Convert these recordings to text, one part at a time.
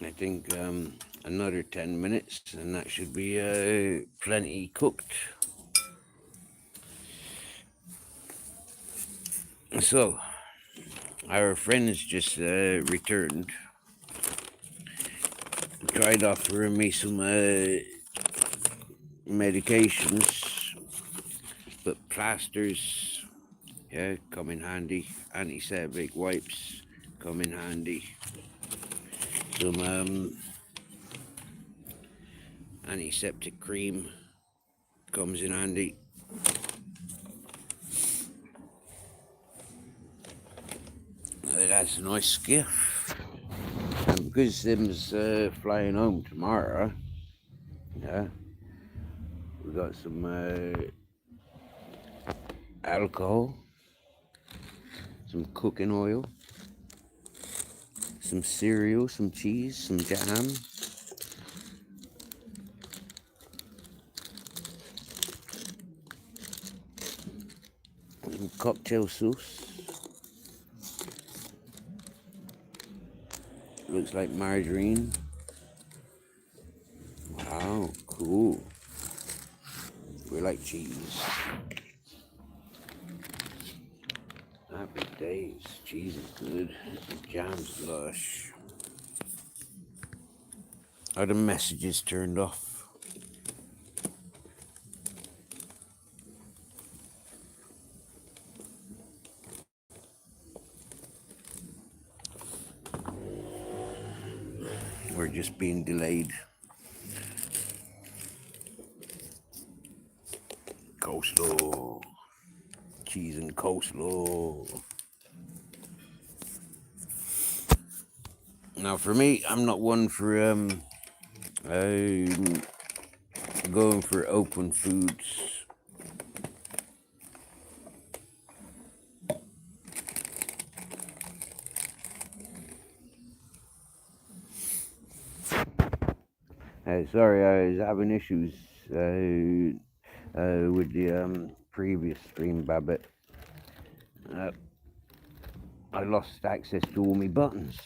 I think another 10 minutes and that should be plenty cooked. So, our friends just returned. Tried offering me some medications, but plasters, yeah, come in handy. Antiseptic wipes come in handy. Some antiseptic cream comes in handy. That's a nice skiff. And because them's flying home tomorrow, yeah, we got some alcohol, some cooking oil, some cereal, some cheese, some jam, some cocktail sauce. Looks like margarine. Wow, cool. We like cheese. Happy days. Cheese is good. Jam's lush. Are the messages turned off? We're just being delayed. Coleslaw. Cheese and coleslaw. Now, for me, I'm not one for going for open foods. Sorry, I was having issues with the previous stream, Babbitt. I lost access to all my buttons.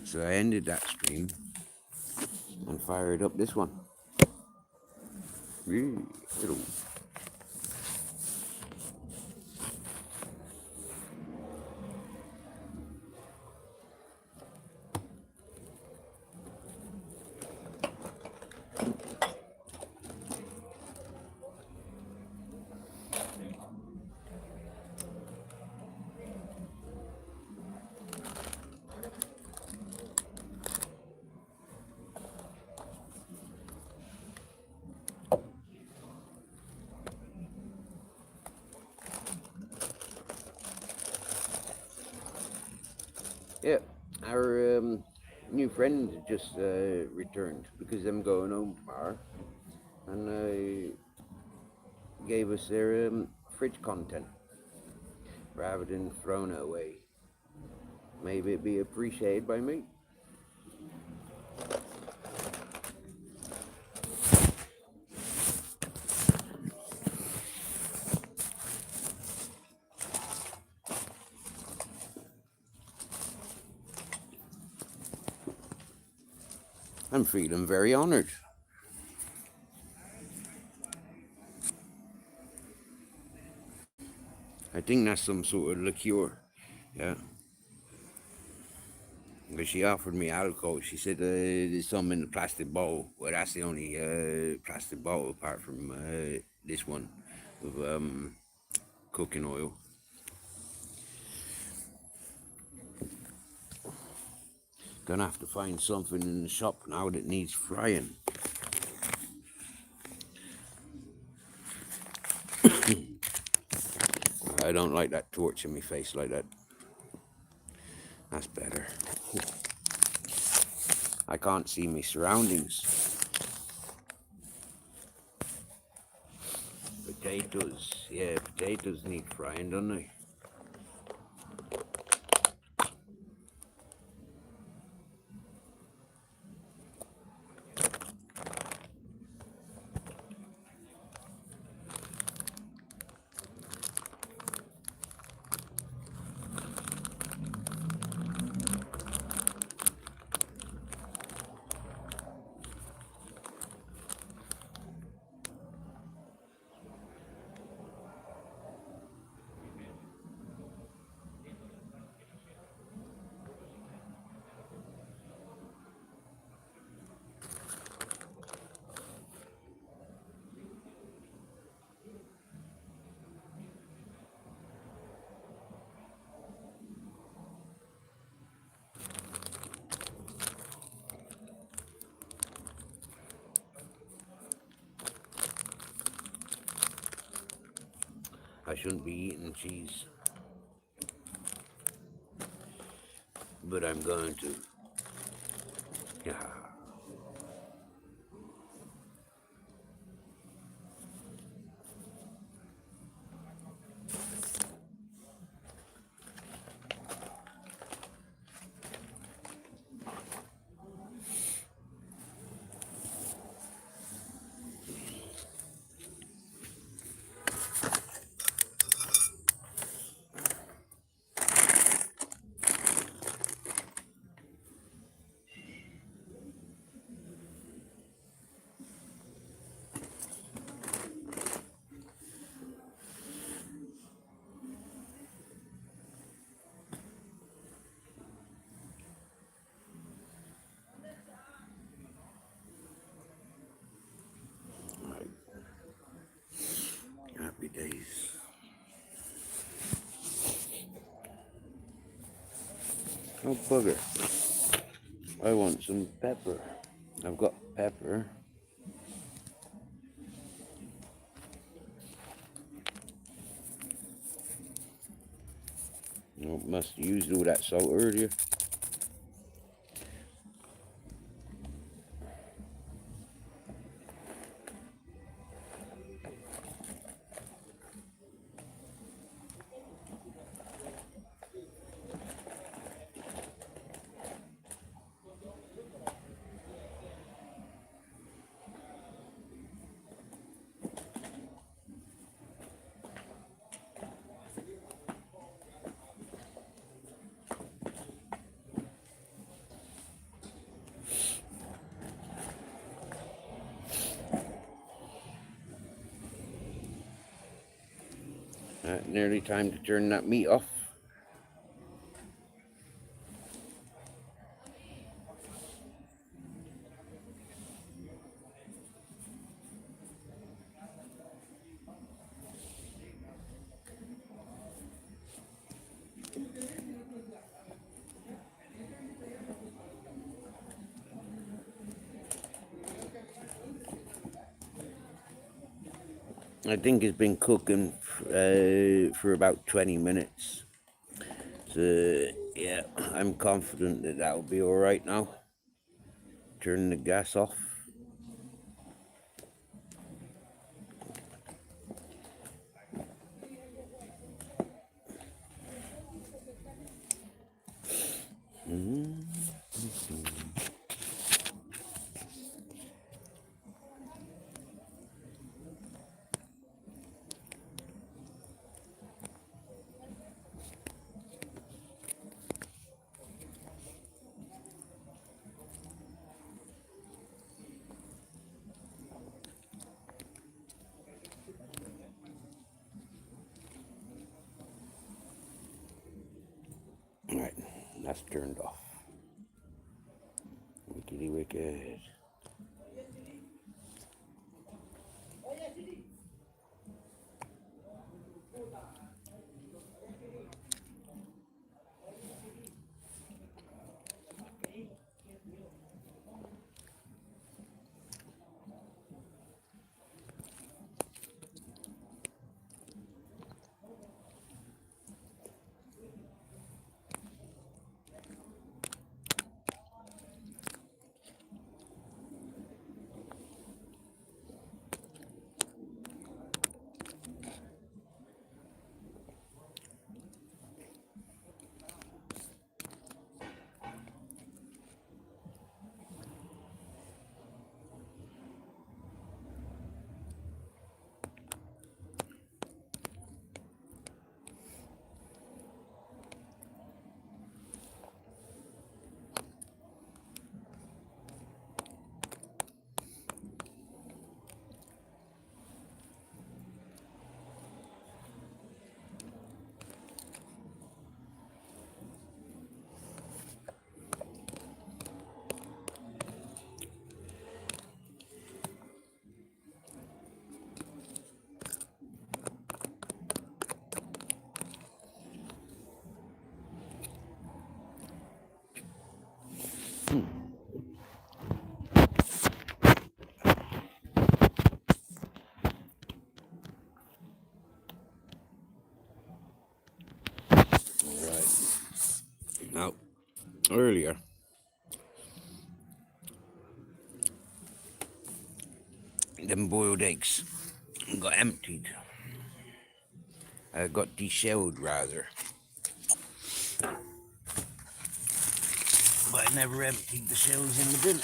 So I ended that stream and fired up this one. Hello. Yeah, our new friend just returned because I'm going home tomorrow, and gave us their fridge content rather than thrown it away. Maybe it be appreciated by me. I'm feeling very honored. I think that's some sort of liqueur. Yeah. Because she offered me alcohol. She said there's some in the plastic bottle. Well, that's the only plastic bottle apart from this one with cooking oil. Gonna have to find something in the shop now that needs frying. I don't like that torch in my face like that. That's better. I can't see my surroundings. Potatoes. Yeah, potatoes need frying, don't they? I shouldn't be eating cheese, but I'm going to. Yeah. Right. Happy days. Oh, bugger. I want some pepper. I've got pepper. Oh, must have used all that salt earlier. Nearly time to turn that meat off. I think it's been cooking for about 20 minutes. So, yeah, I'm confident that that'll be all right now. Turn the gas off. All right, that's turned off. Wickedy wicked. Now, earlier, them boiled eggs got emptied. Got deshelled rather, but I never emptied the shells in the bin.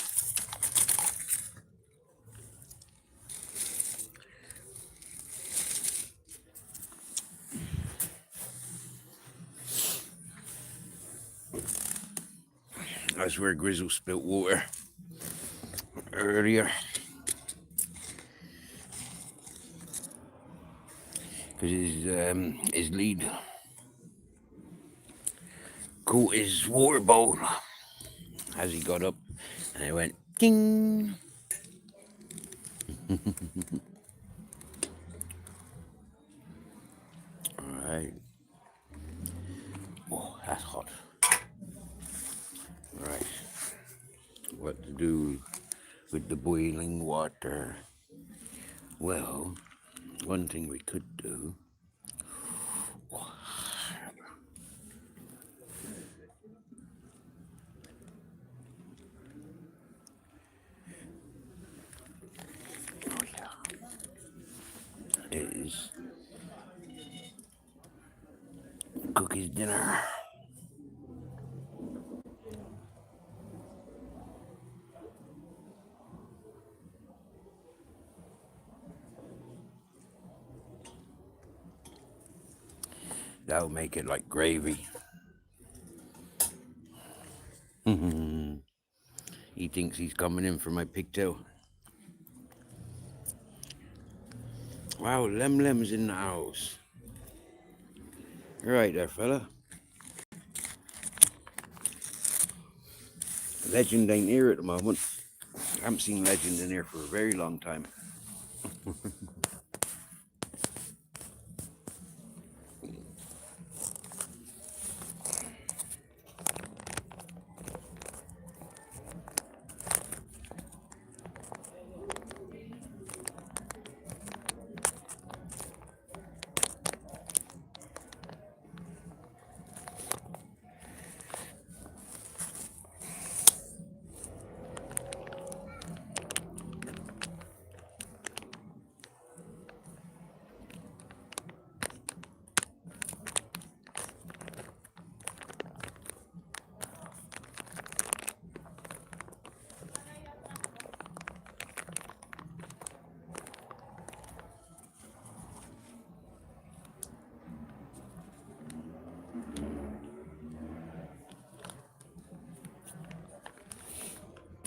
That's where Grizzle spilt water earlier, because his lead caught his water bowl as he got up, and it went ding. All right. Oh, that's hot. Right. What to do with the boiling water? Well, one thing we could do is cook his dinner. That'll make it like gravy. He thinks he's coming in for my pigtail. Wow, Lem's in the house. Right there, fella. Legend ain't here at the moment. I haven't seen Legend in here for a very long time.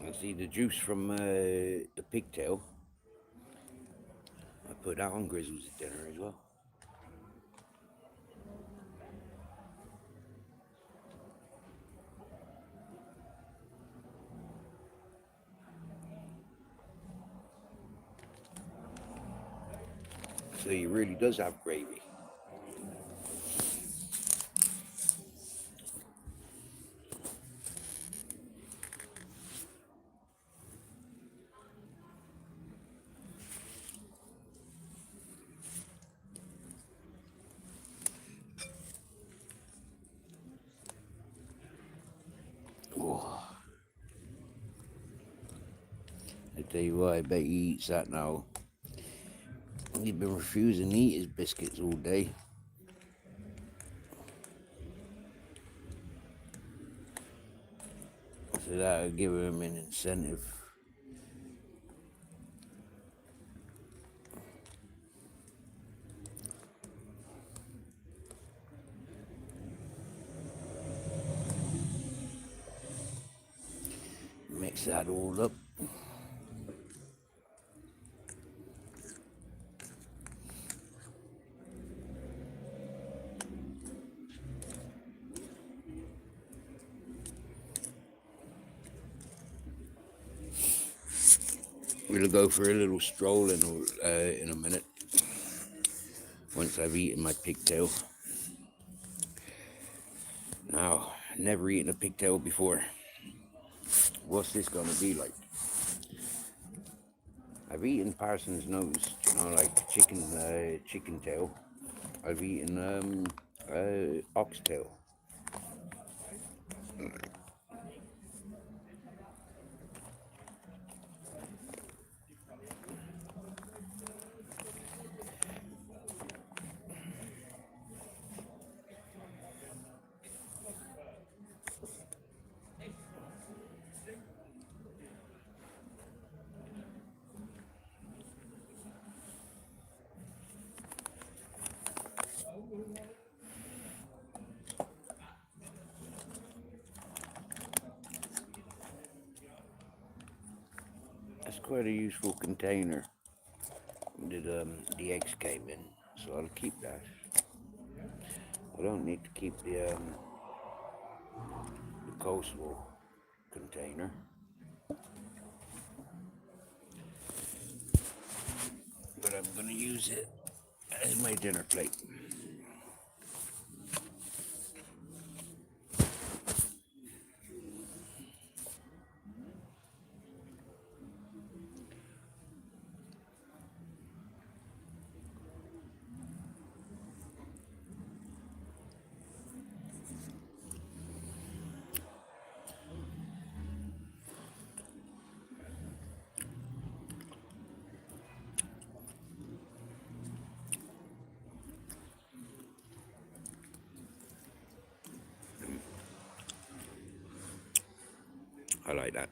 I see the juice from the pigtail. I put that on Grizzle's dinner as well. So he really does have gravy. Oh. I tell you what, I bet he eats that now. He's been refusing to eat his biscuits all day. So that'll give him an incentive. Mix that all up. We'll go for a little stroll in a minute, once I've eaten my pigtail. Now, never eaten a pigtail before. What's this gonna be like? I've eaten parson's nose, like chicken tail. I've eaten oxtail. quite a useful container that the eggs came in, so I'll keep that. I don't need to keep the coastal container, but I'm going to use it as my dinner plate. I like that.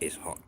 It's hot.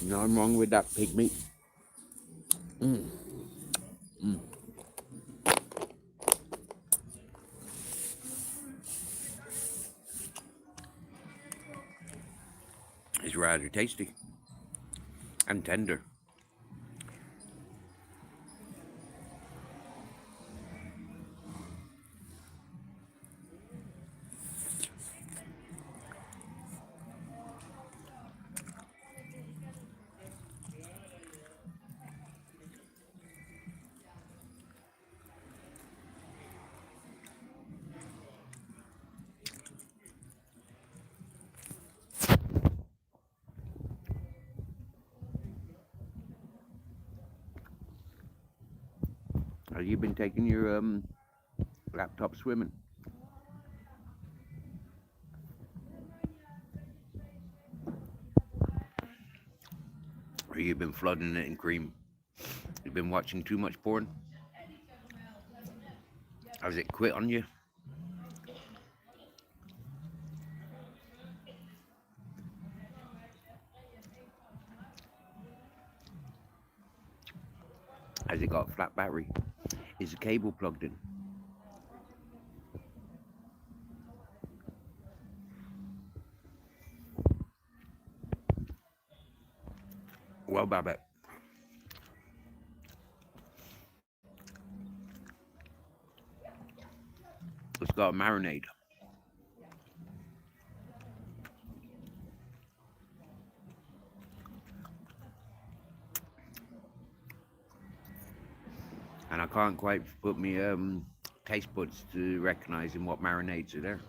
Nothing wrong with that pig meat. It's rather tasty and tender. Have you been taking your laptop swimming? Or you've been flooding it in cream? You've been watching too much porn? Has it quit on you? Has it got a flat battery? Is the cable plugged in? Well, Babette, it's got a marinade. And I can't quite put me taste buds to recognizing what marinades are there.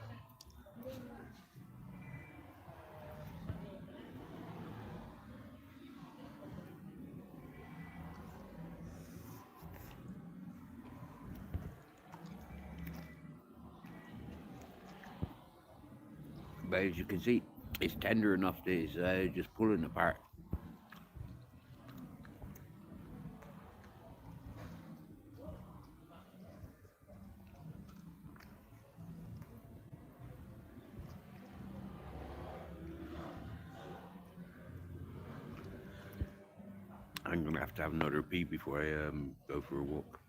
But as you can see, it's tender enough that it's just pulling apart. I'm gonna have to have another pee before I go for a walk.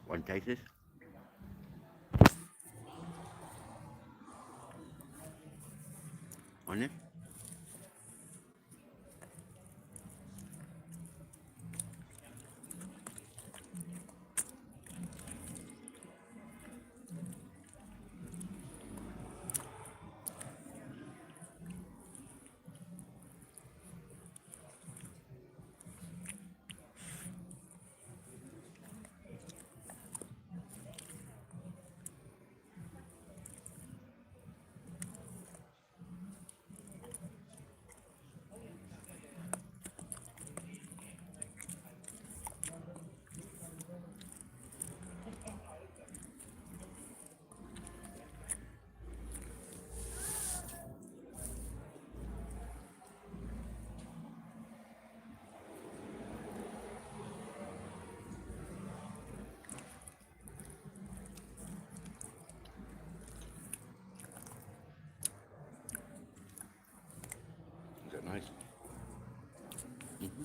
One taste this. On it. Is that nice? Mm-hmm.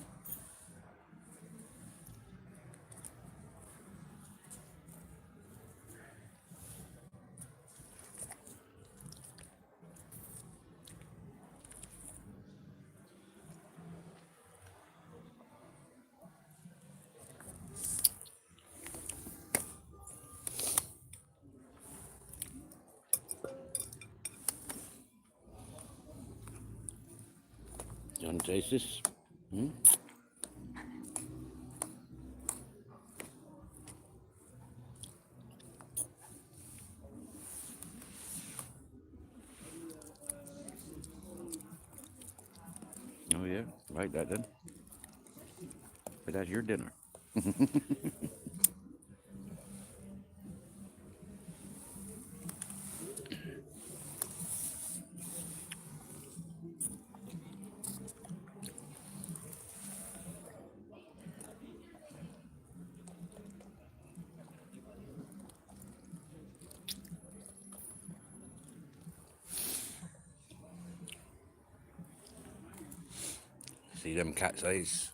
You want to taste this? Hmm? Oh yeah, like that then. But that's your dinner. See them cat's eyes?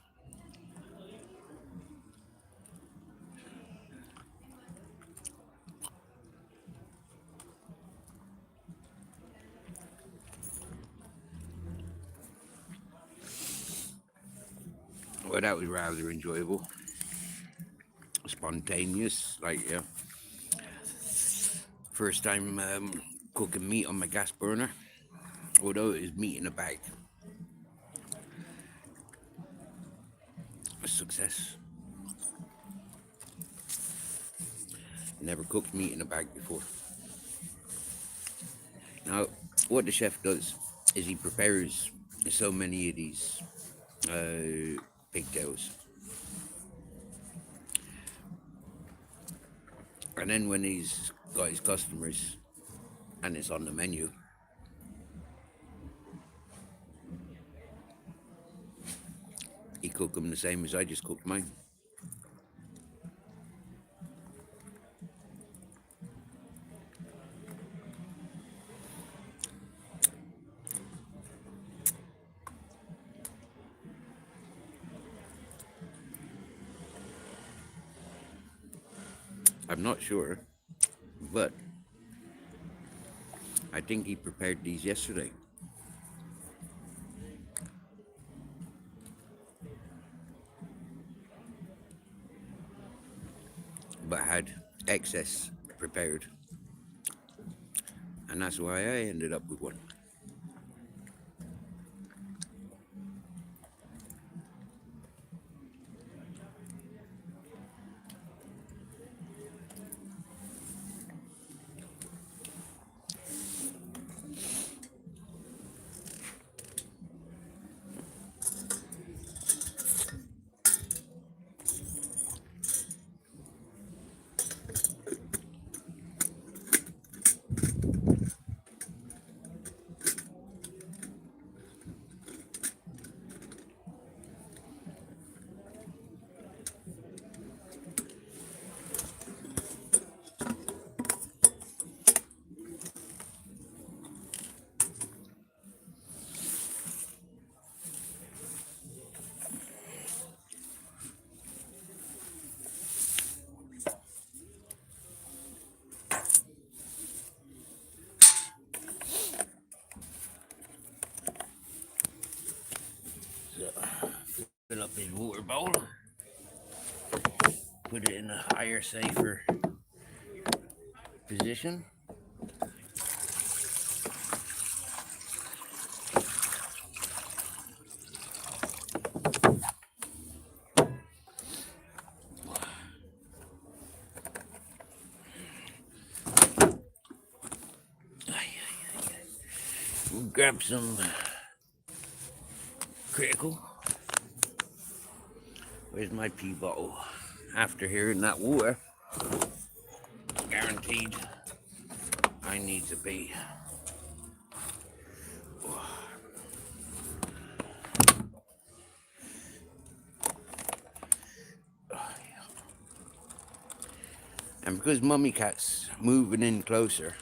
Well, that was rather enjoyable. Spontaneous, like yeah. First time cooking meat on my gas burner, although it is meat in a bag. A success. Never cooked meat in a bag before. Now, what the chef does is he prepares so many of these pigtails. And then when he's got his customers and it's on the menu, he cook them the same as I just cooked mine. I'm not sure, but I think he prepared these yesterday. But had excess prepared, and that's why I ended up with one. So, fill up his water bowl, put it in a higher, safer position. We'll grab some critical. Where's my pee bottle? After hearing that water, guaranteed I need to pee. And because Mummy Cat's moving in closer,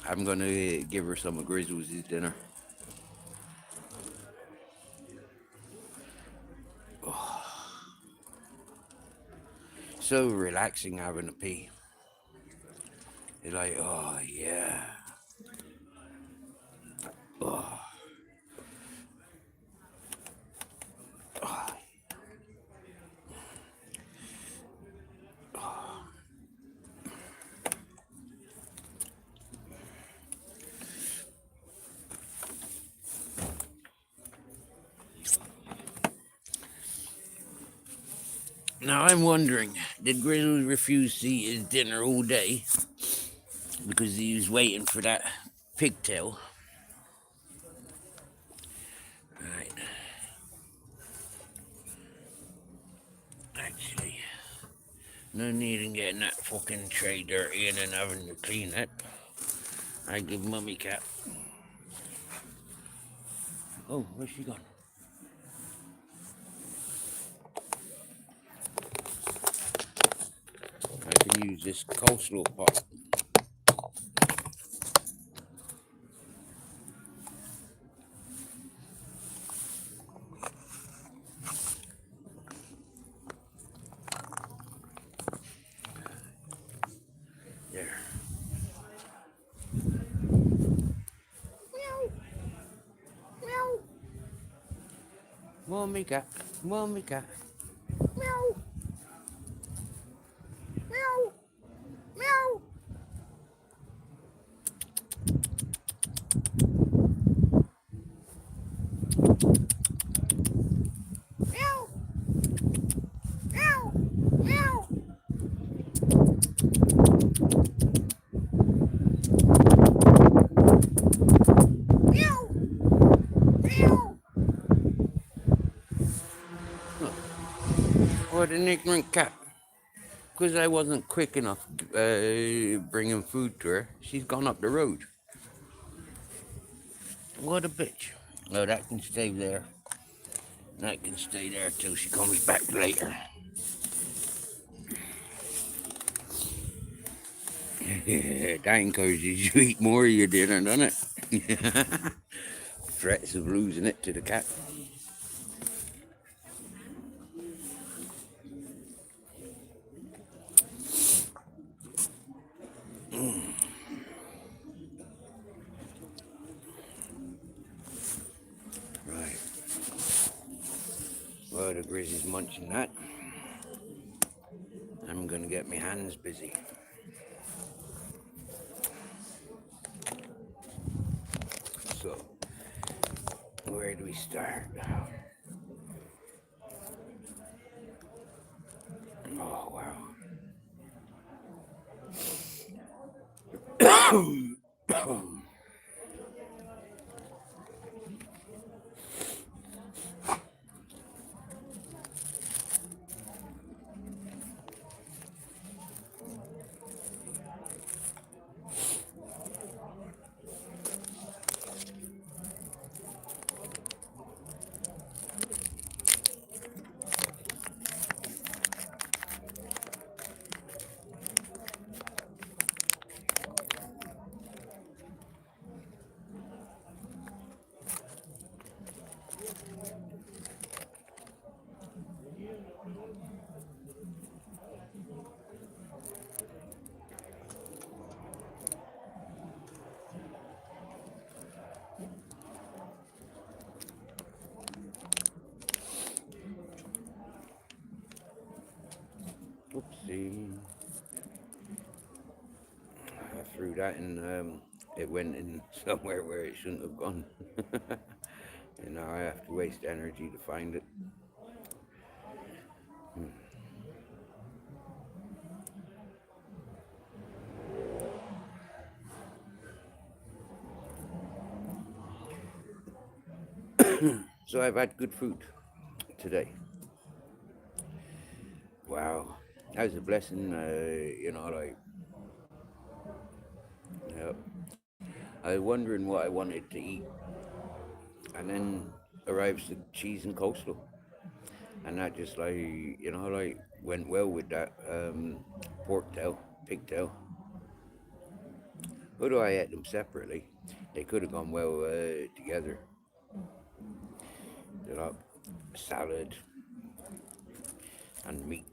I'm gonna give her some of Grizzle's dinner. So relaxing having a pee. You're like, oh yeah. Oh. Oh. Oh. Now I'm wondering, did Grizzle refuse to eat his dinner all day because he was waiting for that pigtail? Right. Actually, no need in getting that fucking tray dirty and then having to clean it. I give Mummy Cat. Oh, where's she gone? I can use this coleslaw pot. There. Meow. Meow. Mummy Cat. Mummy Cat. Meow. Meow. Meow. Meow. Meow. Meow. Meow. Meow. What an ignorant cat. Because I wasn't quick enough bringing food to her, she's gone up the road. What a bitch. Oh, that can stay there. That can stay there till she comes back later. That encourages you to eat more of your dinner, doesn't it? Threats of losing it to the cat. Right. Well, the Grizzly's munching that. I'm gonna get my hands busy. So, where do we start? Oh, wow. Oopsie. I threw that and it went in somewhere where it shouldn't have gone. And now I have to waste energy to find it. So I've had good food today. Wow. That was a blessing, like, yep. I was wondering what I wanted to eat. And then arrives the cheese and coastal. And that just like went well with that pork tail, pigtail. Although I ate them separately, they could have gone well together. You know, salad and meat.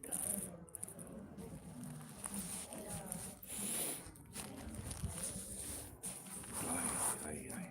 Aye, aye.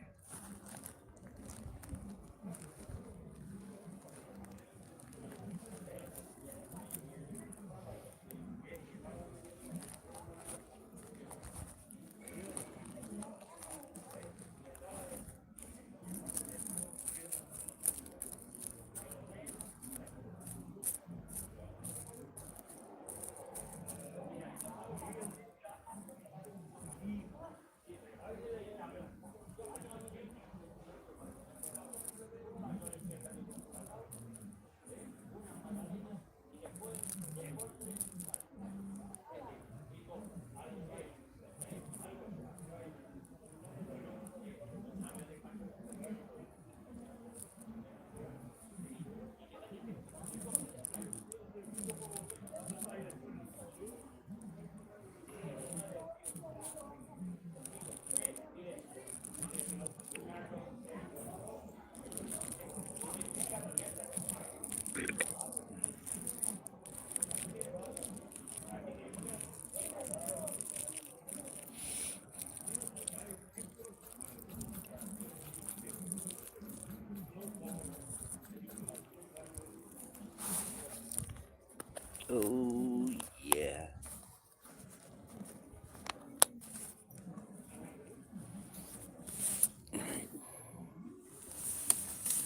Oh yeah.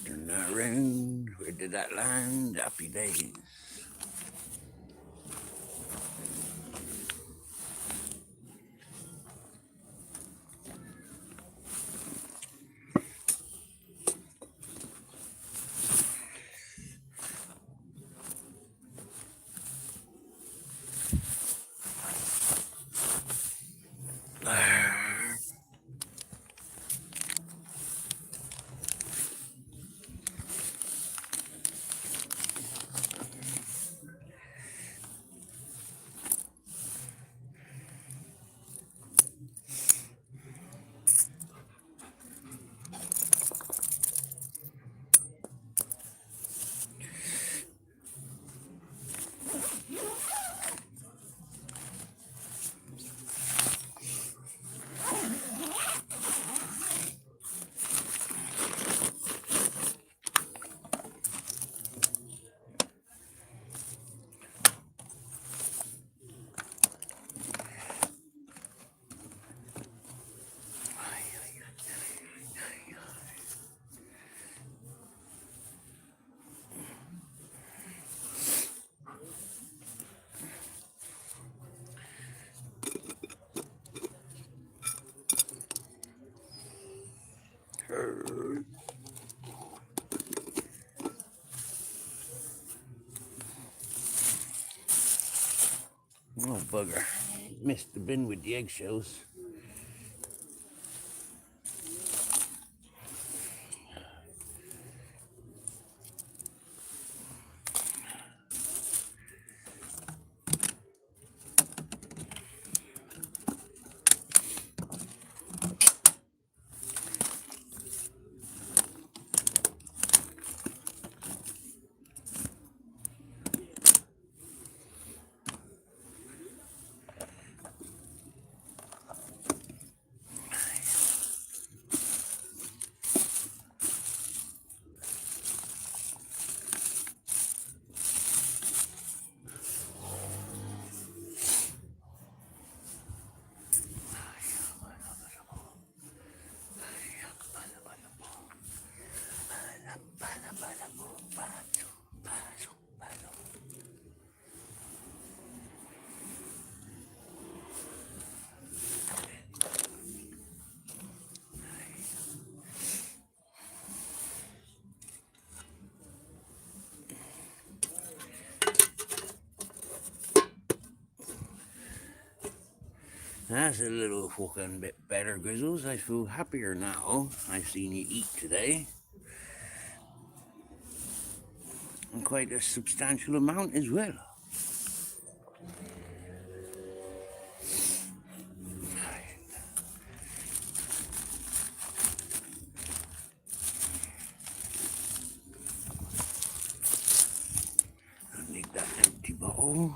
Turn that around. Where did that land? Happy days. Oh, bugger. Missed the bin with the eggshells. That's a little fucking bit better, Grizzles. I feel happier now. I've seen you eat today. And quite a substantial amount as well. I'll make that empty bottle.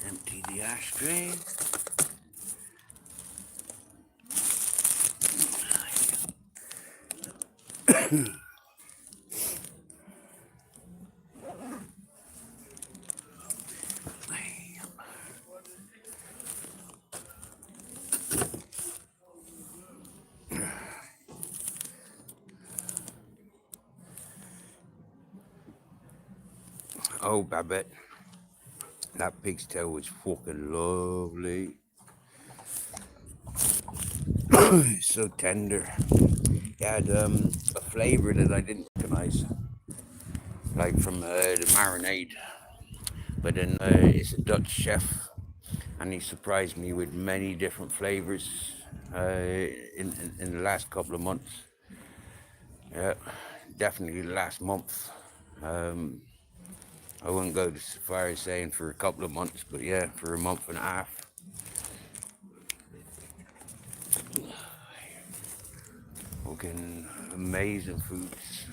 Empty the ashtray. Oh, Babette, that pig's tail was fucking lovely. It's so tender. It had a flavour that I didn't recognize, like from the marinade. But then it's a Dutch chef, and he surprised me with many different flavors in the last couple of months. Yeah, definitely the last month. I wouldn't go as far as saying for a couple of months, but yeah, for a month and a half. Fucking amazing foods.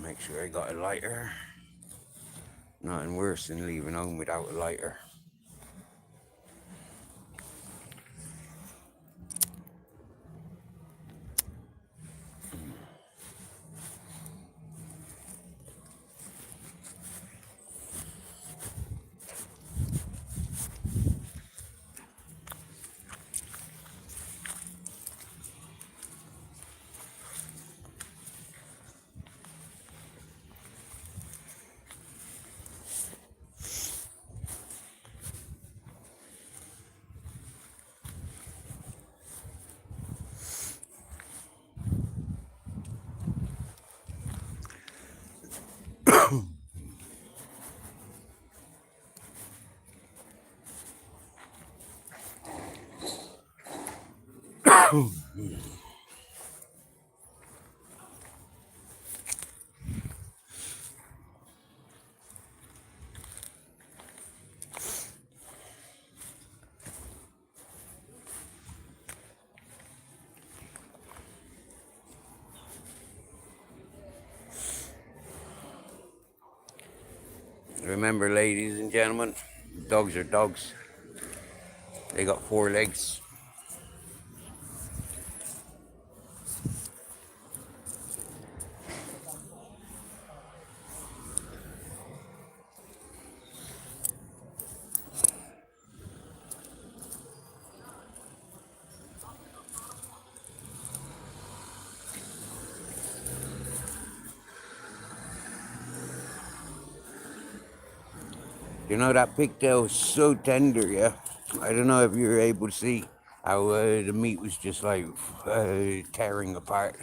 Make sure I got a lighter. Nothing worse than leaving home without a lighter. Remember, ladies and gentlemen, dogs are dogs. They got 4 legs. You know, that pigtail is so tender, yeah? I don't know if you were able to see how the meat was just like tearing apart.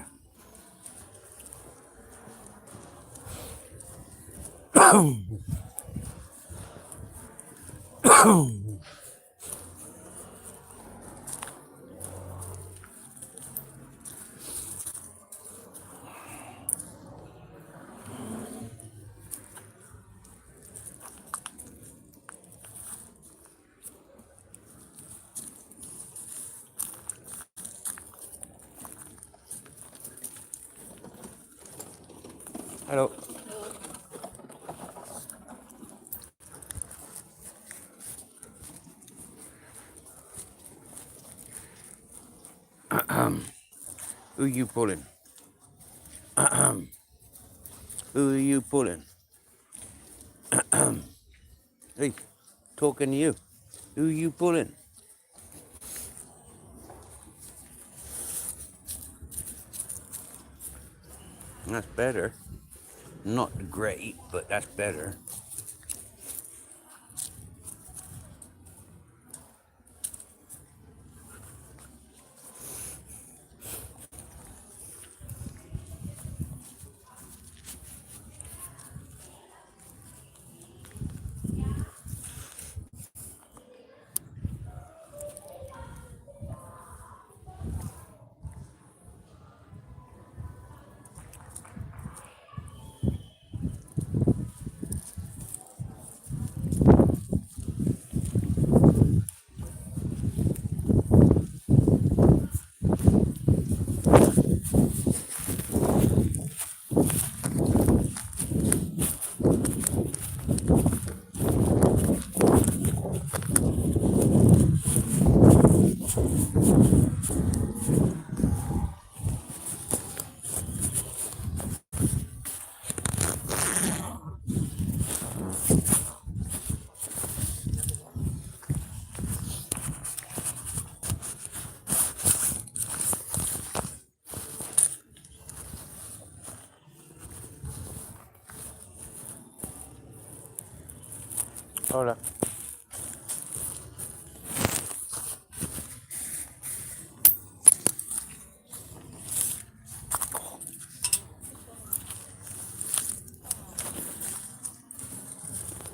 Hello. Who you pulling? Who are you pulling? Hey, talking to you. Who you pulling? That's better. Not great, but that's better. Hola.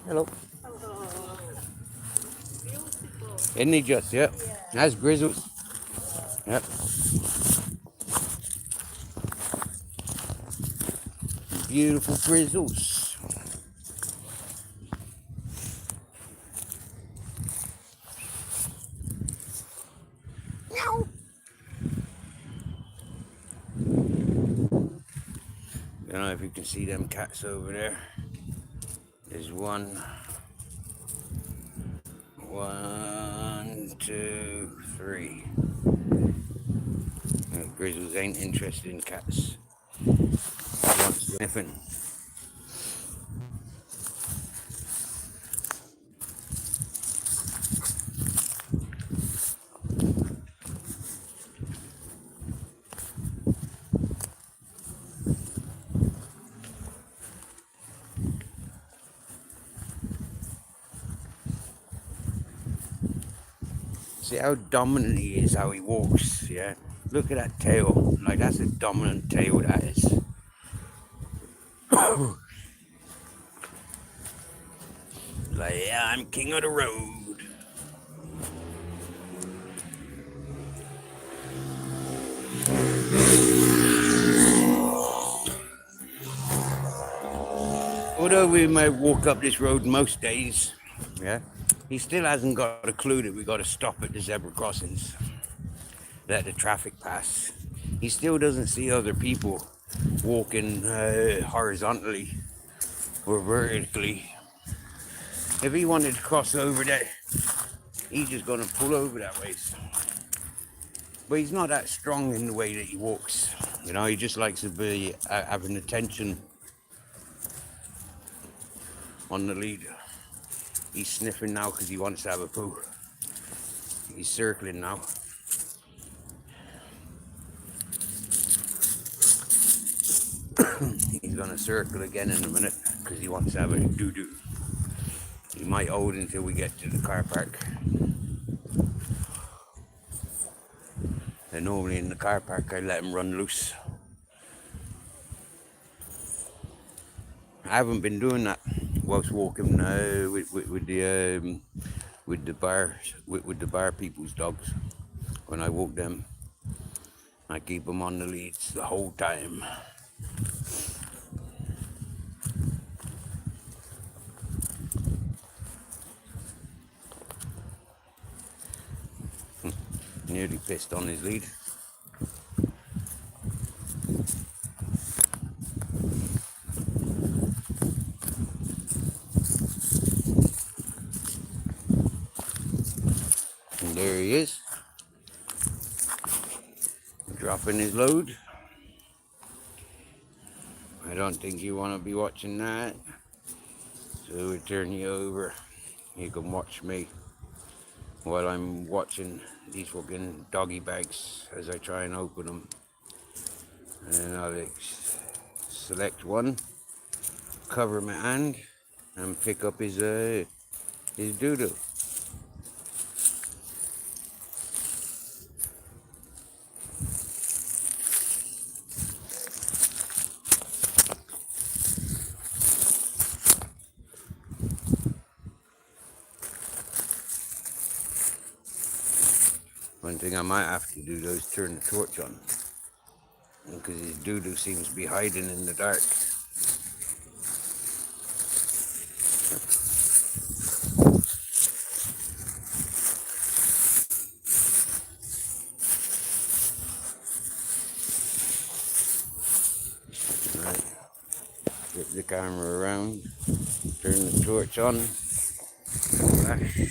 Hello. Isn't he just? Yep. That's Grizzles. Yep. Beautiful Grizzles. I don't know if you can see them cats over there. There's one, two, three. Grizzles ain't interested in cats. He wants sniffing. See how dominant he is, how he walks, yeah? Look at that tail. Like, that's a dominant tail, that is. Like, yeah, I'm king of the road. Although we might walk up this road most days, yeah, he still hasn't got a clue that we got to stop at the zebra crossings, let the traffic pass. He still doesn't see other people walking horizontally or vertically. If he wanted to cross over there, he's just gonna pull over that way. But he's not that strong in the way that he walks. You know, he just likes to be having attention on the lead. He's sniffing now because he wants to have a poo. He's circling now. He's gonna circle again in a minute because he wants to have a doo-doo. You might hold until we get to the car park. And normally in the car park I let them run loose. I haven't been doing that whilst walking with the bar people's dogs. When I walk them, I keep them on the leads the whole time. Nearly pissed on his lead. And there he is, dropping his load. I don't think you want to be watching that, so we turn you over. You can watch me while I'm watching these fucking doggy bags as I try and open them. And I'll select one, cover my hand, and pick up his doo-doo. One thing I might have to do though is turn the torch on, because his doo-doo seems to be hiding in the dark. Right, flip the camera around, turn the torch on, flash.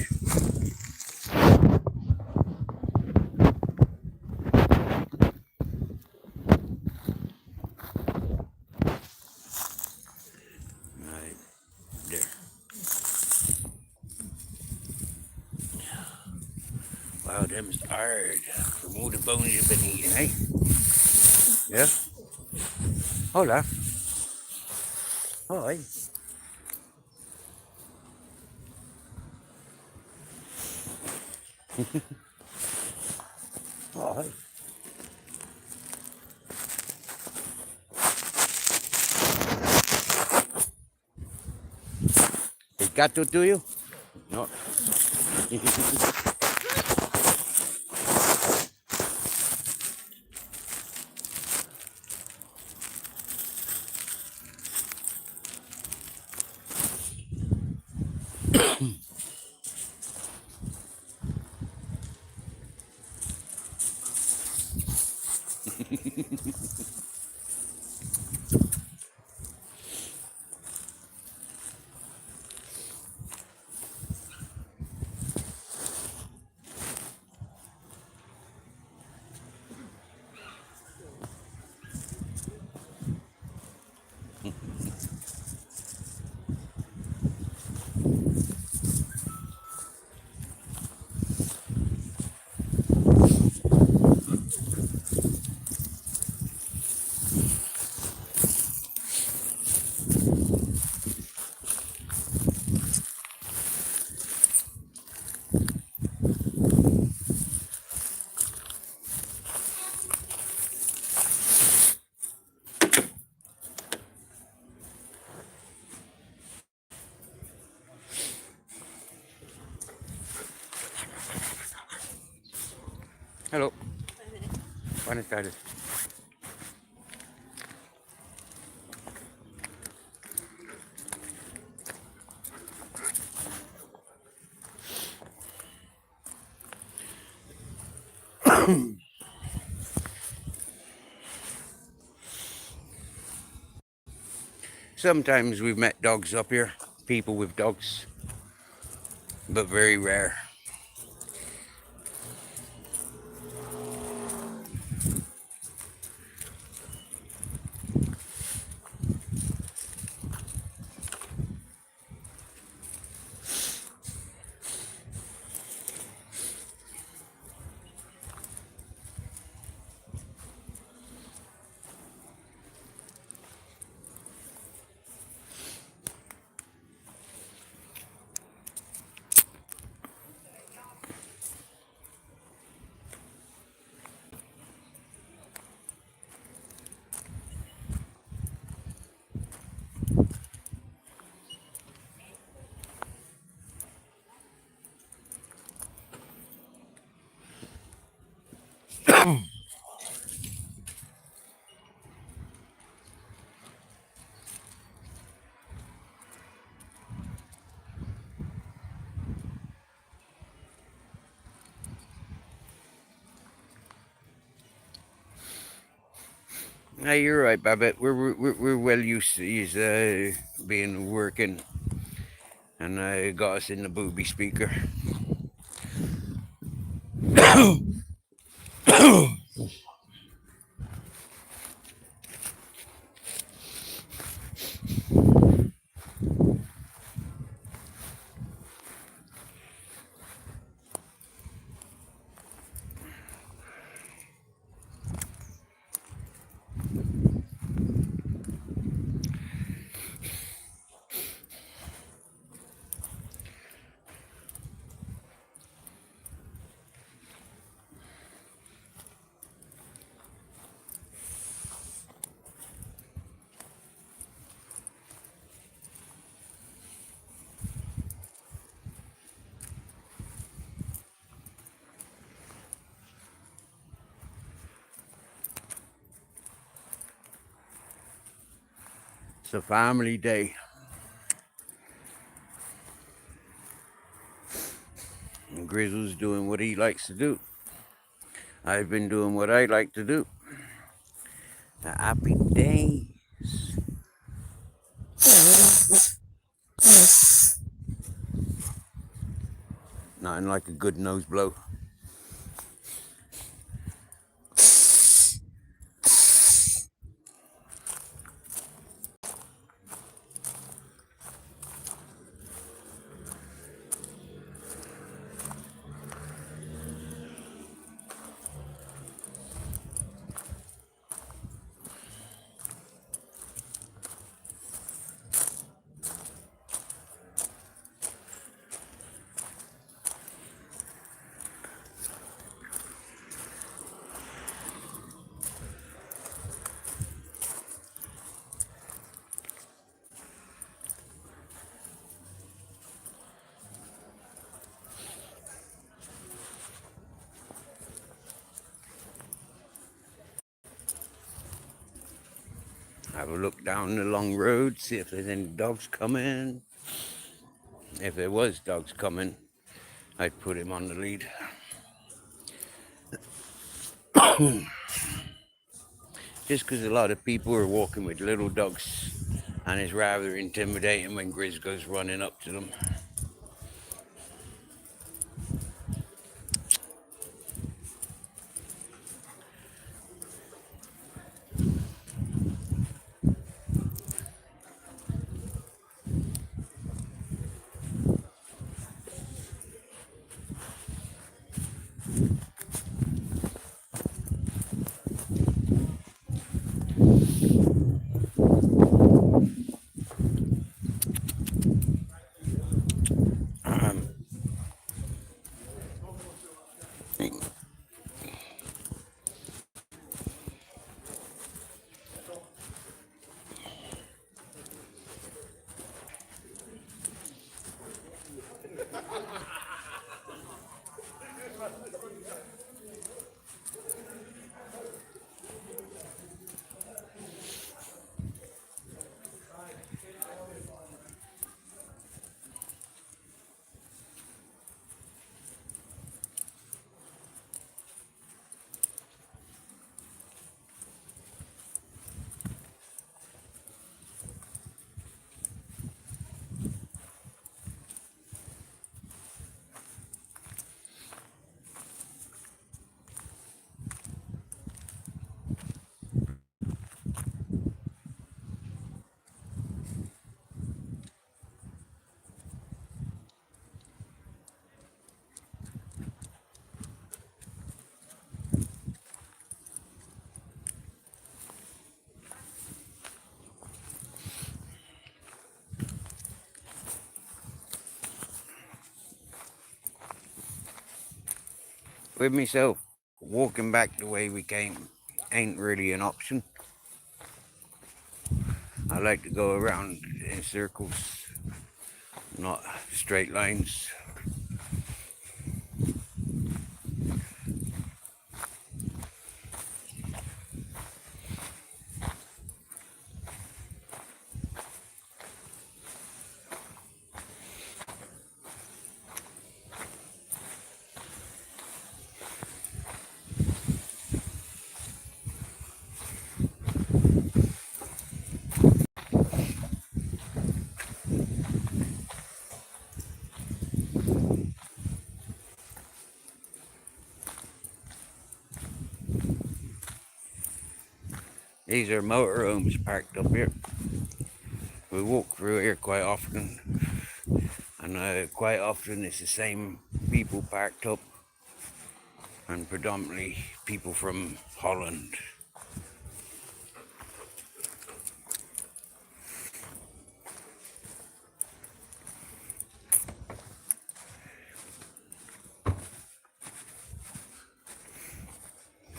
Right, there. Wow, them's hard from all the bones you've been eating, eh? Yeah? Hola. Hi. Hi. ¿El gato tuyo? No. Hello. Buenas tardes. Sometimes we've met dogs up here, people with dogs, but very rare. Now you're right, Babette. We're well used to his being working, and got us in the booby speaker. It's a family day. And Grizzle's doing what he likes to do. I've been doing what I like to do. A happy day. Nothing like a good nose blow. Have a look down the long road, see if there's any dogs coming. If there was dogs coming, I'd put him on the lead. Just because a lot of people are walking with little dogs, and it's rather intimidating when Grizz goes running up to them. With myself, walking back the way we came ain't really an option. I like to go around in circles, not straight lines. These are motorhomes parked up here. We walk through here quite often, and quite often it's the same people parked up, and predominantly people from Holland.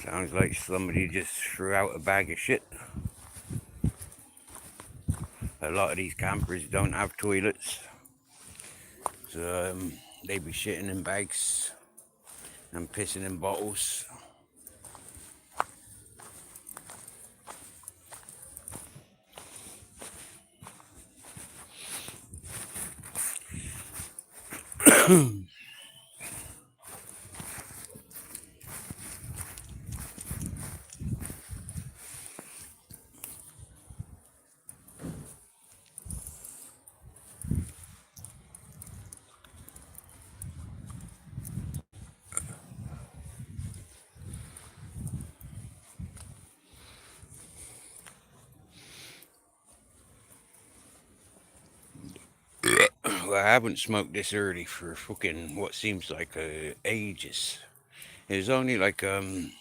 Sounds like somebody just threw out a bag of shit. A lot of these campers don't have toilets, so they be shitting in bags and pissing in bottles. Well, I haven't smoked this early for fucking what seems like ages. It was only like um,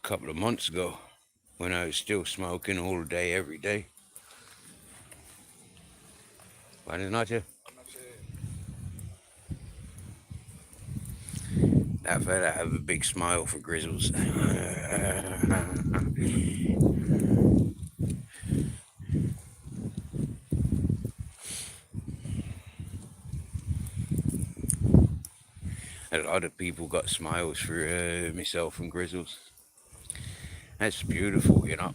couple of months ago when I was still smoking all day, every day. Buenas noches. That fella have a big smile for Grizzles. A lot of people got smiles for myself and Grizzles. That's beautiful, you know.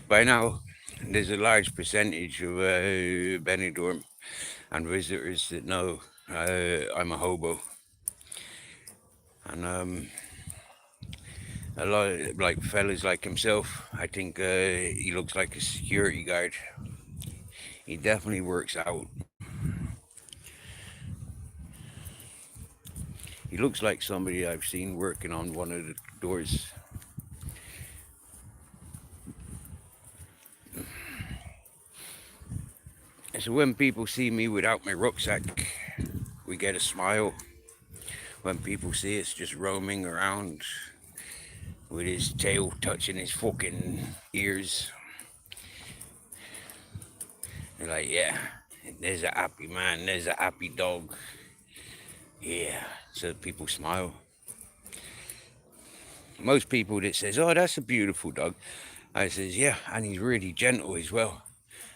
By now, there's a large percentage of Benidorm and visitors that know I'm a hobo. And a lot of like fellas like himself, I think he looks like a security guard. He definitely works out. He looks like somebody I've seen working on one of the doors. So when people see me without my rucksack, we get a smile. When people see us just roaming around with his tail touching his fucking ears, they're like, yeah, there's a happy man, there's a happy dog. Yeah, so people smile. Most people that says, oh, that's a beautiful dog. I says, yeah, and he's really gentle as well.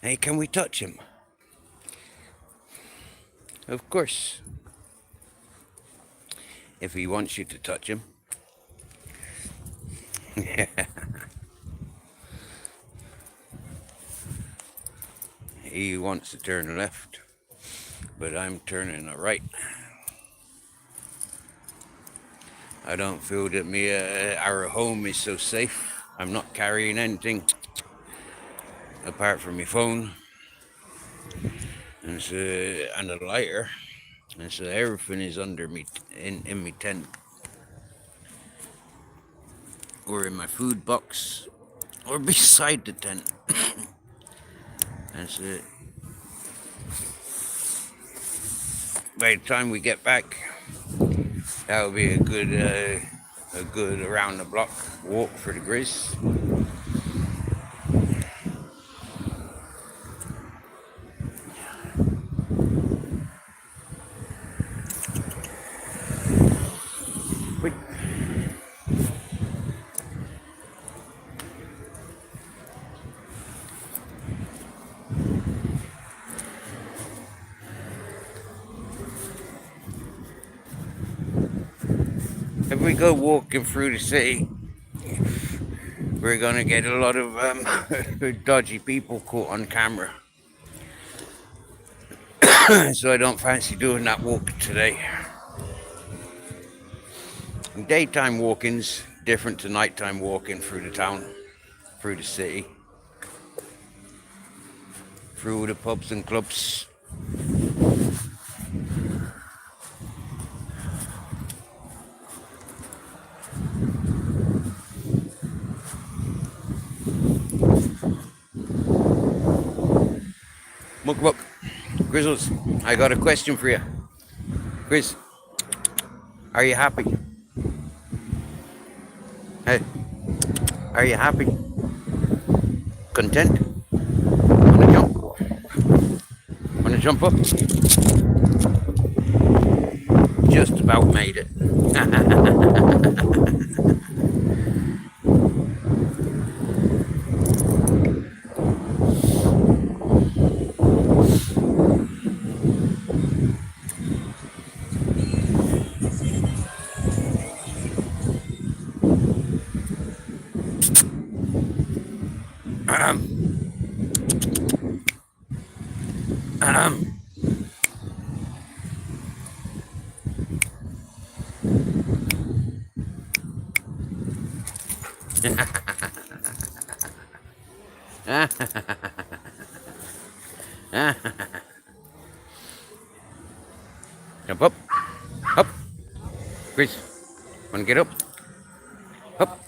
Hey, can we touch him? Of course. If he wants you to touch him. He wants to turn left, but I'm turning right. I don't feel that our home is so safe. I'm not carrying anything apart from my phone and a lighter, and so everything is under me in my tent or in my food box or beside the tent. That's it. By the time we get back, that'll be a good around the block walk for the Grizz. Wait. If we go walking through the city, we're gonna get a lot of dodgy people caught on camera. So I don't fancy doing that walk today. Daytime walking's different to nighttime walking through the town, through the city, through the pubs and clubs. Look. Grizzles, I got a question for you. Grizz, are you happy? Hey, are you happy? Content? Wanna jump? Wanna jump up? Just about made it. Jump up. Up. Grizz, wanna get up? Up.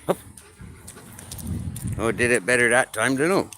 Up. Oh, did it better that time, didn't it?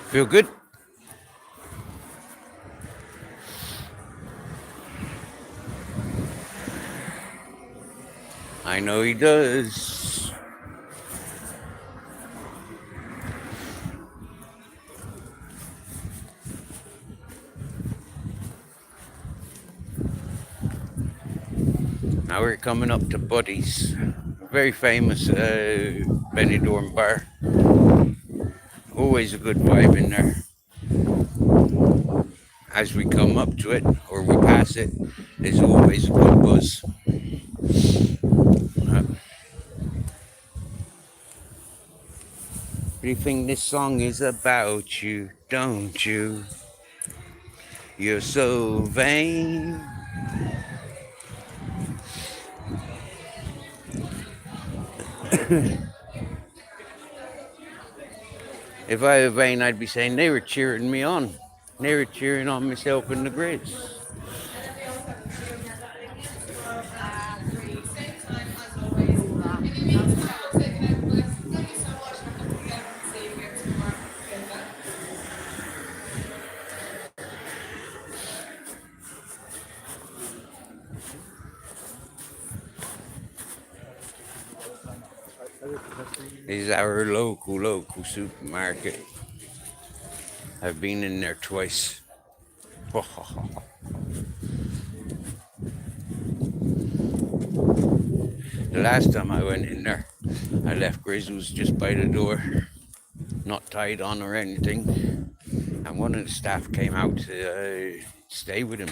Feel good? I know he does. Now we're coming up to Buddy's, a very famous Benidorm bar. Always a good vibe in there. As we come up to it, or we pass it, there's always a good buzz. You think this song is about you, don't you? You're so vain. If I were vain, I'd be saying they were cheering me on. They were cheering on myself and the Grizz. This is our local supermarket. I've been in there twice. The last time I went in there, I left Grizzles just by the door, not tied on or anything. And one of the staff came out to stay with him.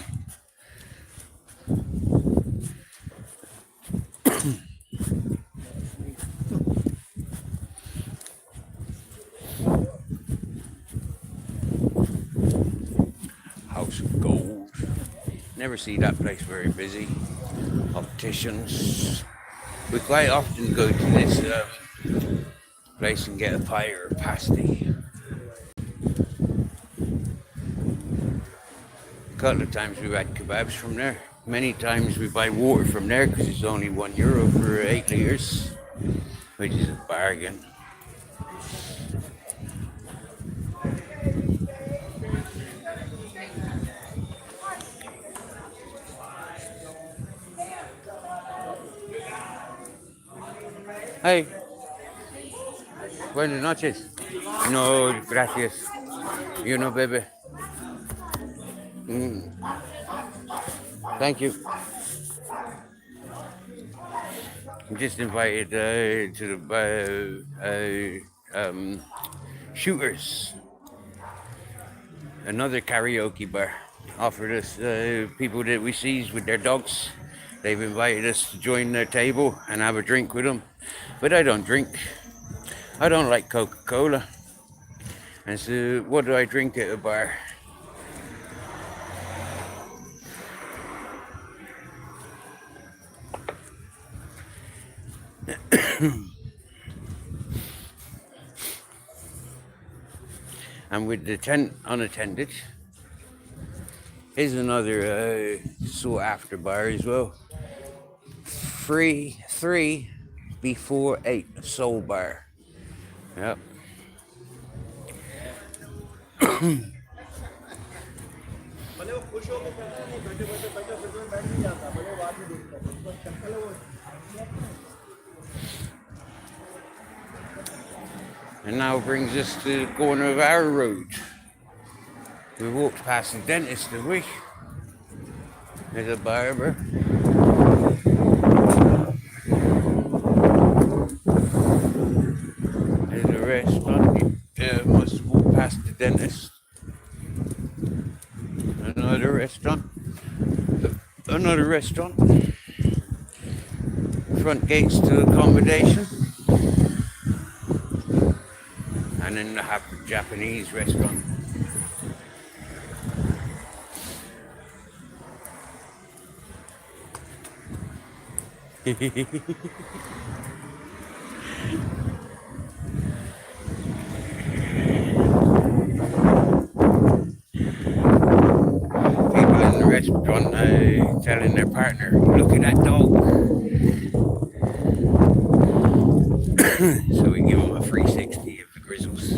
House of Gold. Never see that place very busy. Opticians. We quite often go to this place and get a pie or a pasty. A couple of times we've had kebabs from there. Many times we buy water from there because it's only €1 for 8 litres, which is a bargain. Hey, buenas noches. No, gracias. You know, baby. Thank you. I'm just invited to the Shooters, another karaoke bar. Offered us people that we see with their dogs. They've invited us to join their table and have a drink with them. But I don't drink. I don't like Coca-Cola. And so what do I drink at a bar? And with the tent unattended, here's another sought after bar as well. 3 before 8 soul bar. Yep. And now brings us to the corner of our road. We walked past the dentist, did we? There's a barber. There's a restaurant. Must have walked past the dentist. Another restaurant. Another restaurant. Front gates to accommodation. And then the Japanese restaurant. People in the restaurant telling their partner, look at that dog. So we give them a 360 of the grizzles.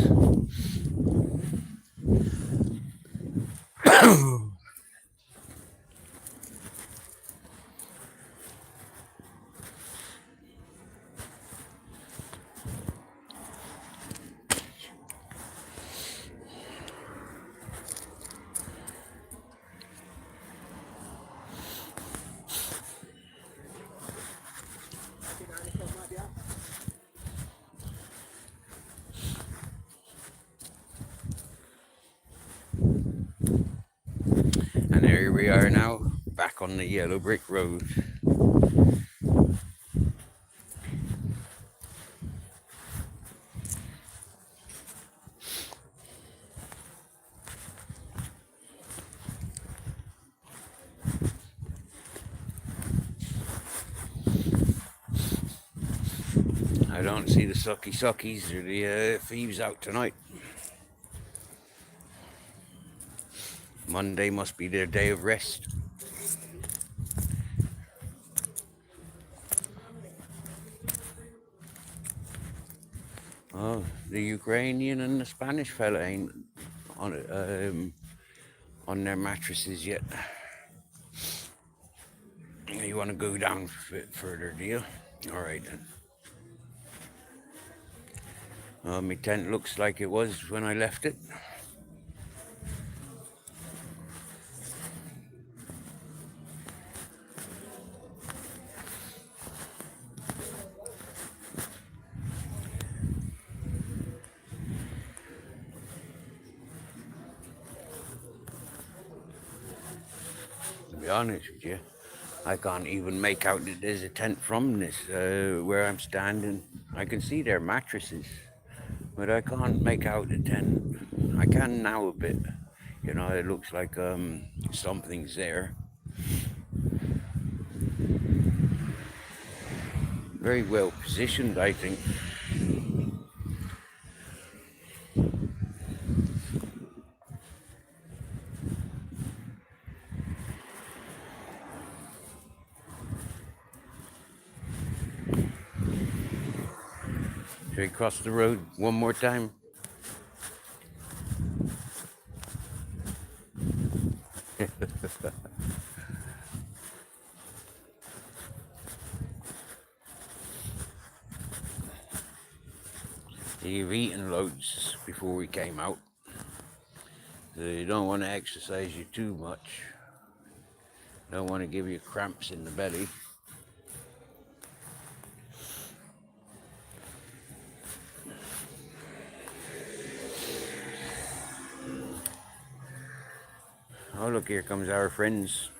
And here we are now, back on the yellow brick road. I don't see the suckies or the thieves out tonight. Monday must be their day of rest. Oh, the Ukrainian and the Spanish fella ain't on it, on their mattresses yet. You want to go down a bit further, do you? All right then. My tent looks like it was when I left it. To be honest with you, I can't even make out that there's a tent from this, where I'm standing. I can see their mattresses, but I can't make out the tent. I can now a bit. You know, it looks like something's there. Very well positioned, I think. Should we cross the road one more time? You've eaten loads before we came out. So you don't want to exercise you too much. Don't want to give you cramps in the belly. Oh, look, here comes our friends.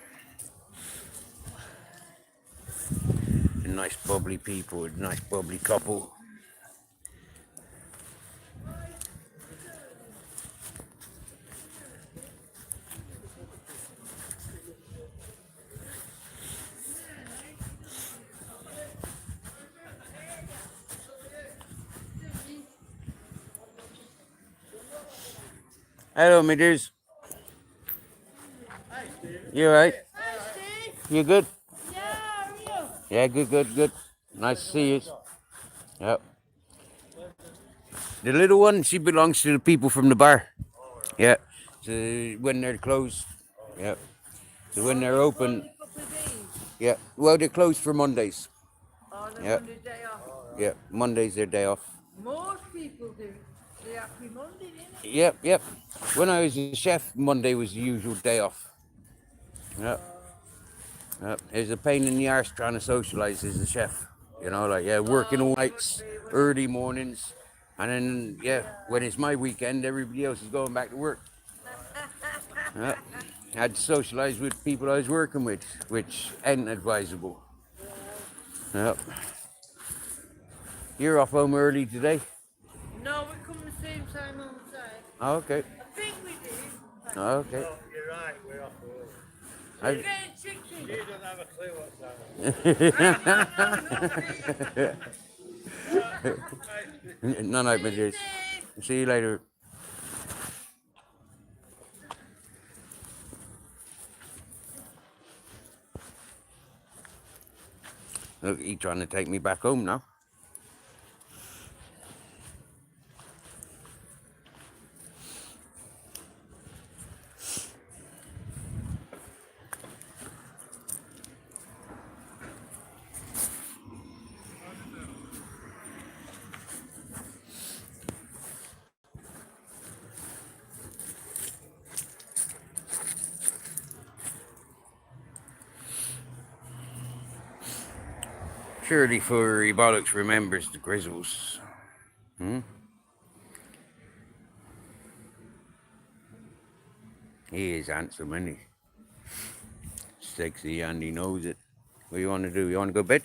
A nice bubbly people, a nice bubbly couple. Hello, my dears. You alright? You good? Yeah, good. Nice to see you. Yep. The little one, she belongs to the people from the bar. Yeah. So when they're closed. Yeah. So when they're open. Yeah. Well, they're closed for Mondays. Yeah. Yeah. Monday's their day off. Most people do. They happy Monday, innit? Yep. When I was a chef, Monday was the usual day off. Yep. It's a pain in the arse trying to socialise as a chef. You know, like, working all nights, early mornings. And then, when it's my weekend, everybody else is going back to work. I had to socialise with people I was working with, which ain't advisable. Yep. You're off home early today? No, we come the same time all the time. Oh, okay. I think we do. Oh, okay. No, you're right, we're off early. We're getting tricky. You don't have a clue what's happening. No, my dears. See you later. Look, he's trying to take me back home now. Surely Furry Bollocks remembers the Grizzles. He is handsome, isn't he? Sexy, and he knows it. What do you want to do? You want to go to bed?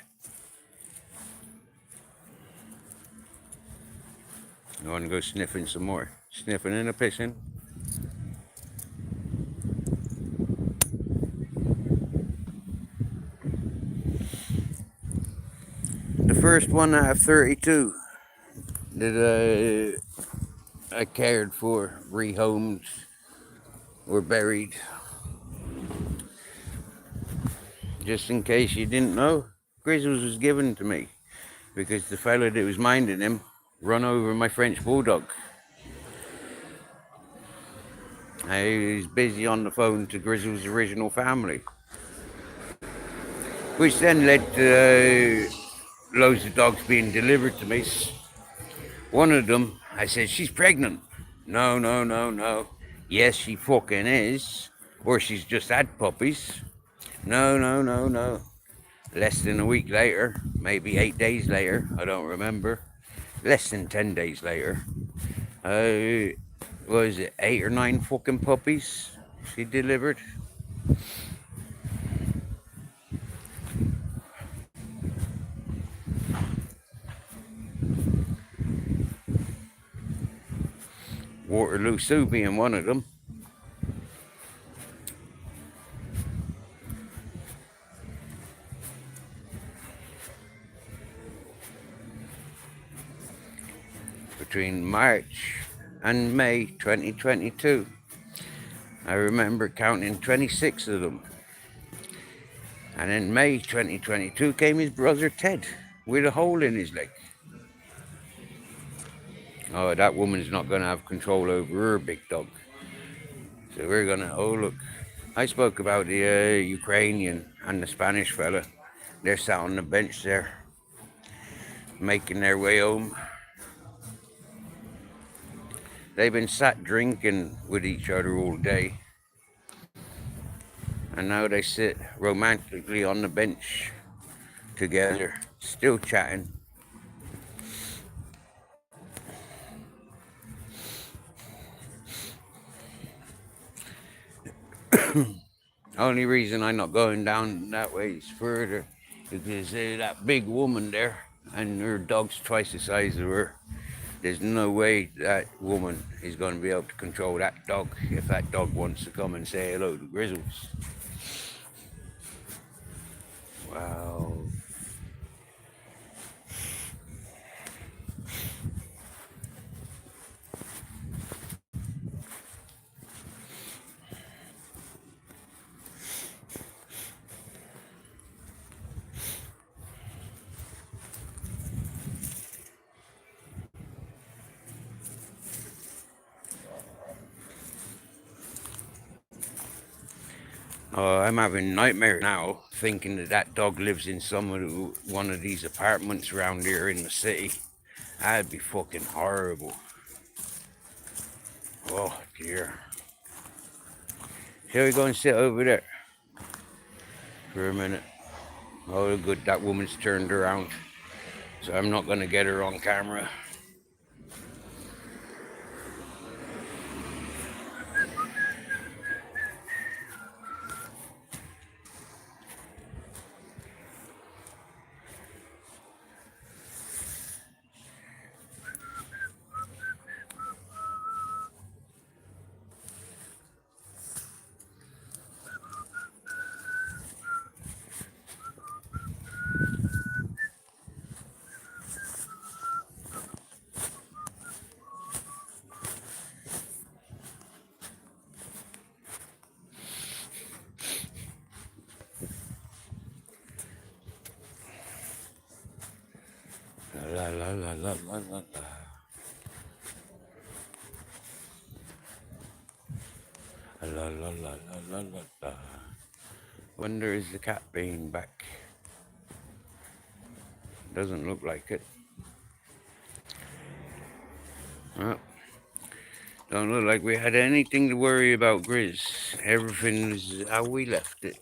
You want to go sniffing some more? Sniffing and a pissing? The first one out of 32 that I cared for, rehomed, or buried. Just in case you didn't know, Grizzles was given to me because the fella that was minding him run over my French bulldog. I was busy on the phone to Grizzles' original family, which then led to loads of dogs being delivered to me. One of them, I said, she's pregnant. No. Yes, she fucking is. Or she's just had puppies. No. Less than a week later, maybe 8 days later, I don't remember. Less than 10 days later. Was it 8 or 9 fucking puppies she delivered? Waterloo Sue being one of them. Between March and May 2022, I remember counting 26 of them. And in May 2022 came his brother Ted with a hole in his leg. Oh, that woman's not going to have control over her big dog. So we're going to, oh look, I spoke about the Ukrainian and the Spanish fella. They're sat on the bench there, making their way home. They've been sat drinking with each other all day. And now they sit romantically on the bench together, still chatting. Only reason I'm not going down that way is further because that big woman there and her dog's twice the size of her. There's no way that woman is going to be able to control that dog if that dog wants to come and say hello to Grizzles. Wow. I'm having nightmares now, thinking that that dog lives in one of these apartments around here in the city. That'd be fucking horrible. Oh dear. Shall we go and sit over there for a minute? Oh good, that woman's turned around, so I'm not going to get her on camera. La la la la la la la. La la la la la la la. Wonder is the cat being back? Doesn't look like it. Well, don't look like we had anything to worry about, Grizz. Everything was how we left it.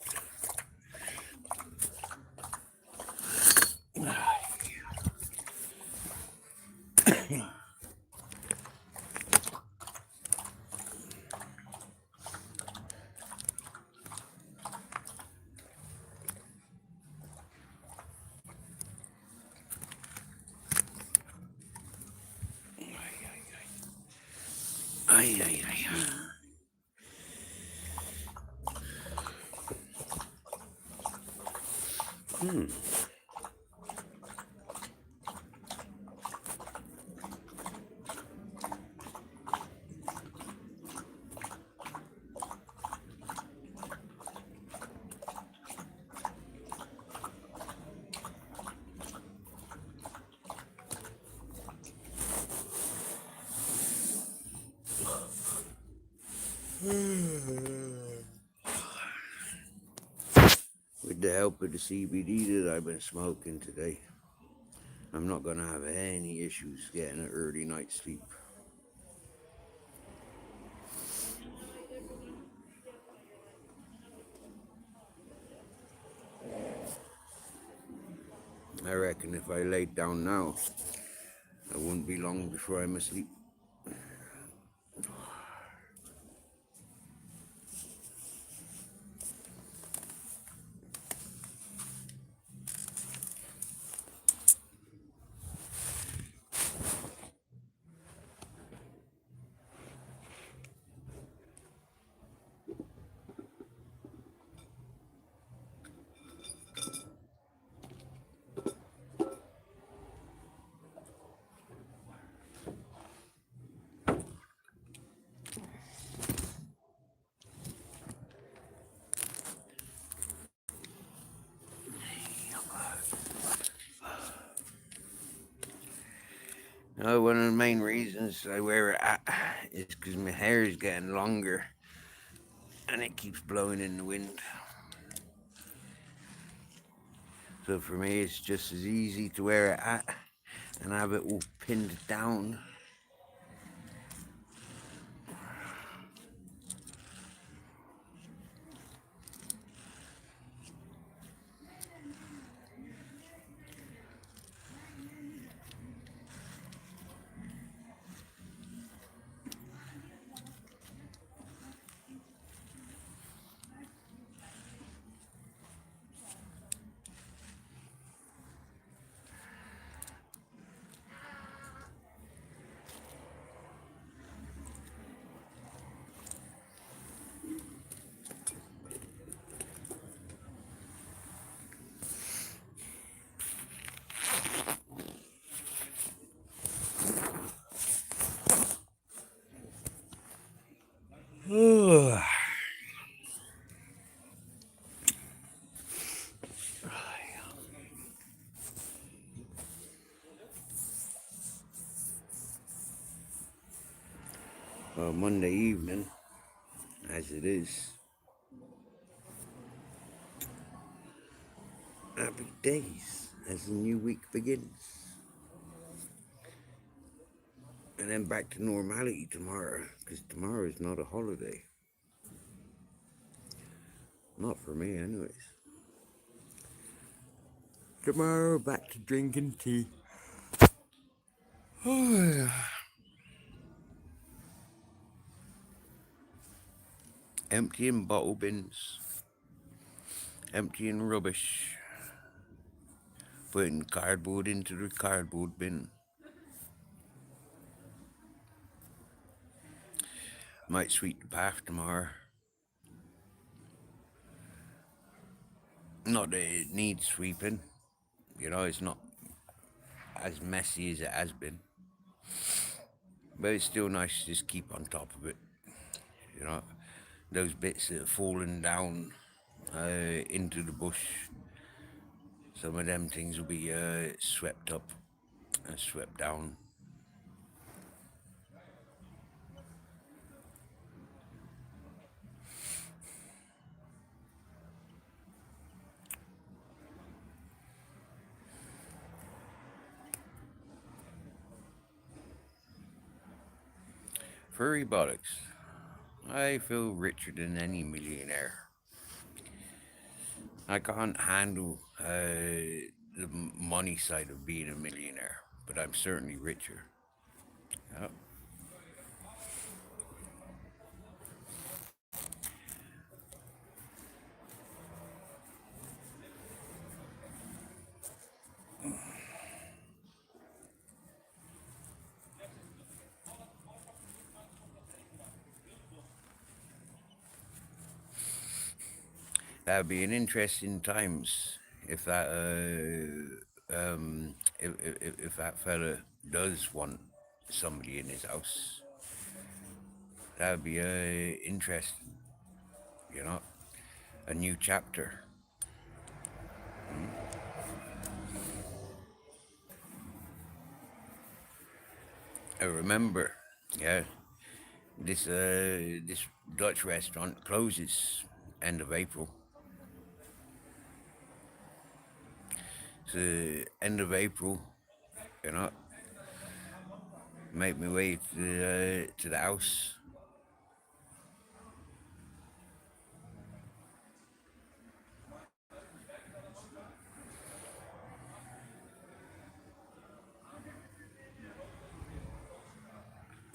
Ay, ay, ay. With the help of the CBD that I've been smoking today, I'm not going to have any issues getting an early night's sleep. I reckon if I laid down now, I wouldn't be long before I'm asleep. One of the main reasons I wear a hat is because my hair is getting longer and it keeps blowing in the wind. So for me, it's just as easy to wear a hat and have it all pinned down. Well, Monday evening, as it is, happy days as the new week begins. And then back to normality tomorrow, because tomorrow is not a holiday. Not for me, anyways. Tomorrow, back to drinking tea. Emptying bottle bins, emptying rubbish, putting cardboard into the cardboard bin. Might sweep the path tomorrow. Not that it needs sweeping, it's not as messy as it has been. But it's still nice to just keep on top of it, you know. Those bits that are falling down into the bush, some of them things will be swept up and swept down. Furry buttocks. I feel richer than any millionaire. I can't handle the money side of being a millionaire, but I'm certainly richer. Yep. That'd be an interesting times if that if that fella does want somebody in his house. That'd be interesting, you know, a new chapter. I remember, yeah, this Dutch restaurant closes end of April. So end of April, you know, make my way to the house.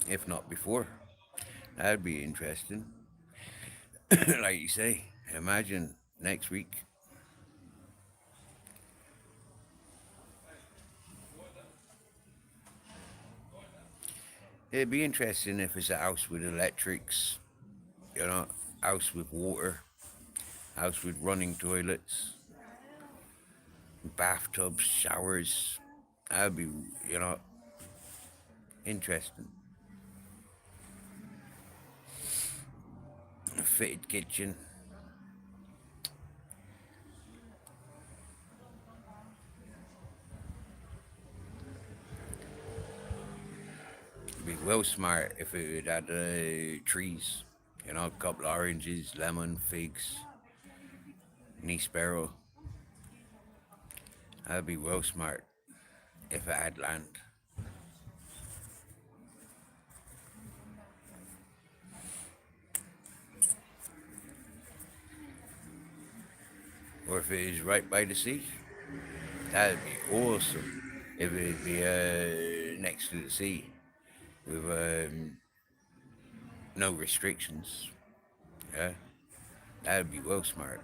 If not before, that'd be interesting. Like you say, imagine next week. It'd be interesting if it's a house with electrics, you know, house with water, house with running toilets, bathtubs, showers. That'd be, you know, interesting. A fitted kitchen. It'd be well smart if it had trees, you know, a couple of oranges, lemon, figs, knee sparrow. That'd be well smart if it had land. Or if it is right by the sea, that'd be awesome. If it'd be next to the sea with no restrictions, yeah, that'd be well smart.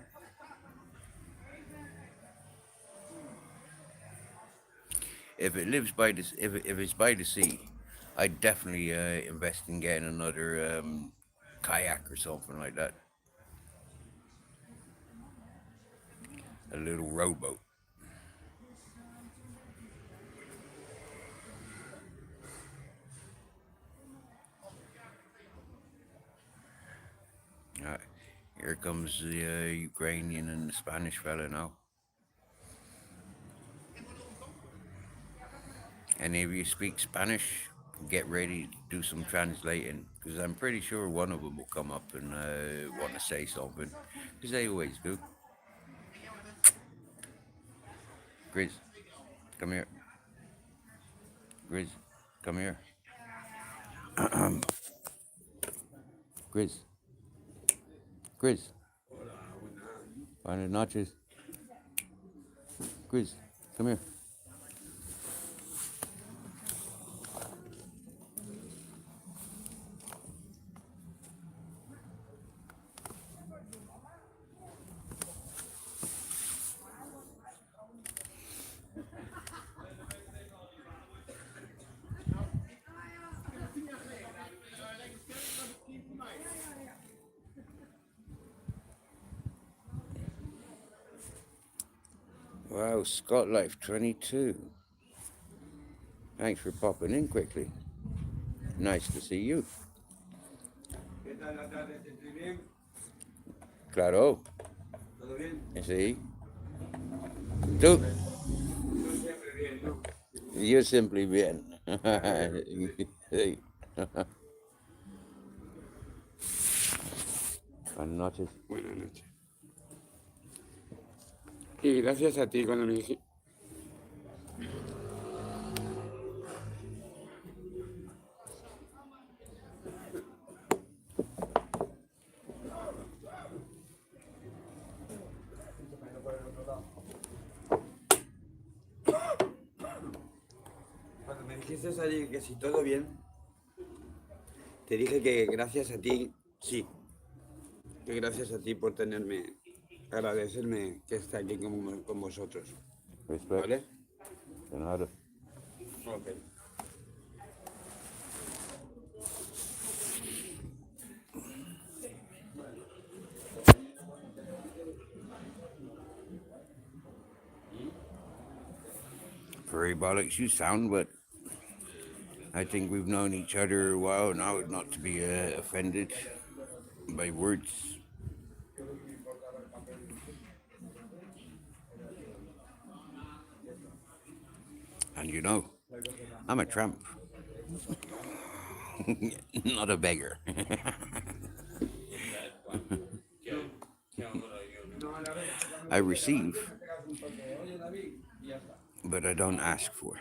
If it lives by the, if it's by the sea, I'd definitely invest in getting another kayak or something like that, a little rowboat. Uh, Here comes the Ukrainian and the Spanish fella now. Any of you speak Spanish? get ready to do some translating because I'm pretty sure one of them will come up and want to say something because they always do. Grizz, come here. Grizz, come here. Grizz, Grizz, buenas noches. Grizz, come here. Wow, Scott Life 22. Thanks for popping in quickly. Nice to see you. ¿Qué tal la tarde? ¿Te estoy bien? Claro. ¿Todo bien? Sí. Tú. Tú siempre bien, ¿no? Yo simply bien. Sí. Buenas noches. Buenas noches. Y gracias a ti cuando me dijiste... Cuando me dijiste ayer que si todo bien, te dije que gracias a ti, sí. Que gracias a ti por tenerme, agradecerme que esté aquí con vosotros. Respect. ¿Vale? De nada. Ok. Very bollocks you sound, but I think we've known each other a while now, not to be offended by words. And you know, I'm a tramp, not a beggar. I receive, but I don't ask for.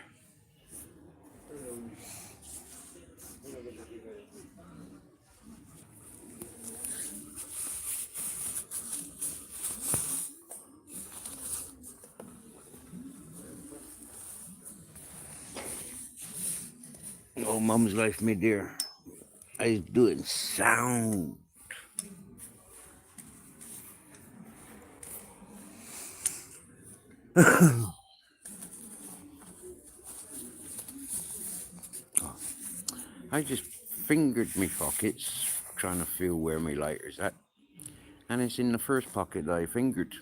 Oh, Mum's life, me dear. I was doing sound. I just fingered me pockets, trying to feel where my lighter's at. And it's in the first pocket that I fingered.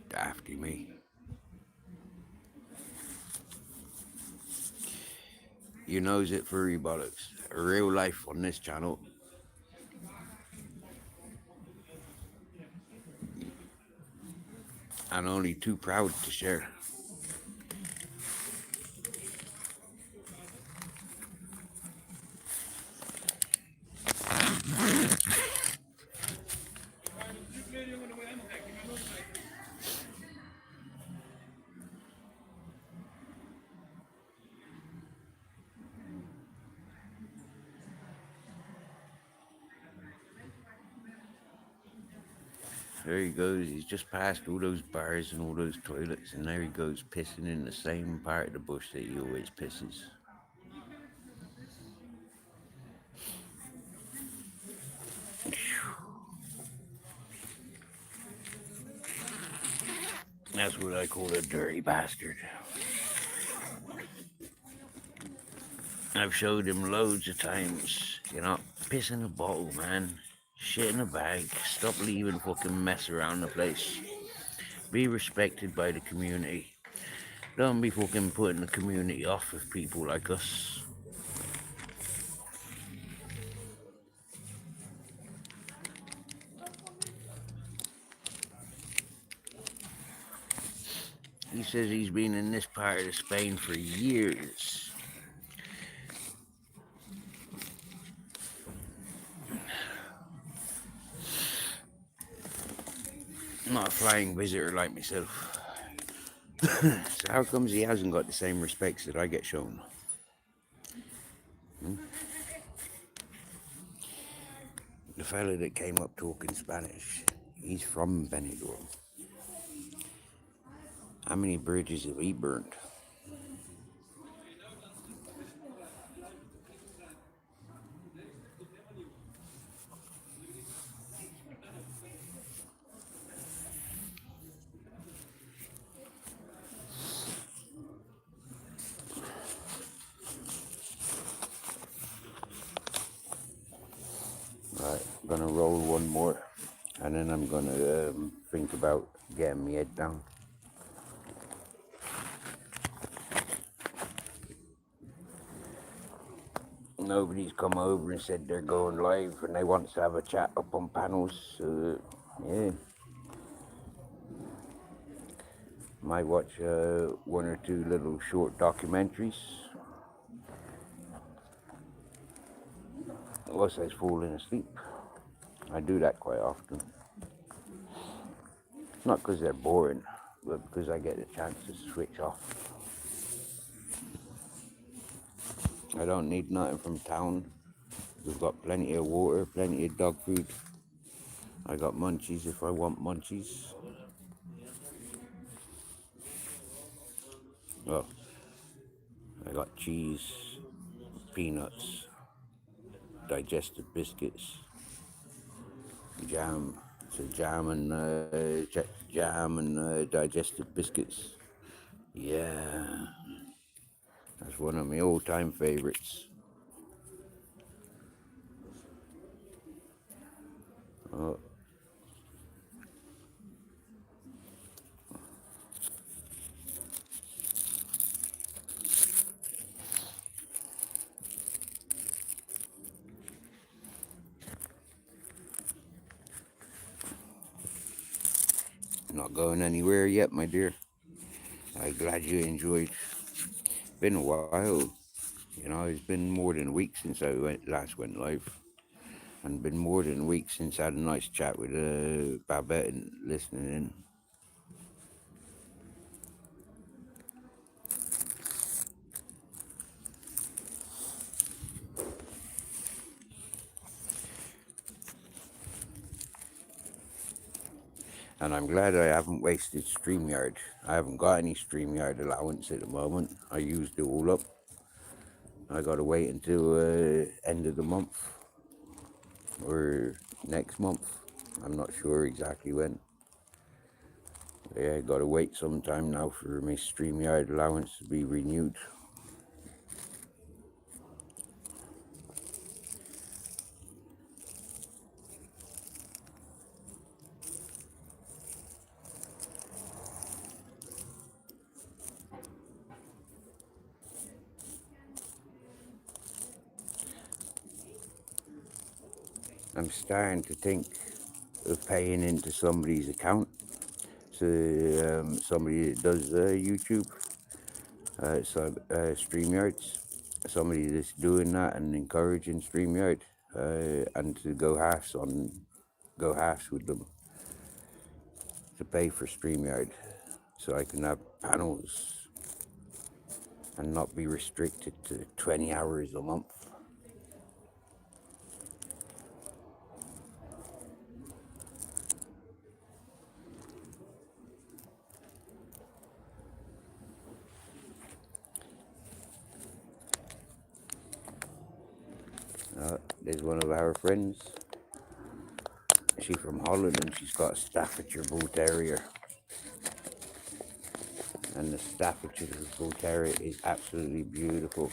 Dafty me. You knows it, furry bollocks. Real life on this channel. And only too proud to share. There he goes, he's just passed all those bars and all those toilets, and there he goes pissing in the same part of the bush that he always pisses. That's what I call a dirty bastard. I've showed him loads of times, piss in a bottle, man. Shit in a bag. Stop leaving fucking mess around the place. Be respected by the community. Don't be fucking putting the community off with people like us. He says he's been in this part of Spain for years. Not a flying visitor like myself. So how comes he hasn't got the same respects that I get shown? The fella that came up talking Spanish, he's from Benidorm. How many bridges have he burnt? Right, I'm gonna roll one more, and then I'm gonna think about getting my head down. Nobody's come over and said they're going live and they want to have a chat up on panels. Yeah, might watch one or two little short documentaries. Unless I was falling asleep. I do that quite often. Not because they're boring, but because I get a chance to switch off. I don't need nothing from town. We've got plenty of water, plenty of dog food. I got munchies if I want munchies. Well, I got cheese, peanuts, digestive biscuits, jam. So jam and digestive biscuits. Yeah, that's one of my all-time favorites. Oh. Not going anywhere yet, my dear. I'm glad you enjoyed. Been a while. You know, it's been more than a week since I last went live. And been more than a week since I had a nice chat with Babette and listening in. And I'm glad I haven't wasted StreamYard. I haven't got any StreamYard allowance at the moment. I used it all up. I gotta wait until end of the month or next month. I'm not sure exactly when. Yeah, I gotta wait some time now for my StreamYard allowance to be renewed. I'm starting to think of paying into somebody's account. So somebody that does YouTube, StreamYards. Somebody that's doing that and encouraging StreamYard, and to go halves with them to pay for StreamYard, so I can have panels and not be restricted to 20 hours a month. There's one of our friends. She's from Holland and she's got a Staffordshire Bull Terrier. And the Staffordshire Bull Terrier is absolutely beautiful.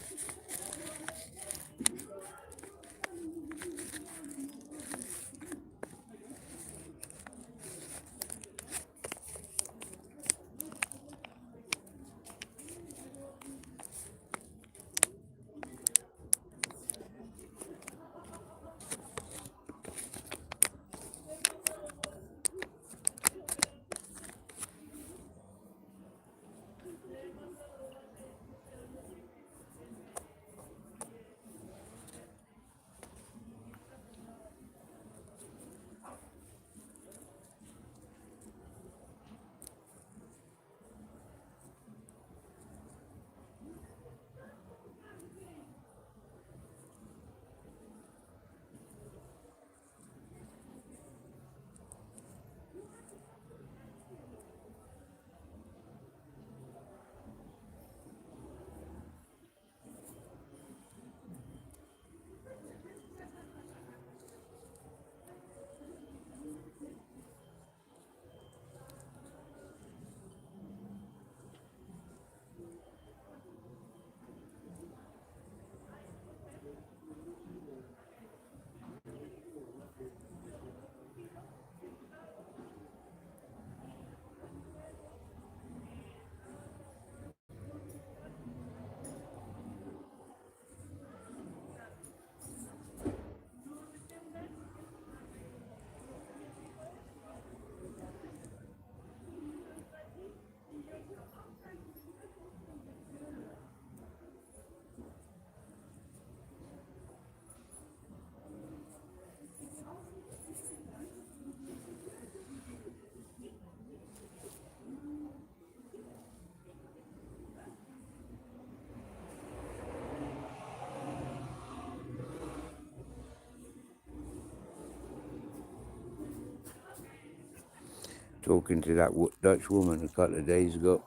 talking to that Dutch woman a couple of days ago.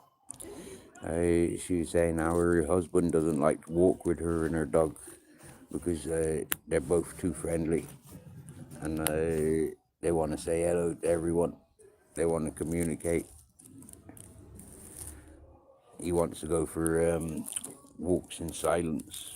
She was saying how her husband doesn't like to walk with her and her dog because they're both too friendly, and they want to say hello to everyone. They want to communicate. He wants to go for walks in silence.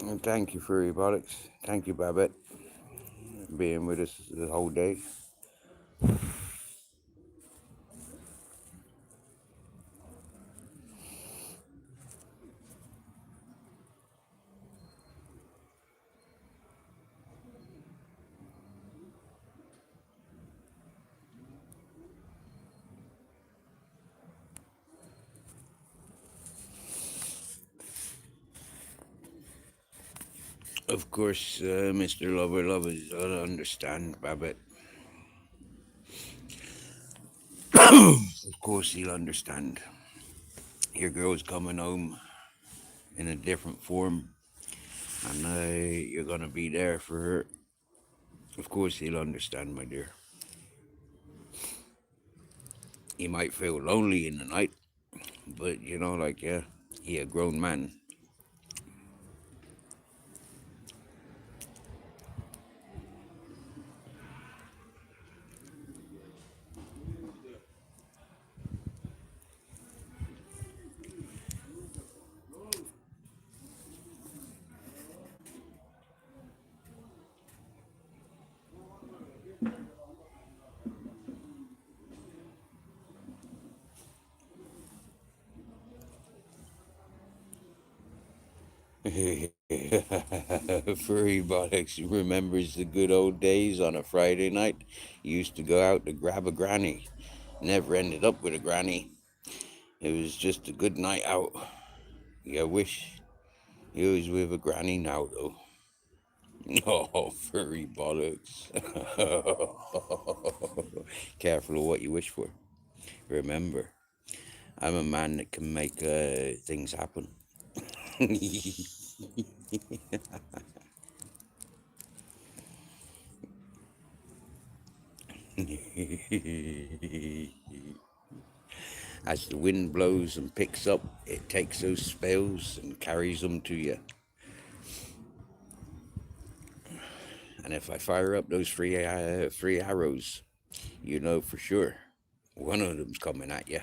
And thank you, Furry Bollocks. Thank you, Babette, being with us the whole day. Of course, Mr. Lover Lovers, I understand, Babette. Of course, he'll understand. Your girl's coming home in a different form, and you're gonna be there for her. Of course, he'll understand, my dear. He might feel lonely in the night, but like, yeah, he a grown man. Furry Bollocks remembers the good old days on a Friday night. He used to go out to grab a granny. Never ended up with a granny. It was just a good night out. I wish he was with a granny now, though. Oh, Furry Bollocks. Careful of what you wish for. Remember, I'm a man that can make things happen. As the wind blows and picks up, it takes those spells and carries them to you. And if I fire up those three arrows, you know for sure one of them's coming at you.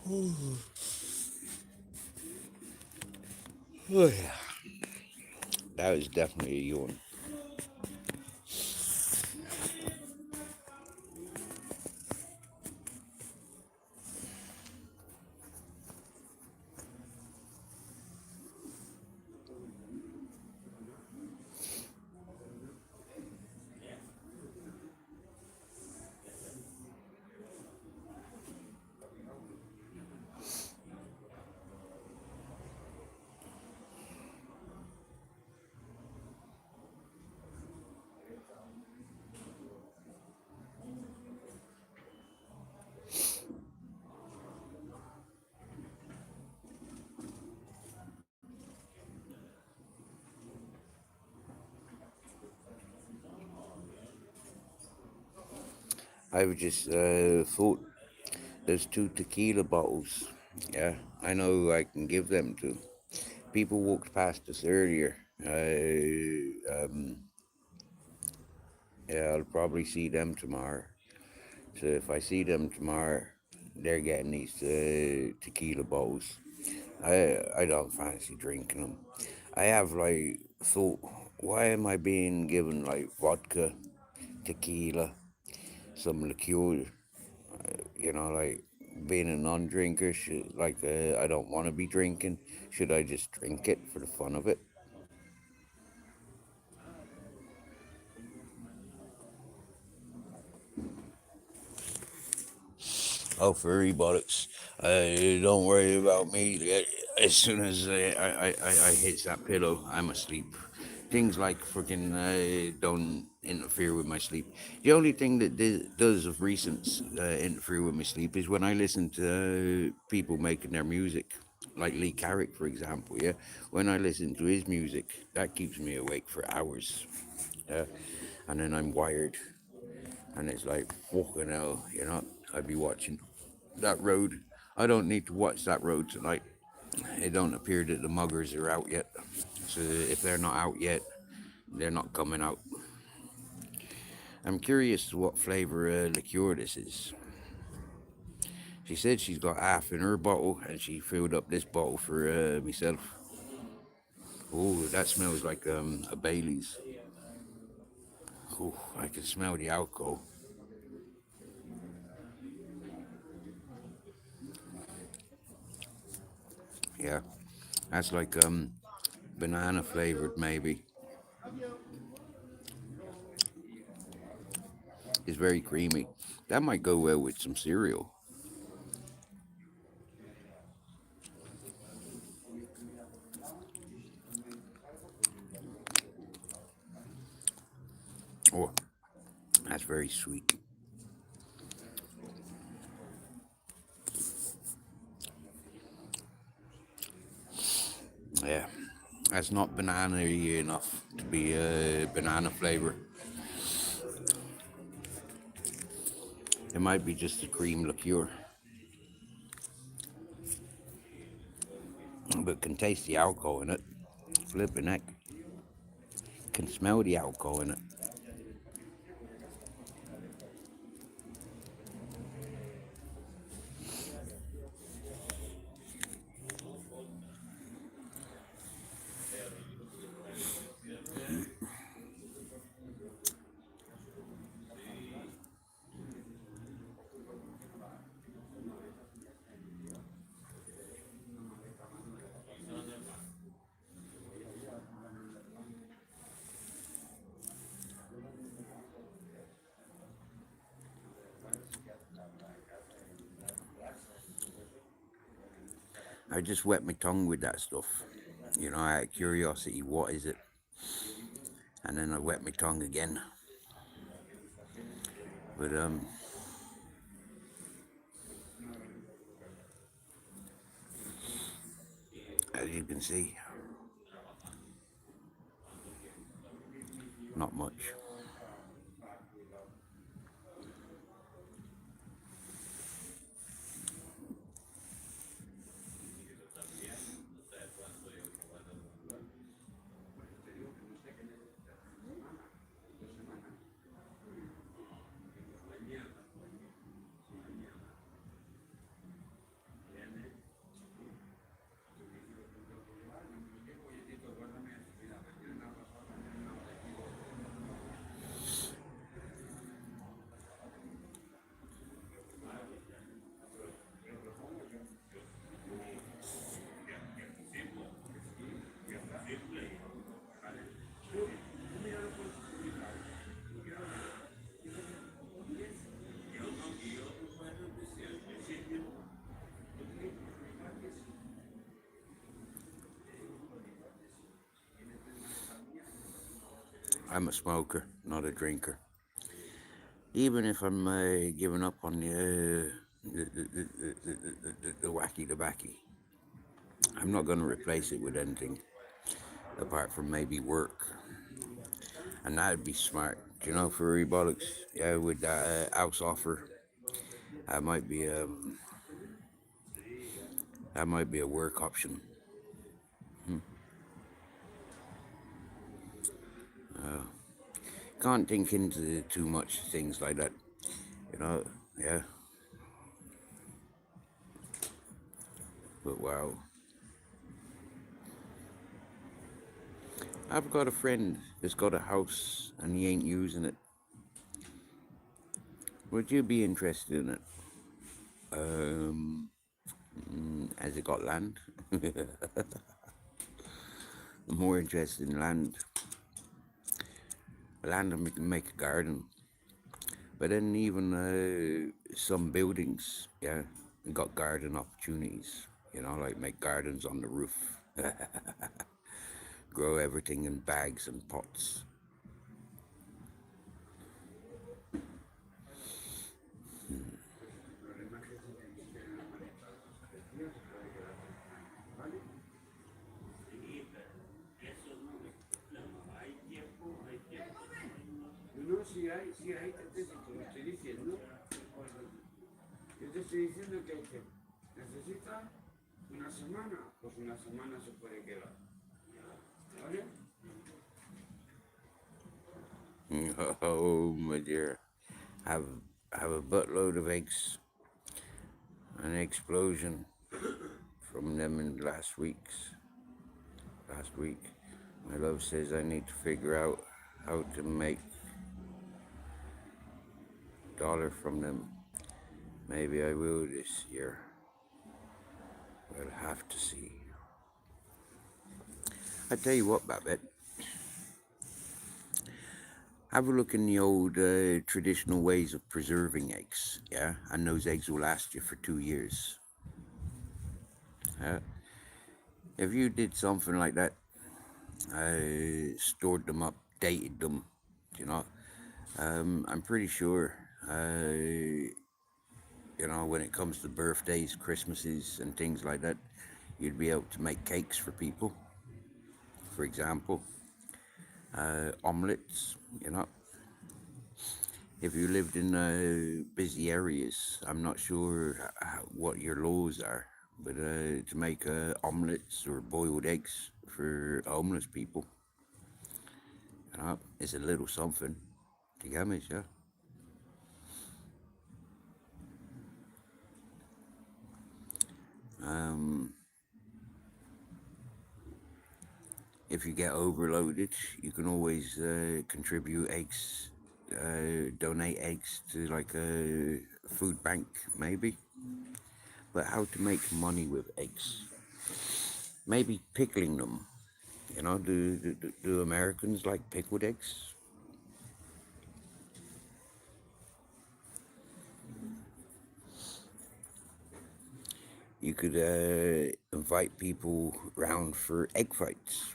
Oh yeah, that was definitely a yawn. I was just thought there's two tequila bottles. Yeah, I know I can give them to. People walked past us earlier. Yeah, I'll probably see them tomorrow. So if I see them tomorrow, they're getting these tequila bottles. I don't fancy drinking them. I have like thought, why am I being given like vodka, tequila, some liqueur? Like being a non-drinker, I don't want to be drinking. Should I just drink it for the fun of it? Oh, furry buttocks. Don't worry about me. As soon as I hit that pillow, I'm asleep. Things like freaking don't interfere with my sleep. The only thing that does of recent interfere with my sleep is when I listen to people making their music, like Lee Carrick, for example. Yeah, when I listen to his music, that keeps me awake for hours. Yeah, and then I'm wired, and it's like fucking hell. I'd be watching that road. I don't need to watch that road tonight. It don't appear that the muggers are out yet. So if they're not out yet, they're not coming out. I'm curious what flavor liqueur this is. She said she's got half in her bottle and she filled up this bottle for myself. Oh, that smells like a Bailey's. Oh, I can smell the alcohol. Yeah, that's like banana flavored maybe. It's very creamy. That might go well with some cereal. Oh, that's very sweet. Yeah, that's not banana-y enough to be a banana flavor. It might be just a cream liqueur, but can taste the alcohol in it. Flipping heck, can smell the alcohol in it. I just wet my tongue with that stuff. Out of curiosity, what is it? And then I wet my tongue again. But as you can see, not much. I'm a smoker, not a drinker. Even if I'm giving up on the wacky tobacco, I'm not going to replace it with anything apart from maybe work. And that'd be smart, you know, for Ebollocks. Yeah, with that house offer, that might be a work option. Can't think into too much things like that, you know. Yeah, but wow, I've got a friend that's got a house and he ain't using it. Would you be interested in it? Has it got land? I'm more interested in land. Land and we can make a garden. But then even some buildings, yeah, got garden opportunities. You know, like make gardens on the roof, grow everything in bags and pots. No, si hay, te estoy diciendo. Yo te estoy diciendo que necesita una semana, pues una semana se puede quedar. ¿Vale? Oh my dear, have have a buttload of eggs. An explosion from them in last week. My love says I need to figure out how to make dollar from them. Maybe I will this year. We'll have to see. I tell you what, Babette. Have a look in the old traditional ways of preserving eggs, yeah? And those eggs will last you for 2 years. If you did something like that, stored them up, dated them, you know, I'm pretty sure, you know, when it comes to birthdays, Christmases, and things like that, you'd be able to make cakes for people. For example, omelets, you know. If you lived in busy areas, I'm not sure what your laws are, but to make omelets or boiled eggs for homeless people, you know, it's a little something. Digamos, yeah. If you get overloaded, you can always contribute eggs, donate eggs to like a food bank, maybe. But how to make money with eggs? Maybe pickling them. You know, do Americans like pickled eggs? You could invite people round for egg fights.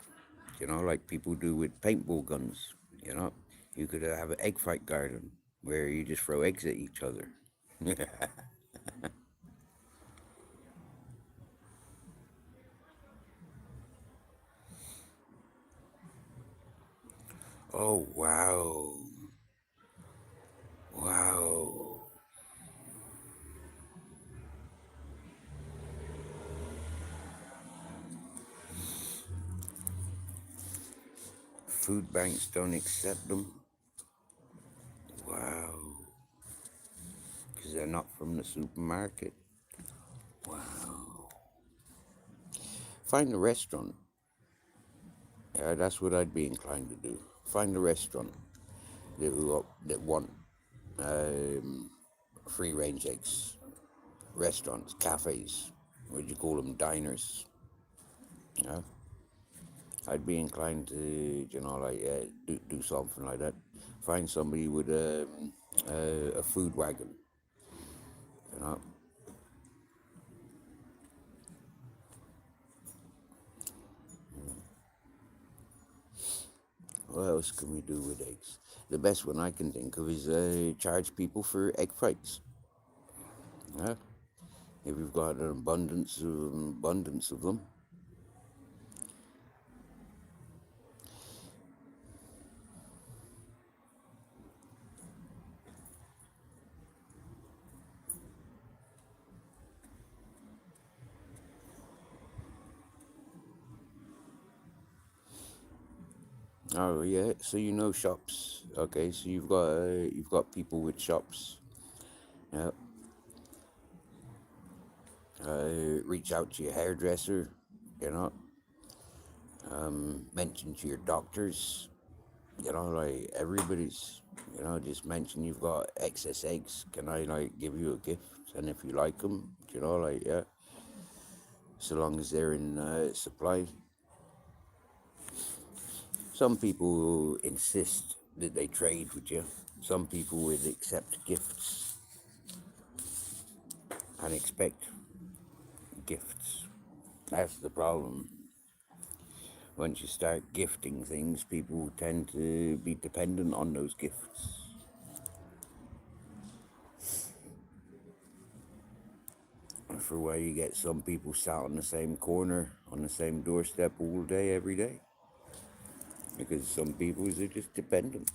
You know, like people do with paintball guns. You know, you could have an egg fight garden where you just throw eggs at each other. Oh, wow. Wow. Food banks don't accept them. Wow. Because they're not from the supermarket. Wow. Find a restaurant. Yeah, that's what I'd be inclined to do. Find a restaurant that want free range eggs. Restaurants, cafes, what do you call them, diners. Yeah, I'd be inclined to, you know, like do something like that. Find somebody with a food wagon, you know. What else else can we do with eggs? The best one I can think of is charge people for egg frites. Yeah, if you've got an abundance of them. Oh yeah, so you know shops. Okay, so you've got people with shops. Yeah. Reach out to your hairdresser. You know, mention to your doctors. You know, like everybody's. You know, just mention you've got excess eggs. Can I like give you a gift? And if you like them, you know, like yeah, so long as they're in supply. Some people insist that they trade with you. Some people would accept gifts and expect gifts. That's the problem. Once you start gifting things, people tend to be dependent on those gifts. For why you get some people sat on the same corner, on the same doorstep all day, every day. Because some people are just dependent.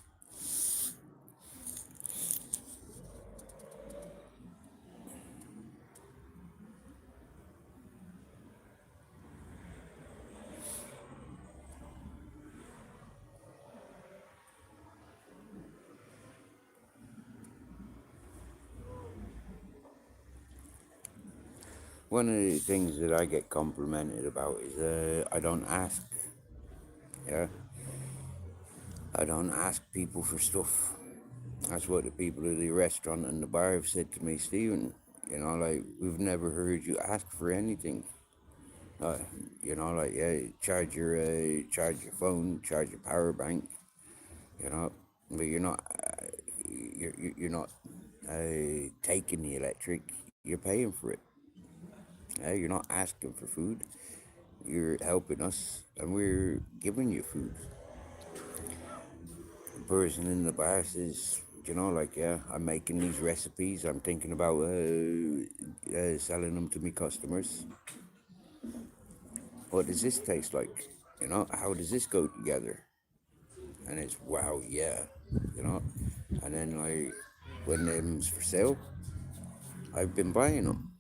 One of the things that I get complimented about is I don't ask. Yeah, I don't ask people for stuff. That's what the people of the restaurant and the bar have said to me, Stephen. You know, like we've never heard you ask for anything. Uh, you know, like yeah, charge your phone, charge your power bank. You know, but you're not taking the electric. You're paying for it. You're not asking for food. You're helping us, and we're giving you food. The person in the bar says, you know, like, yeah, I'm making these recipes. I'm thinking about selling them to me customers. What does this taste like? You know, how does this go together? And it's wow, yeah, you know. And then like when them's for sale, I've been buying them.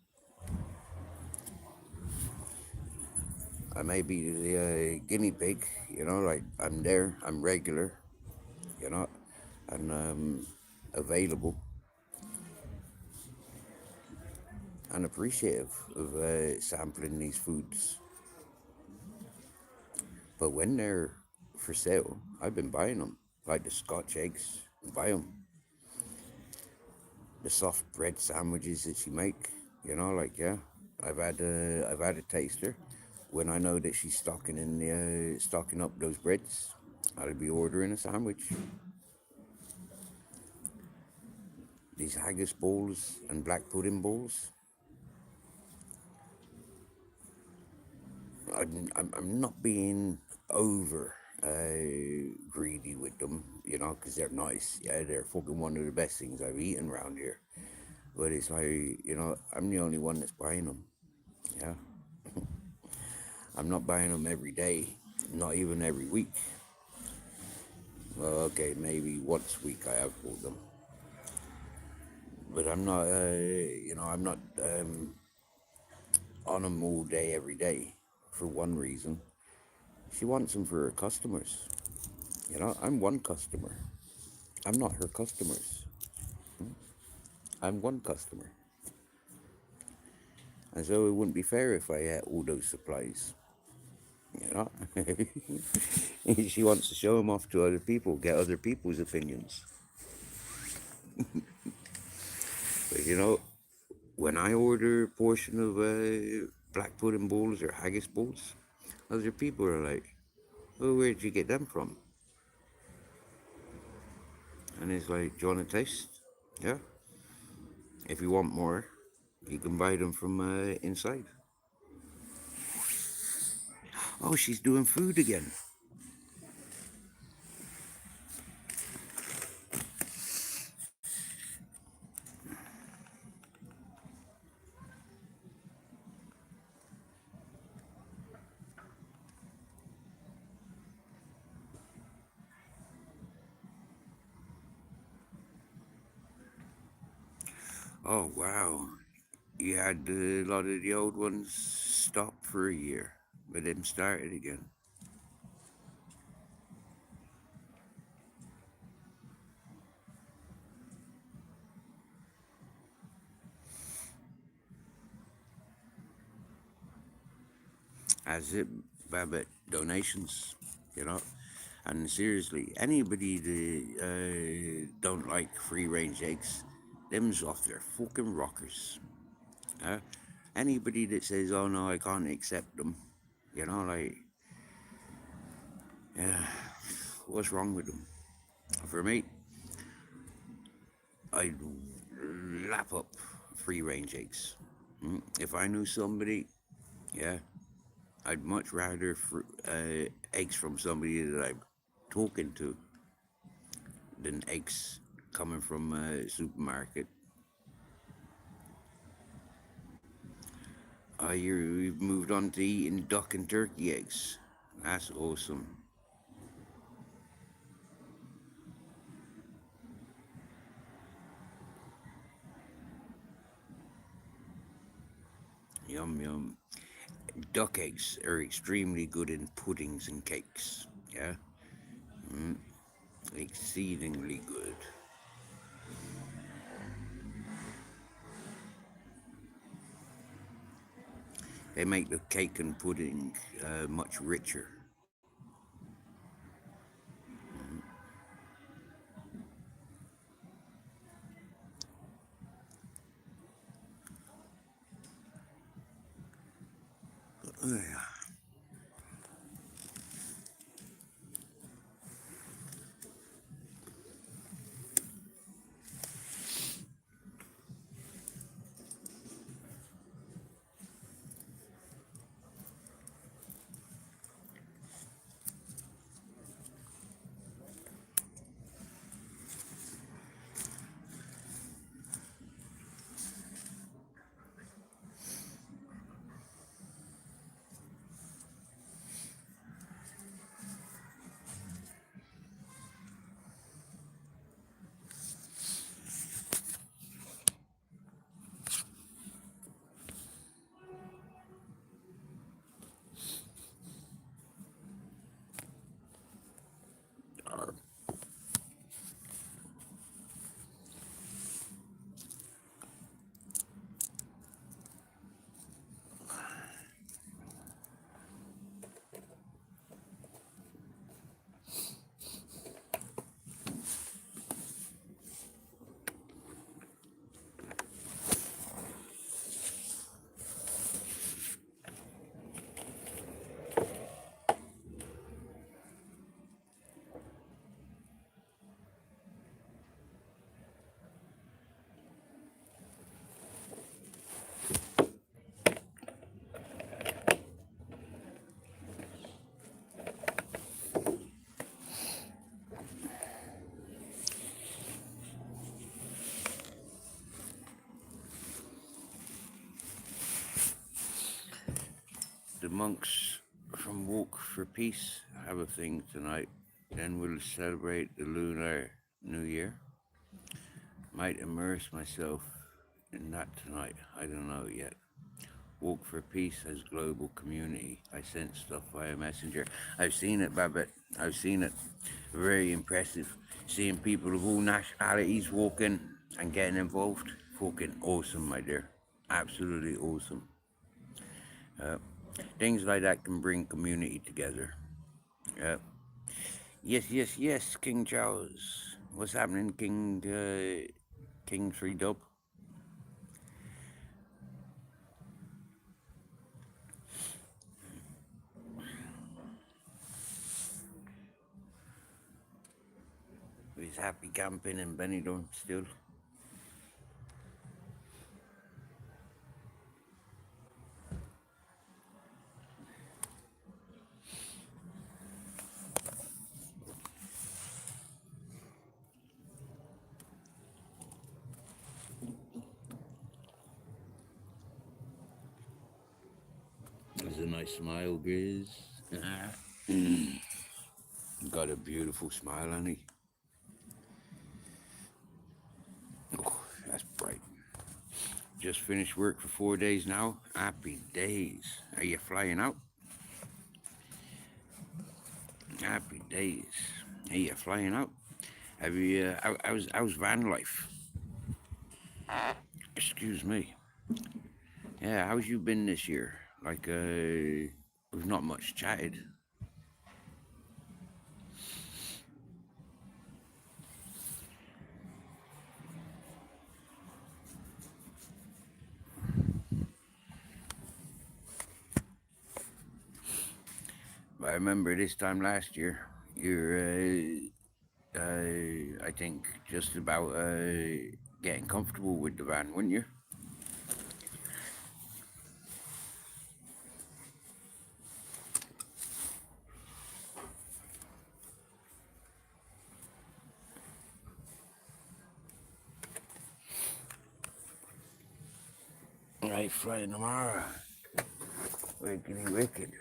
I may be the guinea pig, you know, like I'm there, I'm regular, you know, and available and appreciative of sampling these foods. But when they're for sale, I've been buying them, like the Scotch eggs, buy them. The soft bread sandwiches that she make, you know, like yeah, I've had a taster. When I know that she's stocking up those breads, I'll be ordering a sandwich. These haggis balls and black pudding balls. I'm not being over greedy with them, you know, because they're nice. Yeah, they're fucking one of the best things I've eaten around here. But it's like, you know, I'm the only one that's buying them. Yeah. I'm not buying them every day, not even every week. Well, okay, maybe once a week I have bought them. But I'm not, I'm not on them all day, every day, for one reason. She wants them for her customers. You know, I'm one customer. I'm not her customers. I'm one customer. And so it wouldn't be fair if I had all those supplies. You know, she wants to show them off to other people, get other people's opinions. But you know, when I order a portion of black pudding bowls or haggis bowls, other people are like, "Oh, where'd you get them from?" And it's like, "Do you want a taste?" Yeah. If you want more, you can buy them from inside. Oh, she's doing food again. Oh wow. You had a lot of the old ones stop for a year, but then started again. As it, Babbitt donations, you know. And seriously, anybody that don't like free range eggs, them's off their fucking rockers. Huh? Anybody that says, "Oh no, I can't accept them," you know, like, yeah, what's wrong with them? For me, I'd lap up free range eggs. If I knew somebody, yeah, I'd much rather eggs from somebody that I'm talking to than eggs coming from a supermarket. You've moved on to eating duck and turkey eggs. That's awesome. Yum yum. Duck eggs are extremely good in puddings and cakes. Yeah, exceedingly good. They make the cake and pudding much richer. The monks from Walk for Peace have a thing tonight. Then we'll celebrate the Lunar New Year. Might immerse myself in that tonight. I don't know yet. Walk for Peace has global community. I sent stuff via Messenger. I've seen it, Babbitt. I've seen it. Very impressive. Seeing people of all nationalities walking and getting involved. Fucking awesome, my dear. Absolutely awesome. Things like that can bring community together. Yeah. Yes, yes, yes, King Charles. What's happening, King 3 Dub? He's happy camping in Benidorm still. That's a nice smile, Grizz. Got a beautiful smile, honey. Oh, that's bright. just finished work for 4 days now. Happy days. Are you flying out? Happy days. Are you flying out? Have you, how's van life? Excuse me. Yeah, how's you been this year? Like, we've not much chatted. I remember this time last year, I think just about getting comfortable with the van, weren't you? Right, flying tomorrow. Wickedy wicked.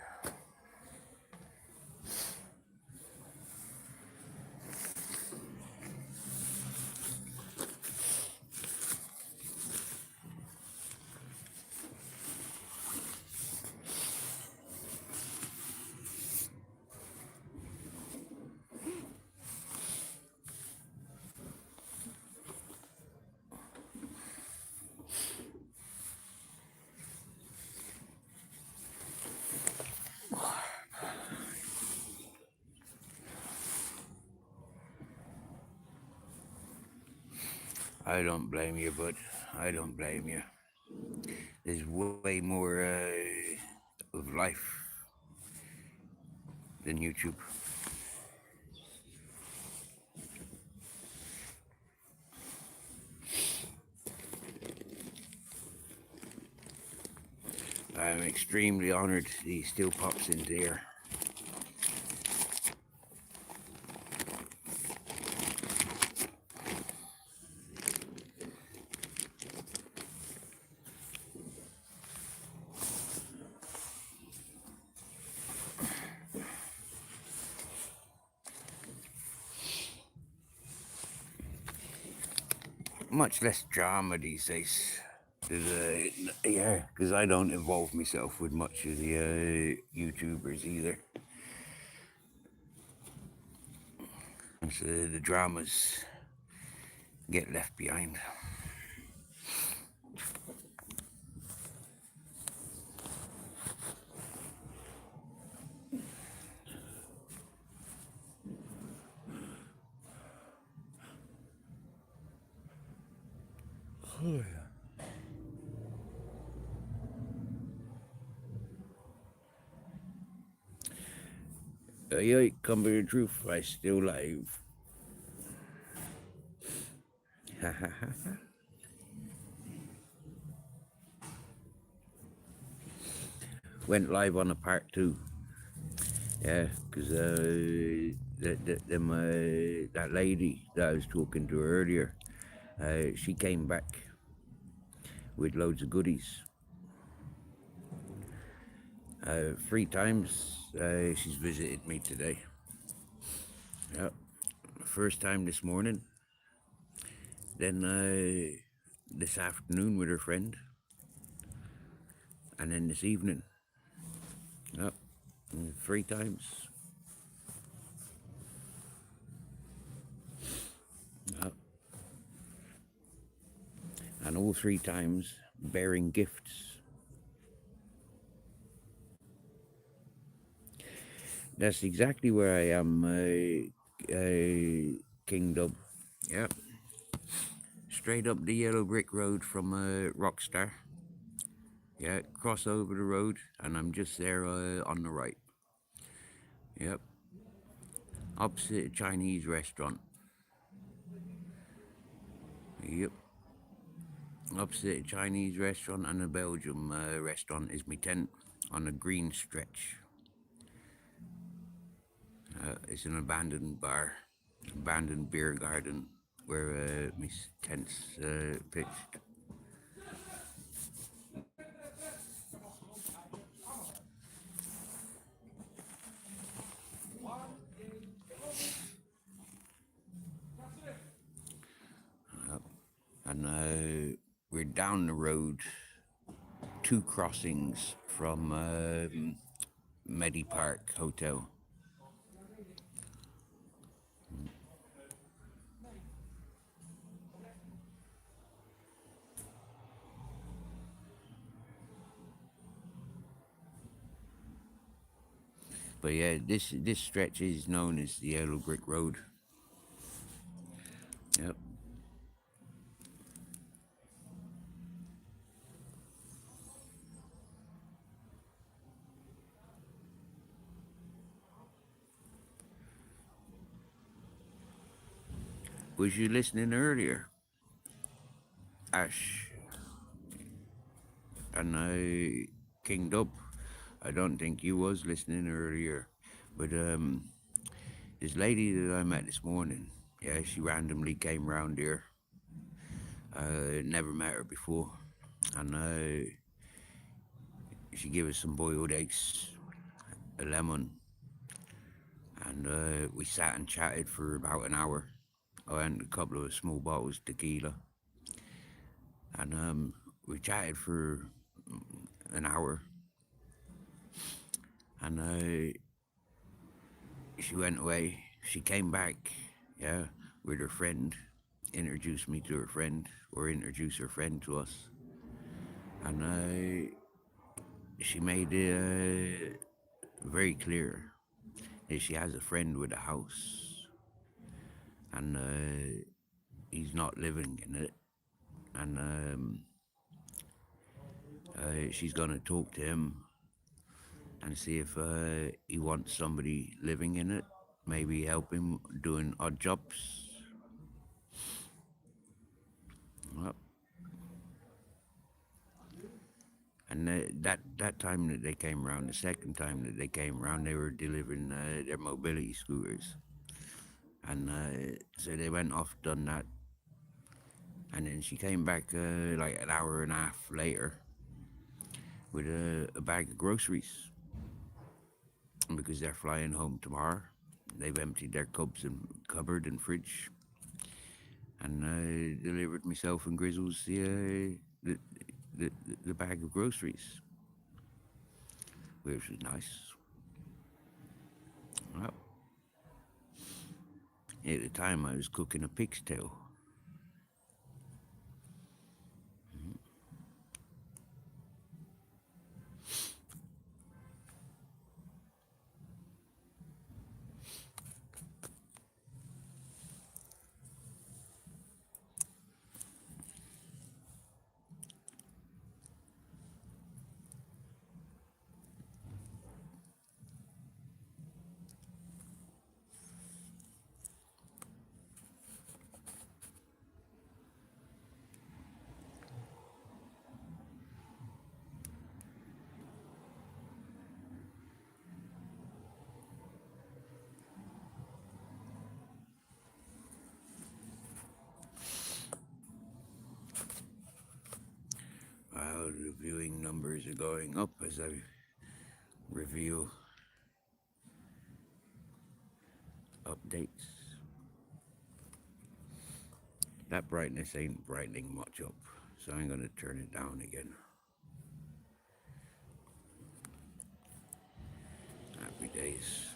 I don't blame you, bud. I don't blame you. There's way more of life than YouTube. I'm extremely honored he still pops into here. Much less drama these days. Yeah, because I don't involve myself with much of the YouTubers either. So the dramas get left behind. Oh, yeah. Yeah, come to the truth, I still live. Went live on a part 2. Yeah, because that lady that I was talking to earlier, she came back with loads of goodies. 3 times she's visited me today. Yep. First time this morning, then this afternoon with her friend, and then this evening. Yep. 3 times. Yep. And all 3 times bearing gifts. That's exactly where I am, King Dub. Yep. Straight up the yellow brick road from Rockstar. Yeah, cross over the road, and I'm just there on the right. Yep. Opposite a Chinese restaurant. Yep. Opposite a Chinese restaurant and a Belgium restaurant is my tent on a green stretch. It's an abandoned bar, abandoned beer garden where my tent's pitched. And we're down the road, 2 crossings from Medi Park Hotel. But yeah, this stretch is known as the Yellow Brick Road. Yep. Was you listening earlier, Ash? And I kinged up. I don't think you was listening earlier, but this lady that I met this morning, yeah, she randomly came round here. Never met her before, and she gave us some boiled eggs, a lemon, and we sat and chatted for about an hour. I had a couple of small bottles of tequila, and we chatted for an hour, and she went away. She came back, yeah, with her friend, introduced me to her friend, or introduced her friend to us, and she made it very clear that she has a friend with a house, and he's not living in it, and she's gonna talk to him and see if he wants somebody living in it, maybe help him doing odd jobs. Well, and that time that they came around, the second time that they came around, they were delivering their mobility scooters, and so they went off, done that, and then she came back like an hour and a half later with a bag of groceries, because they're flying home tomorrow. They've emptied their cupboard and fridge, and delivered myself and Grizzles the bag of groceries, which was nice. Well, at the time I was cooking a pig's tail. Well, the viewing numbers are going up as I review updates. That brightness ain't brightening much up, so I'm gonna turn it down again. Happy days.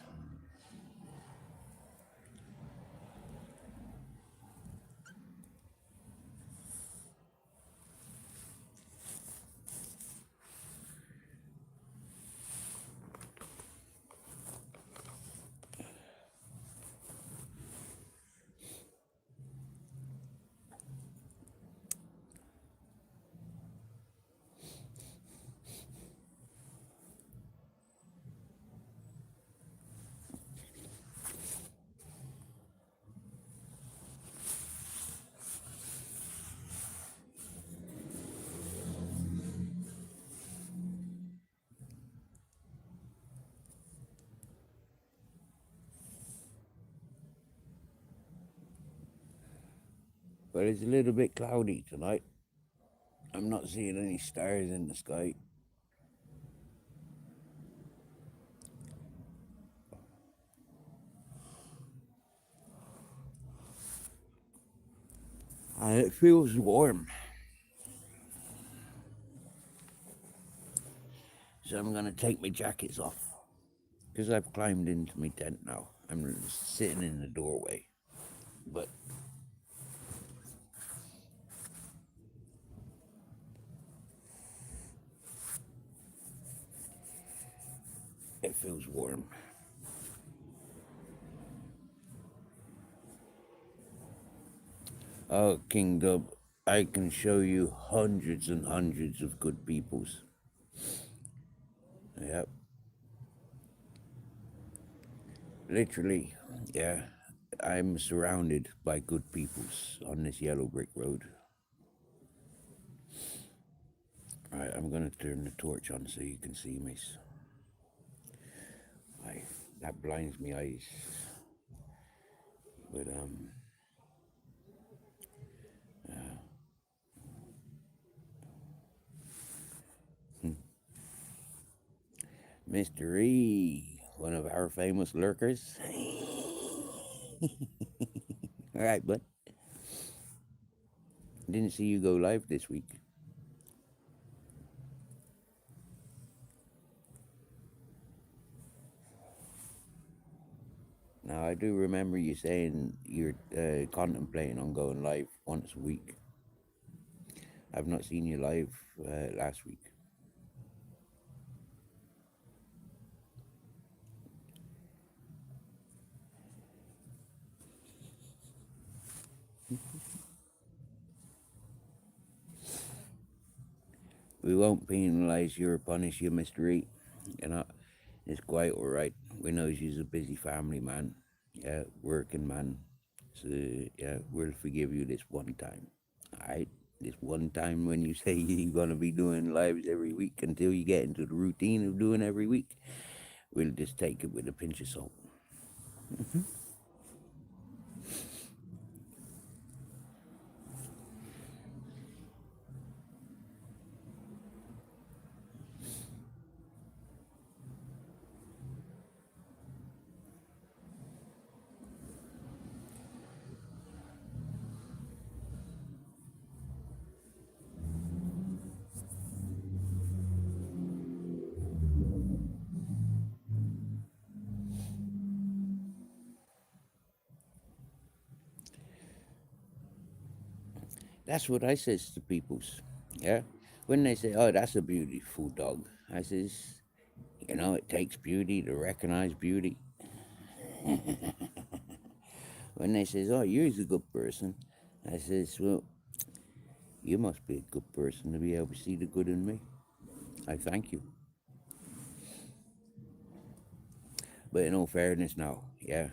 But it's a little bit cloudy tonight. I'm not seeing any stars in the sky. And it feels warm. So I'm gonna take my jackets off because I've climbed into my tent now. I'm sitting in the doorway, but it feels warm. Oh, King Dub, I can show you hundreds and hundreds of good peoples. Yep. Literally, yeah. I'm surrounded by good peoples on this yellow brick road. Alright, I'm gonna turn the torch on so you can see me. That blinds me eyes. But Mr. E, one of our famous lurkers. Alright, bud. Didn't see you go live this week. Now, I do remember you saying you're contemplating on going live once a week. I've not seen you live last week. We won't penalise you or punish you, Mr. E. You know, it's quite all right. We know you're a busy family man, yeah, working man. So, yeah, we'll forgive you this one time, all right? This one time when you say you're going to be doing lives every week until you get into the routine of doing every week, we'll just take it with a pinch of salt. That's what I says to peoples, yeah? When they say, oh, that's a beautiful dog, I says, you know, it takes beauty to recognize beauty. When they says, oh, you're a good person, I says, well, you must be a good person to be able to see the good in me. I thank you. But in all fairness now, yeah.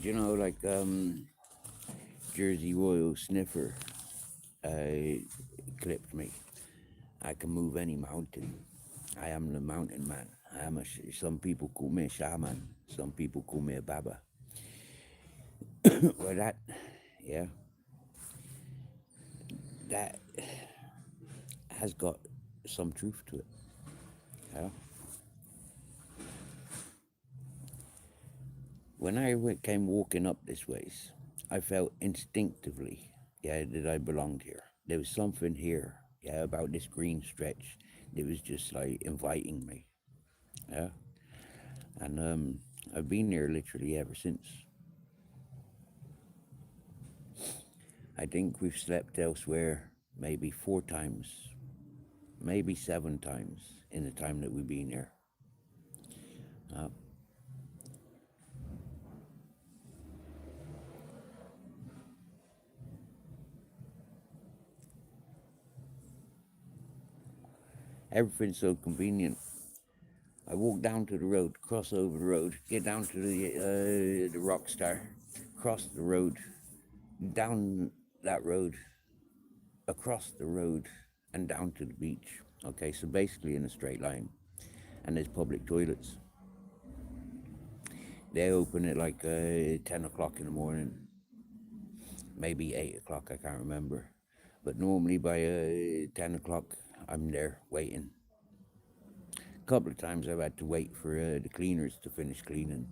You know, like Jersey Royal Sniffer clipped me. I can move any mountain. I am the mountain man. Some people call me a shaman. Some people call me a baba. Well, yeah, that has got some truth to it. Yeah. When I came walking up this ways, I felt instinctively, yeah, that I belonged here. There was something here, yeah, about this green stretch that was just like inviting me, yeah. And I've been there literally ever since. I think we've slept elsewhere maybe 4 times, maybe 7 times in the time that we've been here. Everything's so convenient. I walk down to the road, cross over the road, get down to the rock star, cross the road, down that road, across the road, and down to the beach. Okay, so basically in a straight line. And there's public toilets. They open at like 10 o'clock in the morning, maybe 8 o'clock, I can't remember. But normally by 10 o'clock, I'm there waiting. A couple of times I've had to wait for the cleaners to finish cleaning.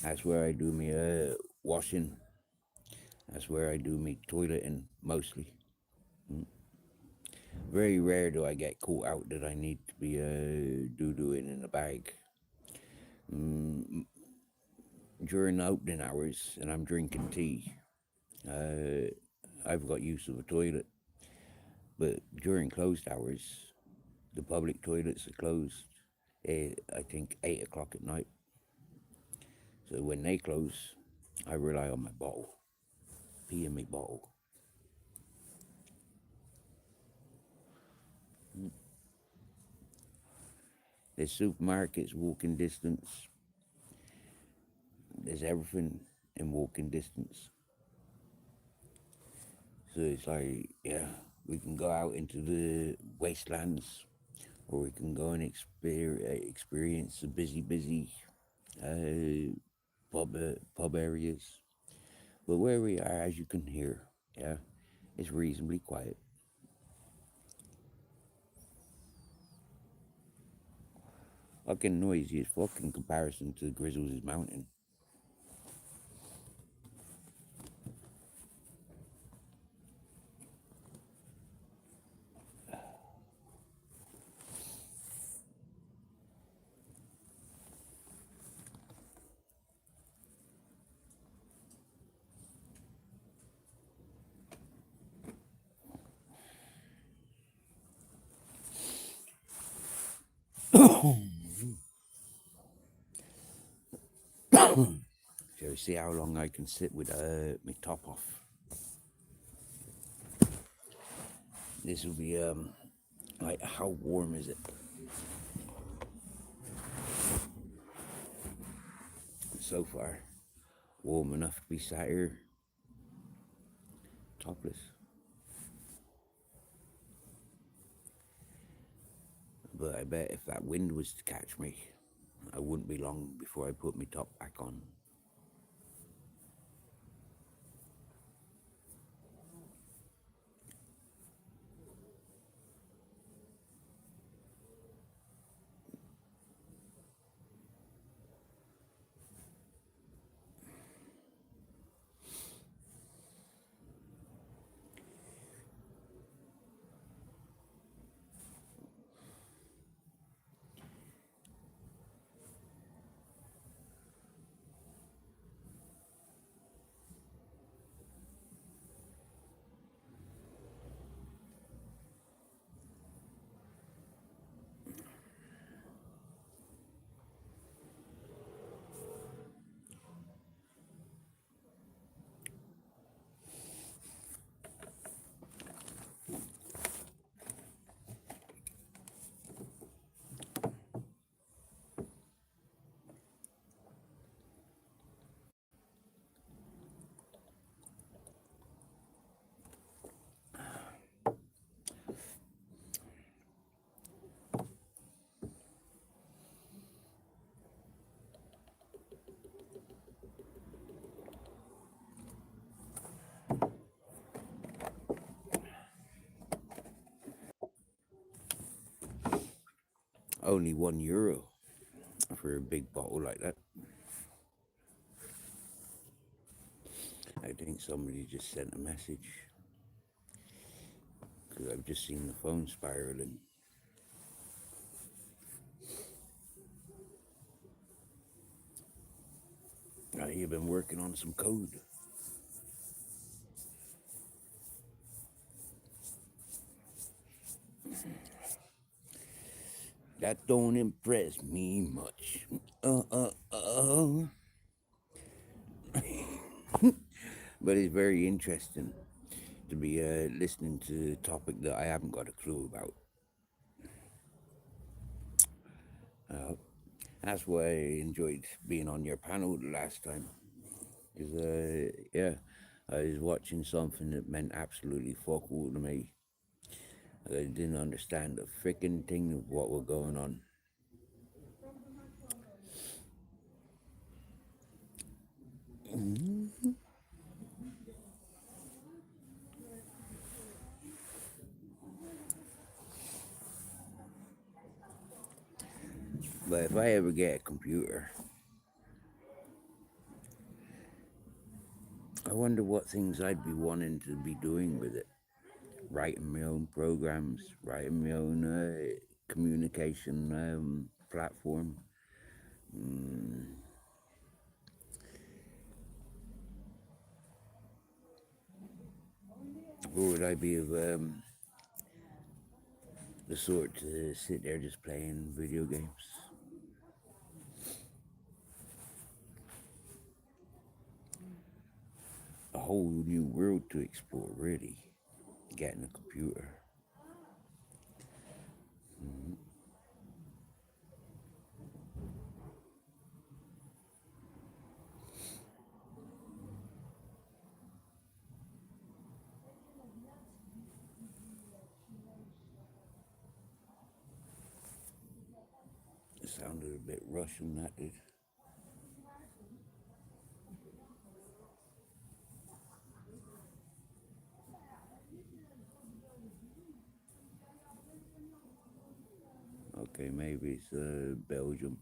That's where I do my washing That's where I do my toileting mostly. Very rare do I get caught out that I need to be doo-dooing in a bag. During opening hours and I'm drinking tea, I've got use of a toilet. But during closed hours, the public toilets are closed. I think 8 o'clock at night. So when they close, I rely on my bottle, pee in my bottle. There's supermarkets walking distance. There's everything in walking distance. So it's like, yeah, we can go out into the wastelands, or we can go and experience the busy pub areas. But where we are, as you can hear, yeah, it's reasonably quiet. Fucking noisy as fuck in comparison to Grizzles' mountain. So see how long I can sit with my top off. This will be like, how warm is it? So far, warm enough to be sat here topless. But I bet if that wind was to catch me, I wouldn't be long before I put my top back on. Only €1 for a big bottle like that. I think somebody just sent a message, because I've just seen the phone spiraling. You've been working on some code. That don't impress me much. But it's very interesting to be listening to a topic that I haven't got a clue about. That's why I enjoyed being on your panel the last time. Because, yeah, I was watching something that meant absolutely fuck all to me. I didn't understand a freaking thing of what was going on. But if I ever get a computer, I want wonder what things I'd be wanting to be doing with it. Writing my own programs, writing my own communication platform. Mm, or would I be of the sort to sit there just playing video games? A whole new world to explore, really. Getting a computer. It sounded a bit Russian, that did. Okay, maybe it's Belgium.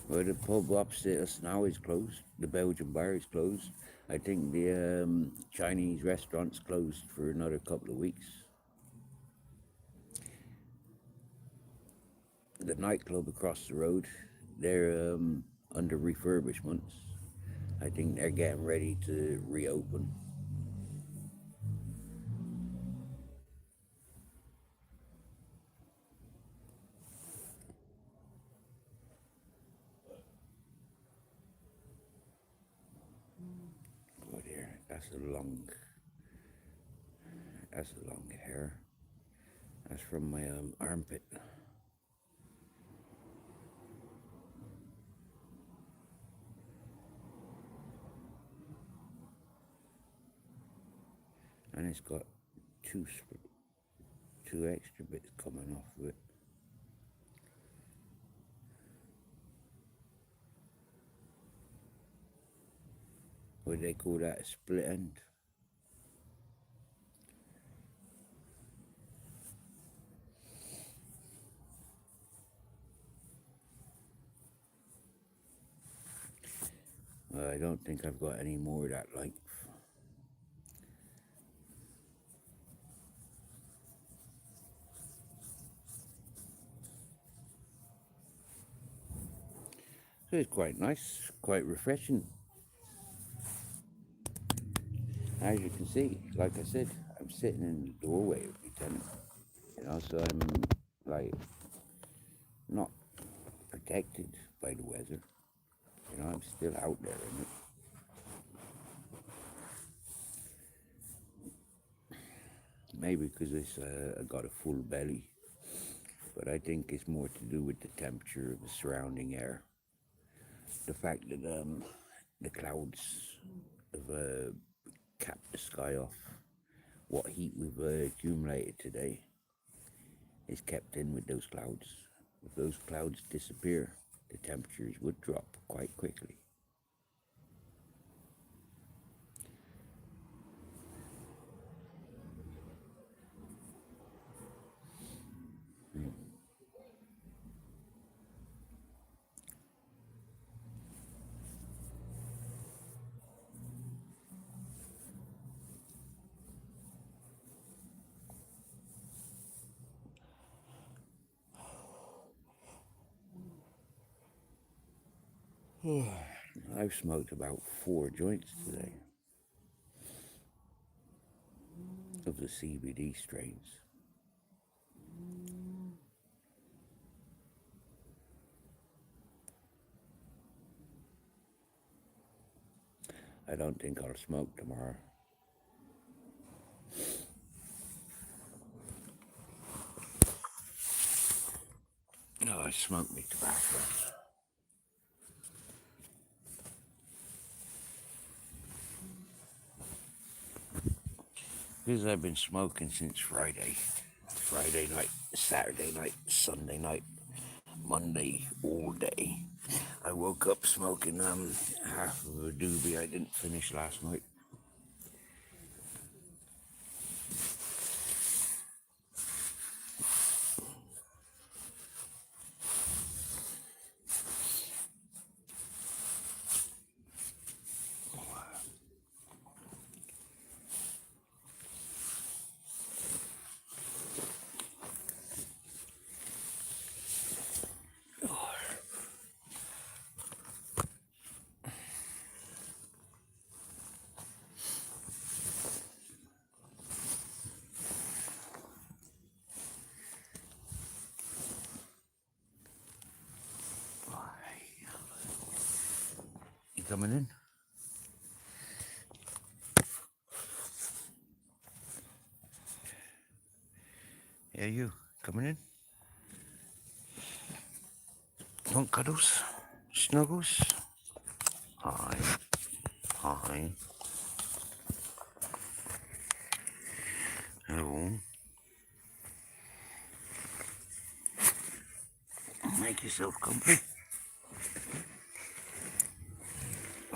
Well, the pub upstairs now is closed. The Belgian bar is closed. I think the Chinese restaurant's closed for another couple of weeks. The nightclub across the road, they're under refurbishments. I think they're getting ready to reopen. Oh dear, that's a long hair. That's from my armpit. And it's got two extra bits coming off of it. What do they call that? A split end? I don't think I've got any more of that length. So it's quite nice, quite refreshing. As you can see, like I said, I'm sitting in the doorway of my tent, so I'm like not protected by the weather. I'm still out there in it. Maybe because I got a full belly, but I think it's more to do with the temperature of the surrounding air. The fact that the clouds have capped the sky off. What heat we've accumulated today is kept in with those clouds. If those clouds disappear, the temperatures would drop quite quickly. I've smoked about 4 joints today of the CBD strains. I don't think I'll smoke tomorrow. No, I smoked me tobacco. Because I've been smoking since Friday night, Saturday night, Sunday night, Monday, all day. I woke up smoking half of a doobie I didn't finish last night. coming in? Yeah, you coming in? Want cuddles? Snuggles? Hi. Hi. Hello. Make yourself comfy.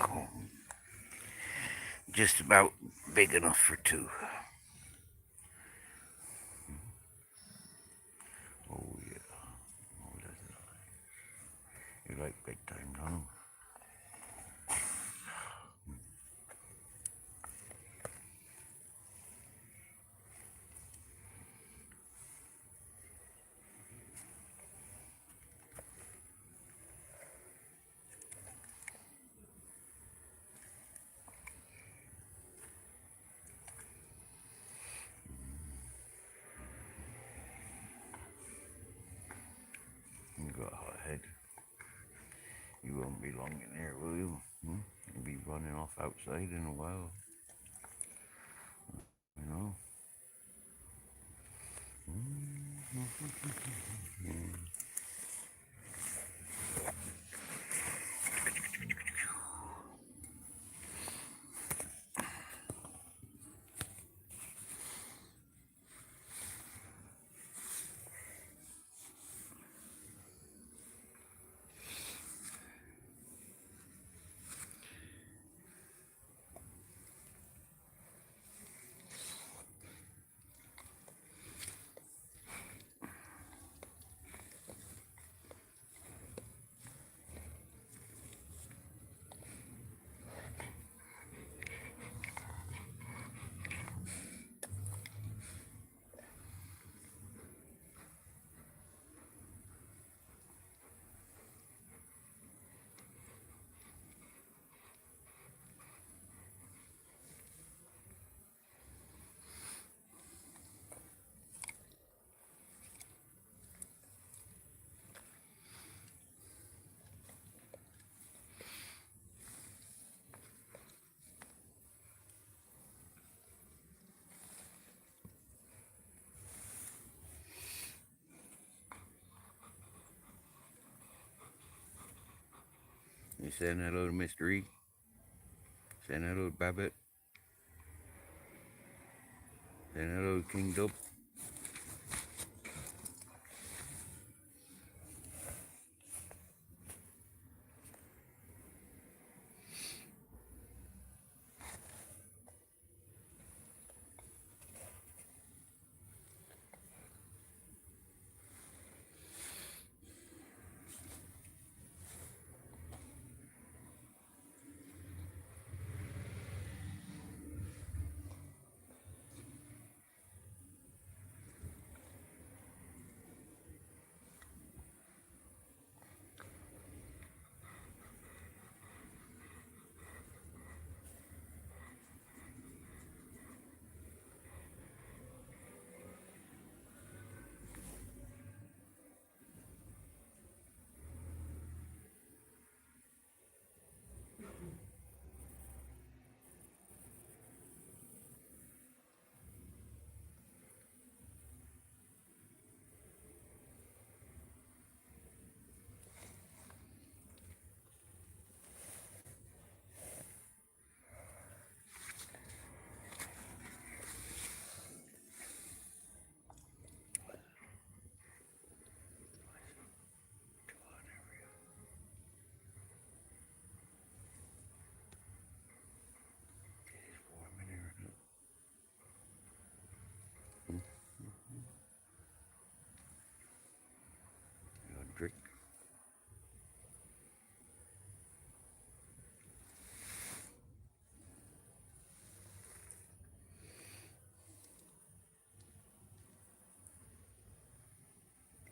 Oh, just about big enough for two. Oh yeah. Oh, that's nice. You like bedtime, don't you? You got a hot head. You won't be long in here, will you? You'll be running off outside in a while. You know? You saying hello to Mystery? Saying hello to Babbitt? Saying hello to King Dub? You want a drink?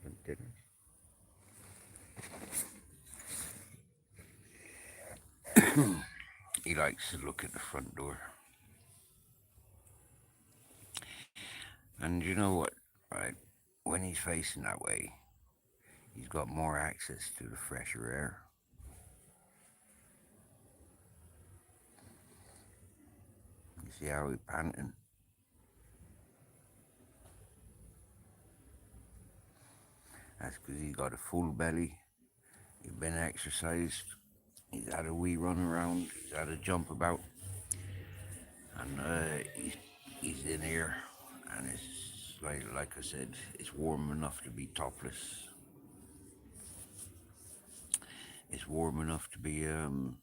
Want dinner? He likes to look at the front door. And you know what, right? When he's facing that way, he's got more access to the fresher air. You see how he's panting? That's because he's got a full belly. He's been exercised. He's had a wee run around. He's had a jump about. And he's in here. And it's like I said, it's warm enough to be topless. It's warm enough to be in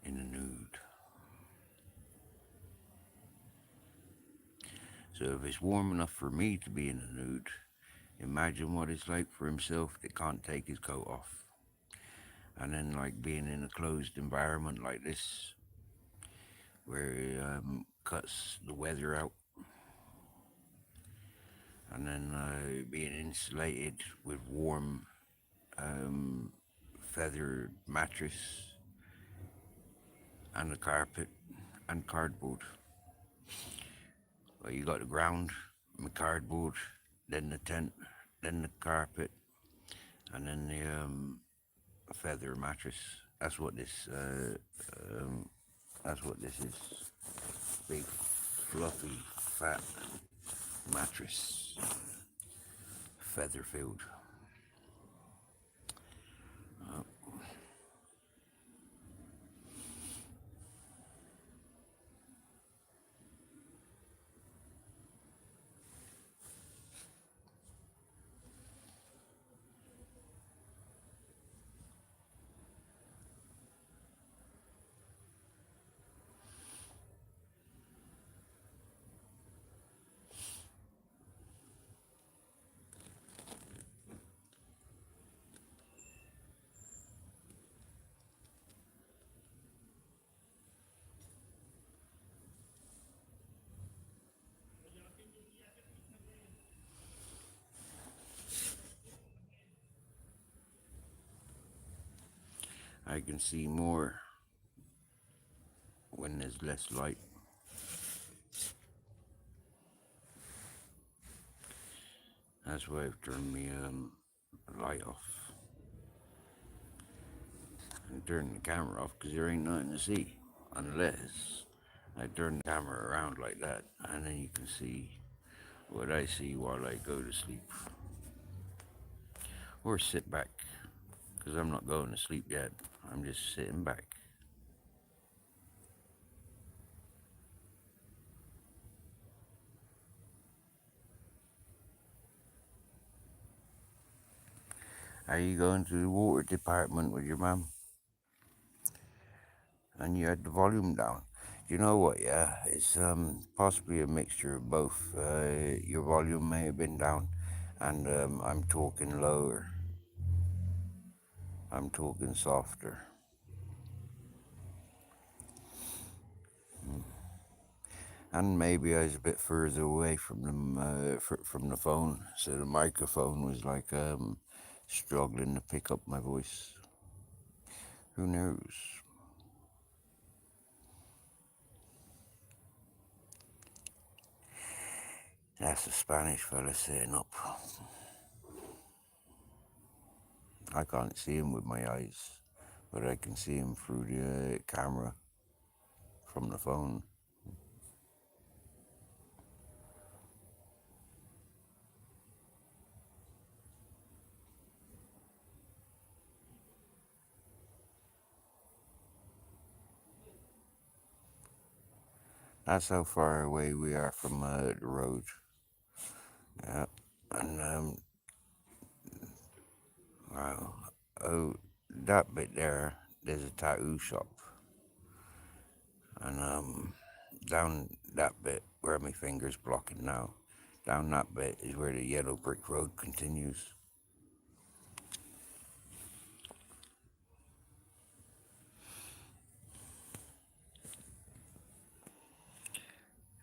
a nude. So if it's warm enough for me to be in a nude, imagine what it's like for himself that can't take his coat off. And then like being in a closed environment like this, where it cuts the weather out, and then being insulated with warm feather mattress and a carpet and cardboard. Well, you got the ground, the cardboard, then the tent, then the carpet, and then the feather mattress. That's what this. That's what this is. Big, fluffy, fat mattress, feather filled. I can see more when there's less light. That's why I've turned my light off and turned the camera off, because there ain't nothing to see unless I turn the camera around like that, and then you can see what I see while I go to sleep. Or sit back, because I'm not going to sleep yet. I'm just sitting back. Are you going to the water department with your mum? And you had the volume down. You know what? Yeah, it's possibly a mixture of both. Your volume may have been down, and I'm talking lower. I'm talking softer. And maybe I was a bit further away from from the phone, so the microphone was like struggling to pick up my voice. Who knows? That's a Spanish fella sitting up. I can't see him with my eyes, but I can see him through the camera from the phone. That's how far away we are from the road. Yeah, and wow, oh, that bit there's a tattoo shop, and down that bit where my finger's blocking now, down that bit is where the yellow brick road continues.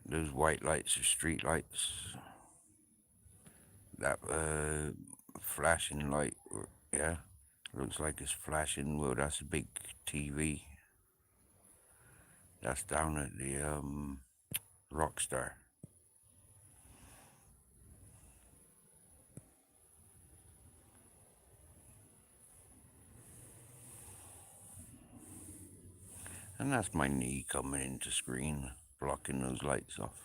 Those white lights are street lights. That flashing light, yeah, looks like it's flashing. Well, that's a big TV. That's down at the Rockstar. And that's my knee coming into screen, blocking those lights off.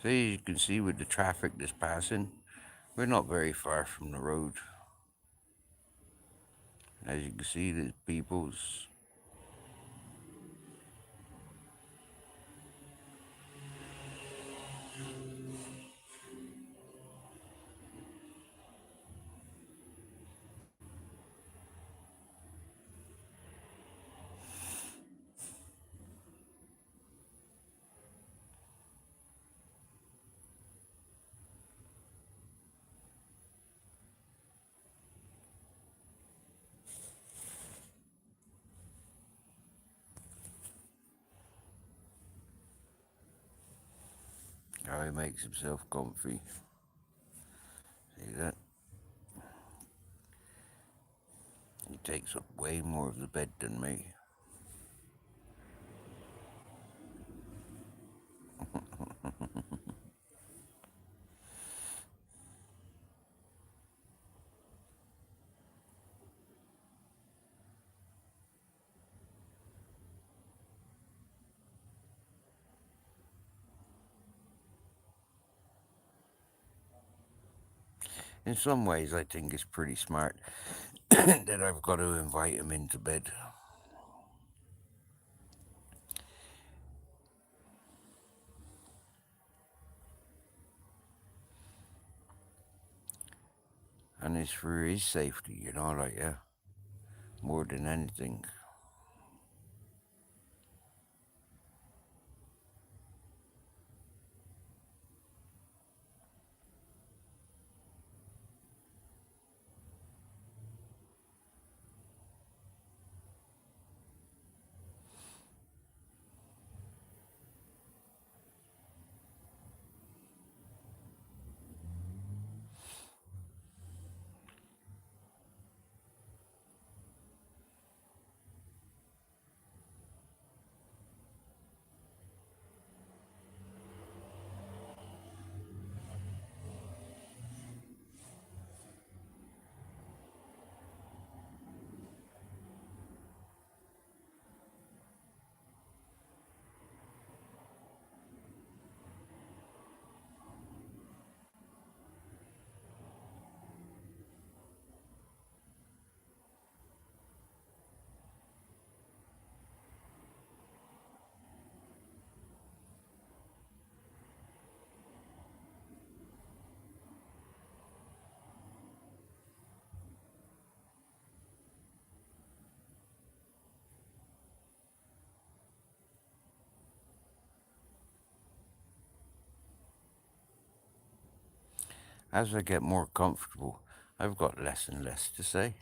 So as you can see with the traffic that's passing, we're not very far from the road. As you can see, there's people's. How he makes himself comfy. See that? He takes up way more of the bed than me. In some ways, I think it's pretty smart that I've got to invite him into bed. And it's for his safety, like, yeah, more than anything. As I get more comfortable, I've got less and less to say.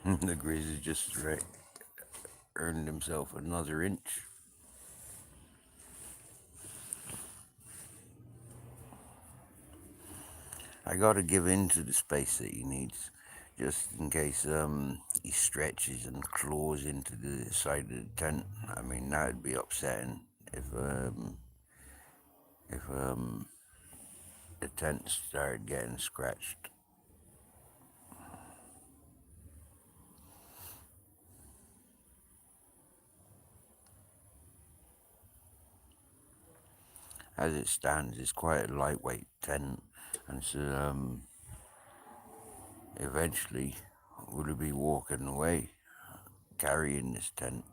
The Grizzly just earned himself another inch. I gotta give in to the space that he needs, just in case he stretches and claws into the side of the tent. I mean, that'd be upsetting if the tent started getting scratched. As it stands, it's quite a lightweight tent, and so eventually we'll be walking away carrying this tent.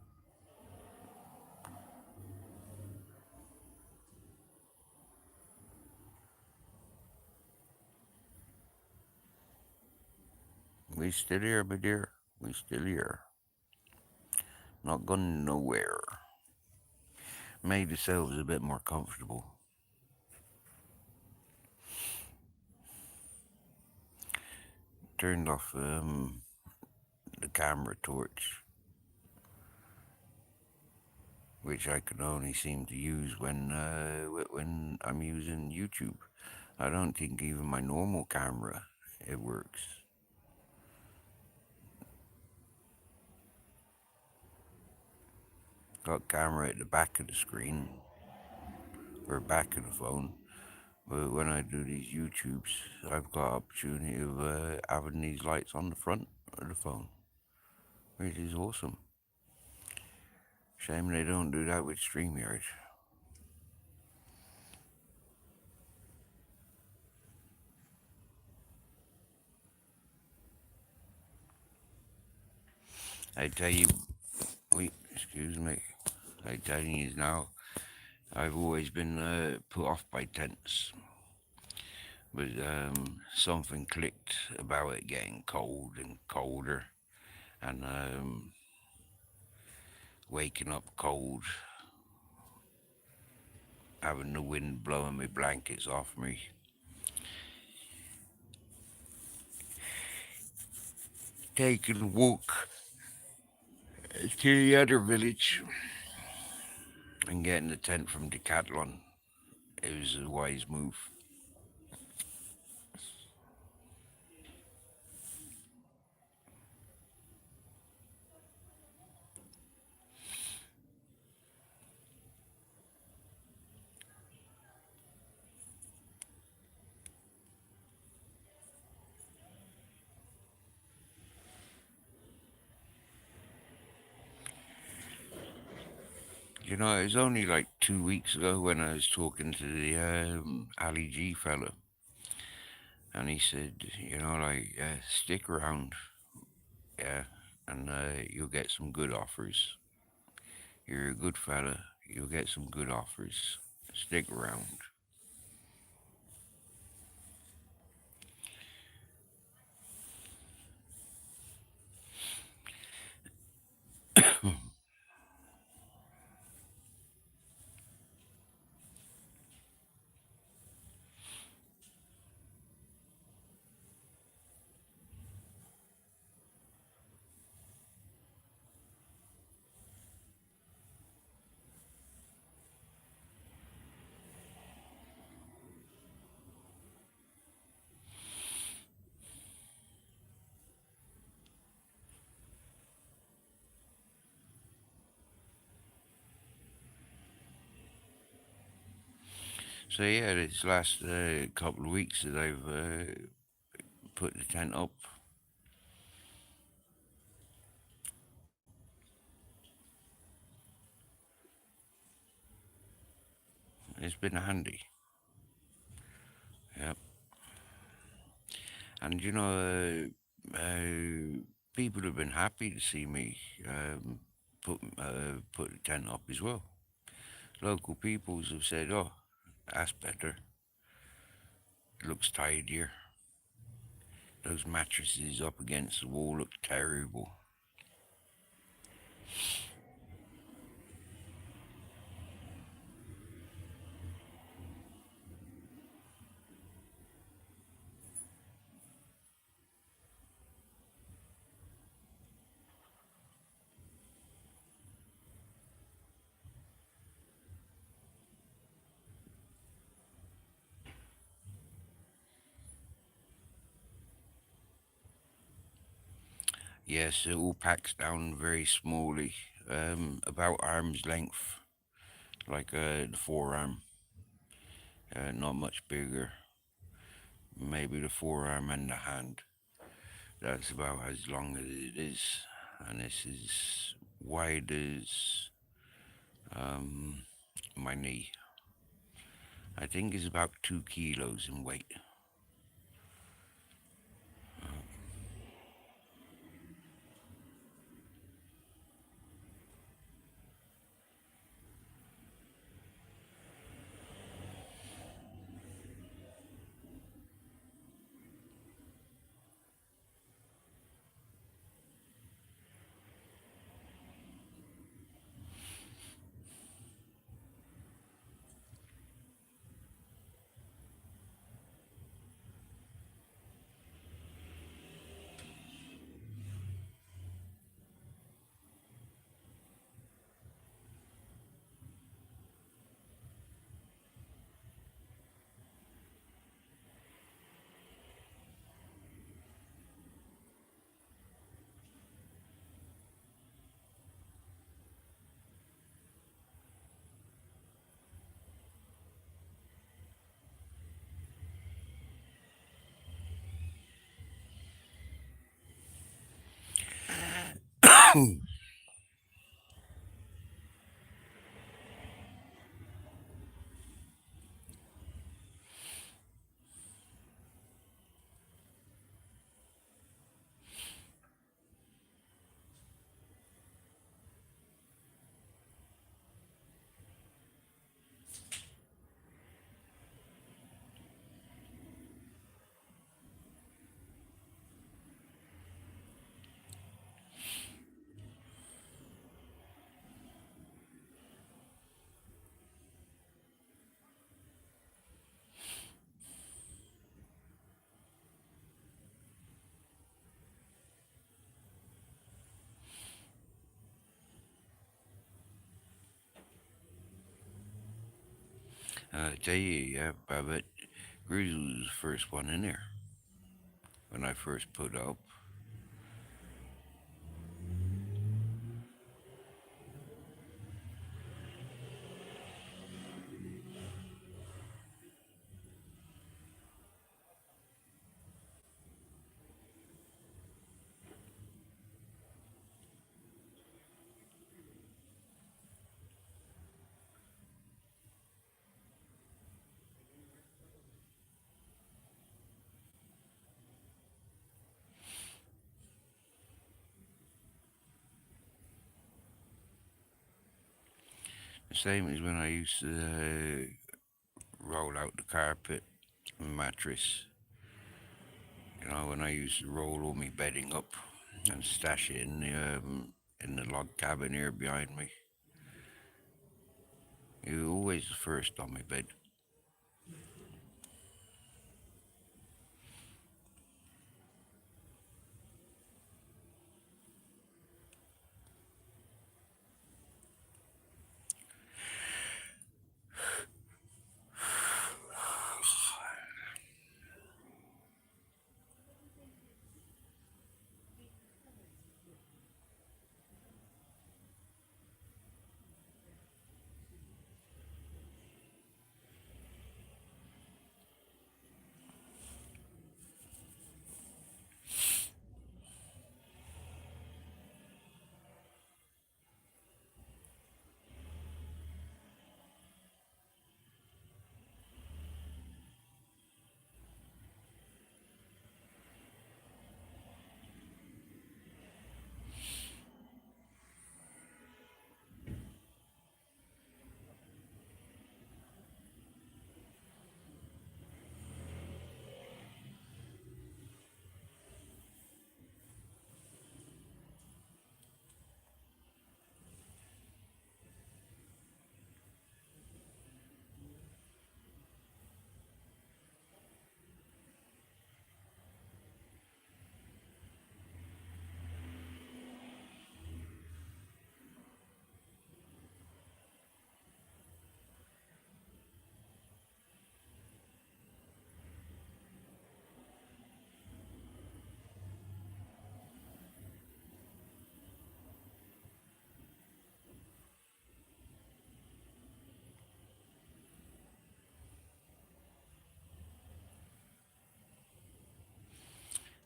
We still here, my dear. We still here. Not going nowhere. Made ourselves a bit more comfortable. Turned off the camera torch, which I can only seem to use when I'm using YouTube. I don't think even my normal camera it works. Got camera at the back of the screen or back of the phone, but when I do these YouTubes, I've got opportunity of having these lights on the front of the phone, which is awesome. Shame they don't do that with StreamYard. I tell you, wait, excuse me. I tell you now, I've always been put off by tents, but something clicked about it getting cold and colder, and waking up cold, having the wind blowing my blankets off me. Taking a walk to the other village and getting the tent from Decathlon. It was a wise move. You know, it was only like 2 weeks ago when I was talking to the Ali G fella, and he said, stick around, yeah, and you'll get some good offers. You're a good fella, you'll get some good offers. Stick around. So yeah, this last couple of weeks that I've put the tent up, it's been handy. Yep. And people have been happy to see me put the tent up as well. Local peoples have said, "Oh, that's better. It looks tidier. Those mattresses up against the wall look terrible." Yes, it all packs down very smallly, about arm's length, like the forearm. Not much bigger. Maybe the forearm and the hand. That's about as long as it is, and this is wide as my knee. I think it's about 2 kilos in weight. I tell you, yeah, I bet Grizzly was the first one in there when I first put up. The same as when I used to roll out the carpet and mattress. You know, when I used to roll all my bedding up and stash it in the log cabin here behind me. You were always the first on my bed.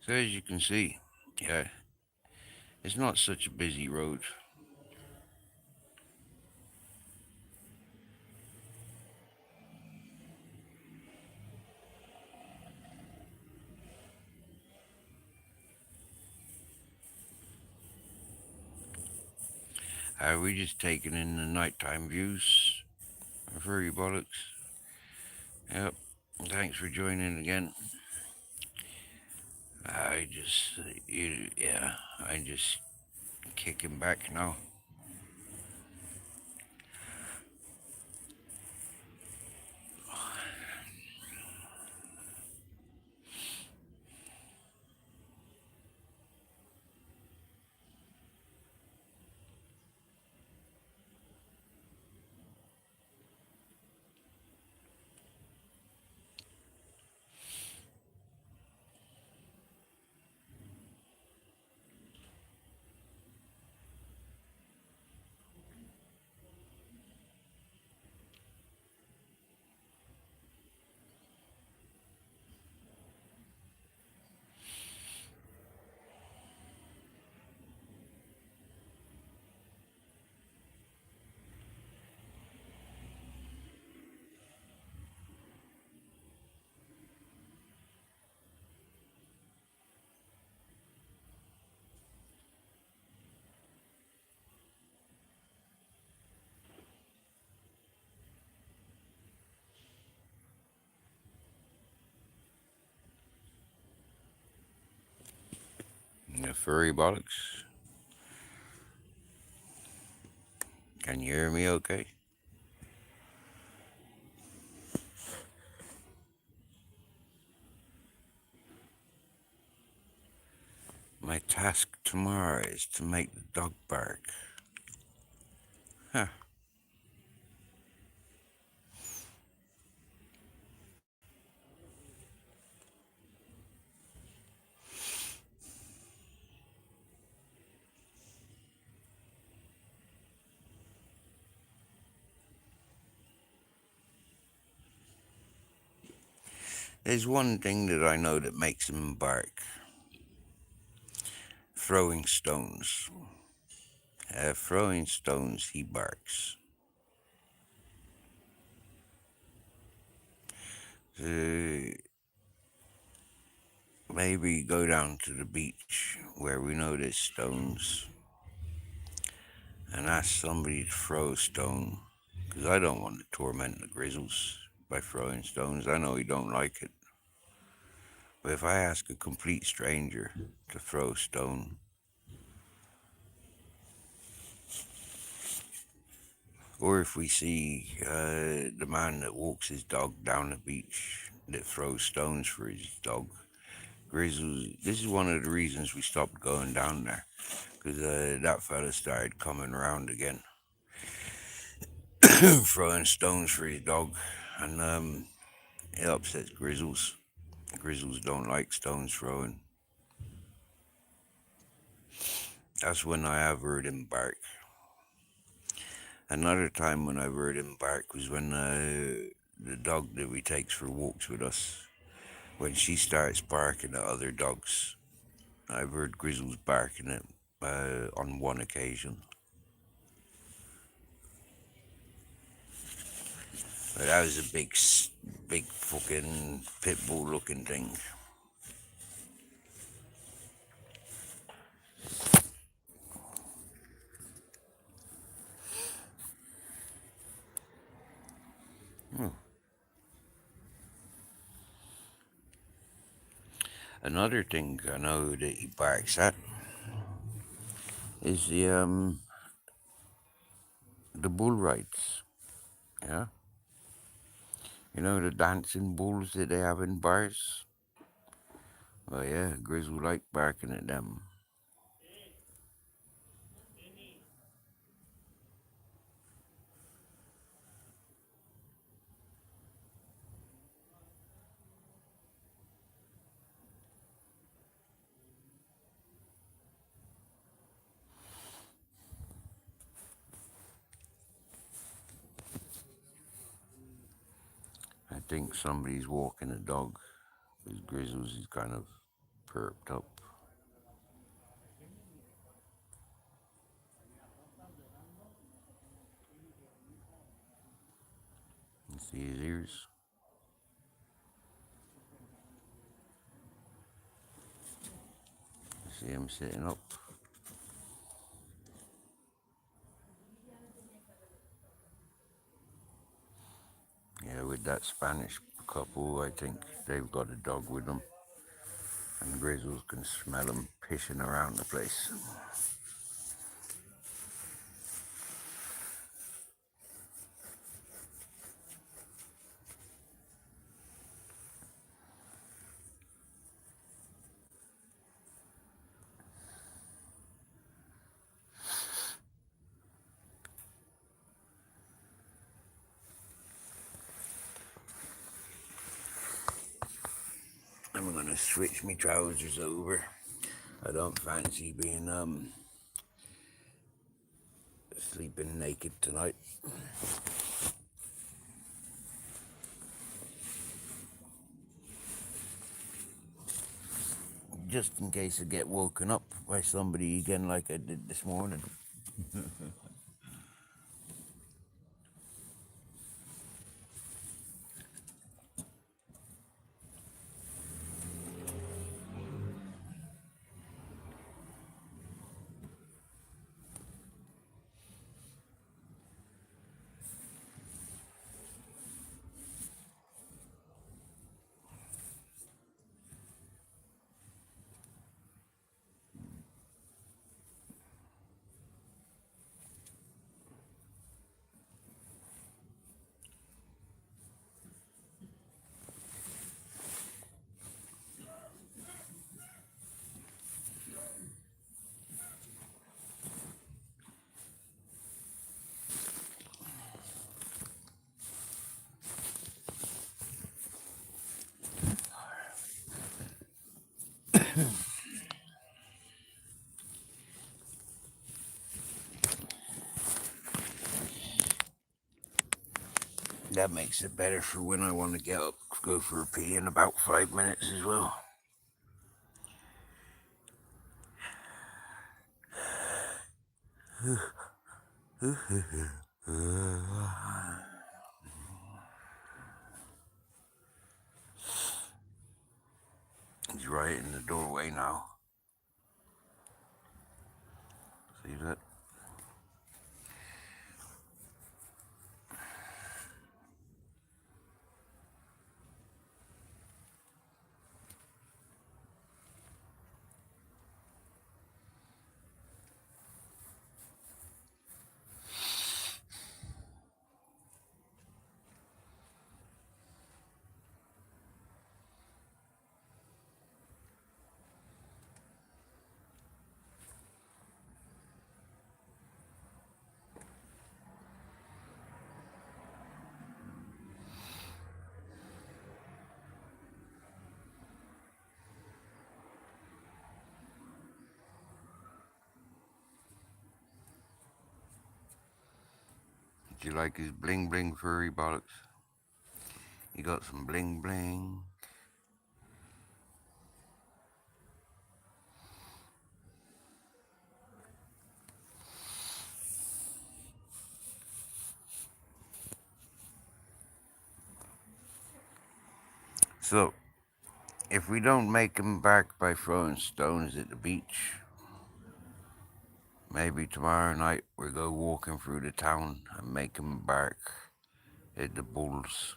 So as you can see, yeah, it's not such a busy road. We just taking in the nighttime views for you bollocks. Yep. Thanks for joining again. I'm just kicking back now. Furry bollocks. Can you hear me okay? My task tomorrow is to make the dog bark. Huh. There's one thing that I know that makes him bark. Throwing stones. Throwing stones, he barks. Uh, Maybe go down to the beach where we know there's stones and ask somebody to throw a stone, because I don't want to torment the grizzles by throwing stones. I know he don't like it. But if I ask a complete stranger to throw a stone, or if we see the man that walks his dog down the beach that throws stones for his dog, grizzles, this is one of the reasons we stopped going down there, because that fella started coming around again, throwing stones for his dog, and it upsets grizzles. Grizzles don't like stones throwing. That's when I have heard him bark. Another time when I've heard him bark was when the dog that we takes for walks with us, when she starts barking at other dogs. I've heard Grizzles barking at on one occasion. But that was a big fucking pit bull looking thing. Hmm. Another thing I know that he barks at is the bull rides. Yeah, you know the dancing bulls that they have in bars. Oh yeah, Grizzle like barking at them. I think somebody's walking a dog, because Grizzles is kind of perked up. You see his ears? You see him sitting up? Yeah, with that Spanish couple, I think they've got a dog with them. And Grizzles can smell them pissing around the place. I'm gonna switch my trousers over. I don't fancy being sleeping naked tonight. Just in case I get woken up by somebody again like I did this morning. That makes it better for when I want to get up, go for a pee in about 5 minutes as well. He's right in the doorway now. See that? Do you like his bling bling furry bollocks? He got some bling bling. So, if we don't make him back by throwing stones at the beach, maybe tomorrow night we'll go walking through the town and make him back at the bulls.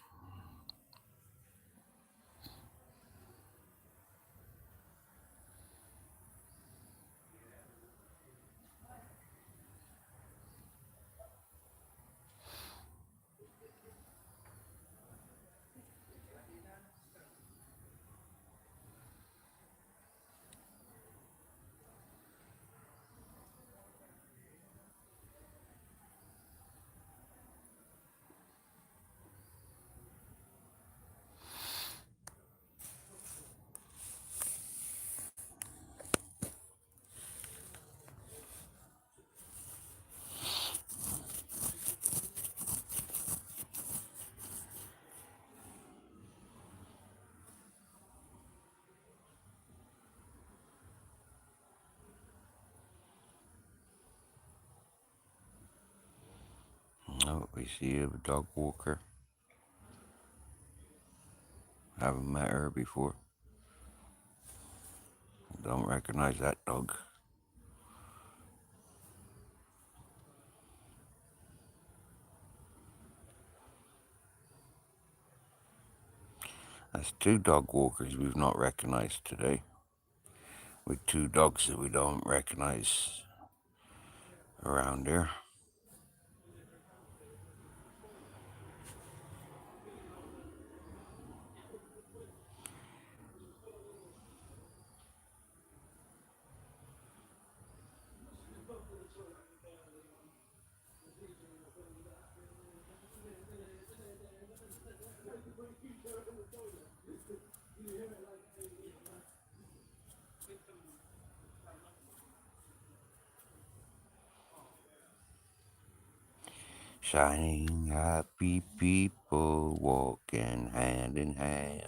Oh, we see a dog walker. Haven't met her before. Don't recognize that dog. That's two dog walkers we've not recognized today. With two dogs that we don't recognize around here. Shining happy people walking hand in hand.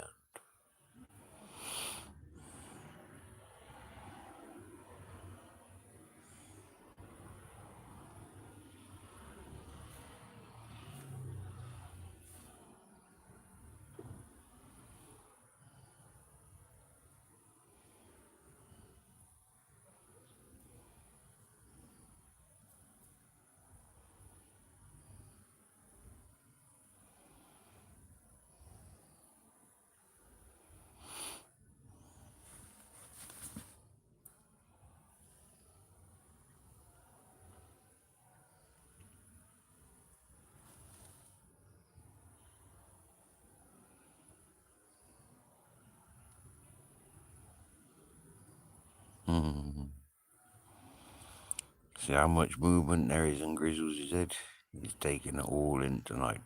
See how much movement there is in Grizzles' head? He's taking it all in tonight.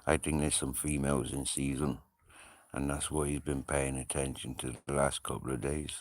I think there's some females in season, and that's why he's been paying attention to the last couple of days.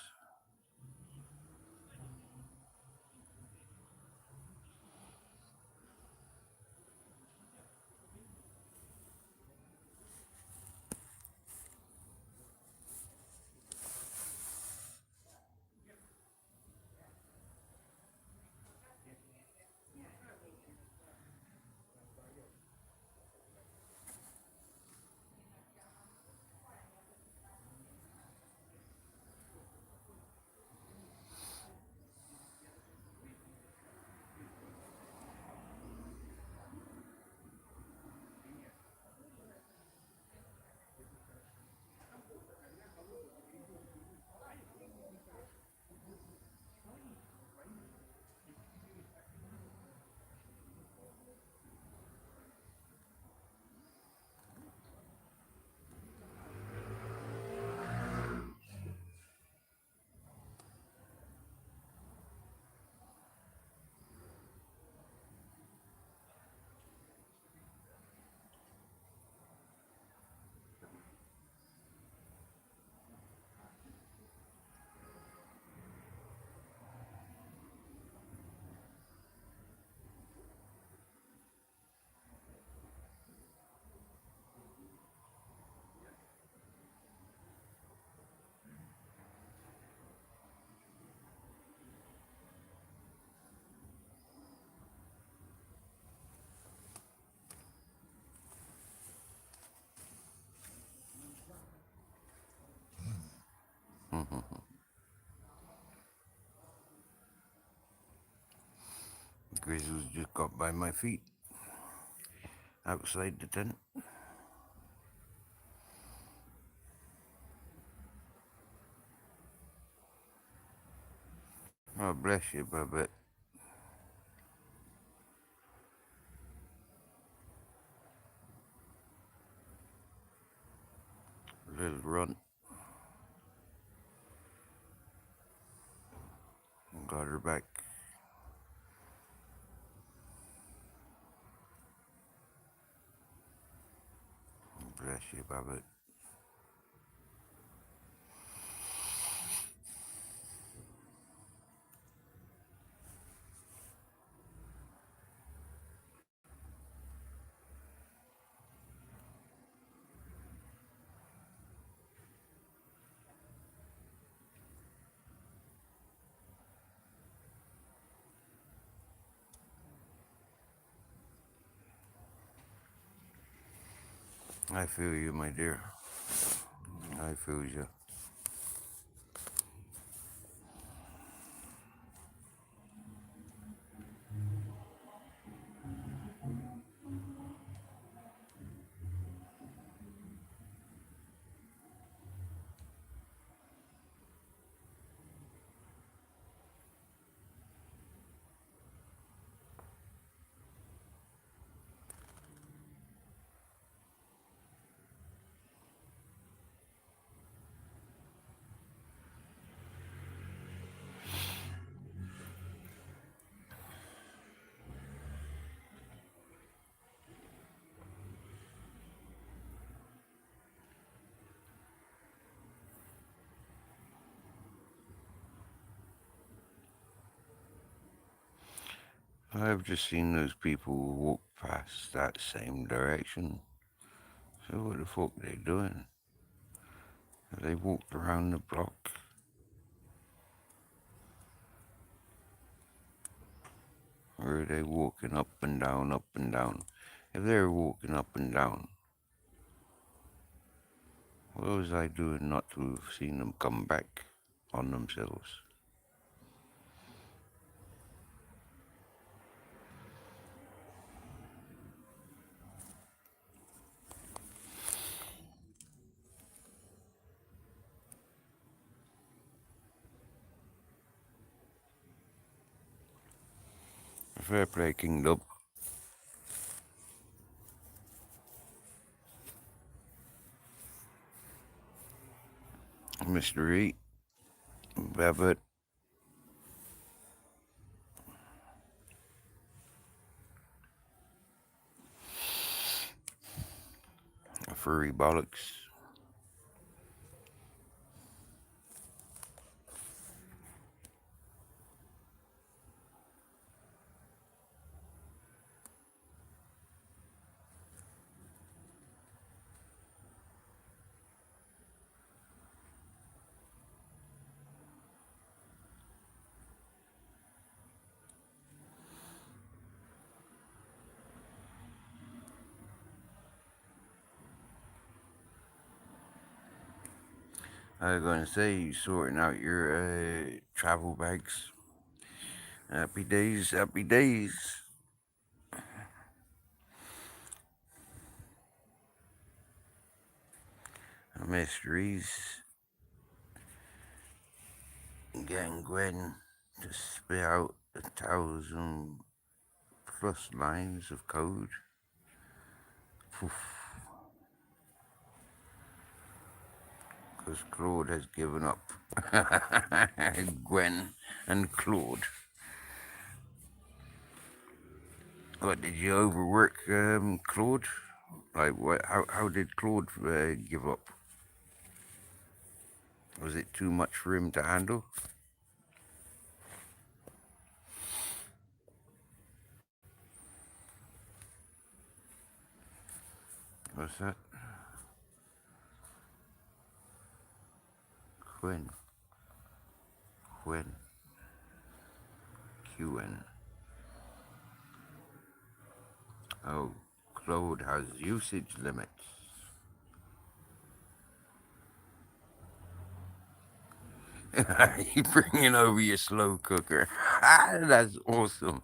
Grizzles just got by my feet outside the tent. Oh, bless you, Babette. Little runt. Got her back. Bless you, Babette. I feel you, my dear. I feel you. I've just seen those people walk past that same direction. So what the fuck are they doing? Have they walked around the block? Or are they walking up and down, up and down? If they're walking up and down, what was I doing not to have seen them come back on themselves? Fair play, King Dub. Mr. E. Babbitt. Furry Bollocks. I was going to say, you sorting out your travel bags. Happy days, happy days. Mysteries. Getting Gwen to spit out 1,000 plus lines of code. Because Claude has given up. Gwen and Claude. What, did you overwork Claude? Like, what? How did Claude give up? Was it too much for him to handle? What's that? Quinn. Quinn. QN. Oh, Claude has usage limits. You bringing over your slow cooker. That's awesome.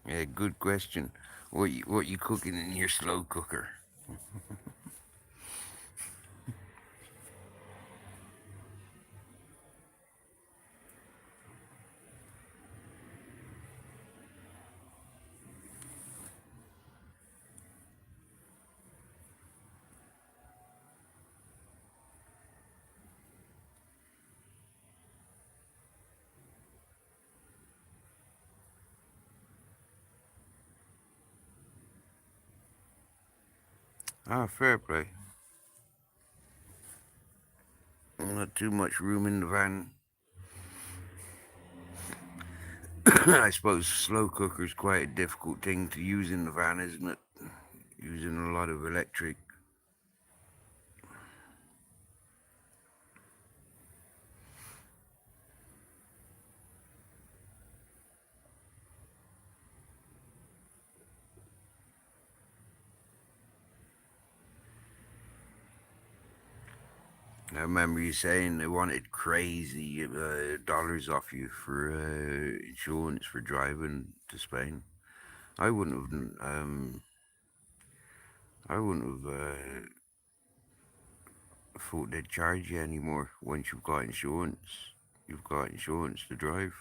Yeah, good question. What you cooking in your slow cooker? Ah, fair play. Not too much room in the van. I suppose slow cooker is quite a difficult thing to use in the van, isn't it? Using a lot of electric. I remember you saying they wanted crazy dollars off you for insurance for driving to Spain. I wouldn't have. I wouldn't have thought they'd charge you anymore once you've got insurance. You've got insurance to drive.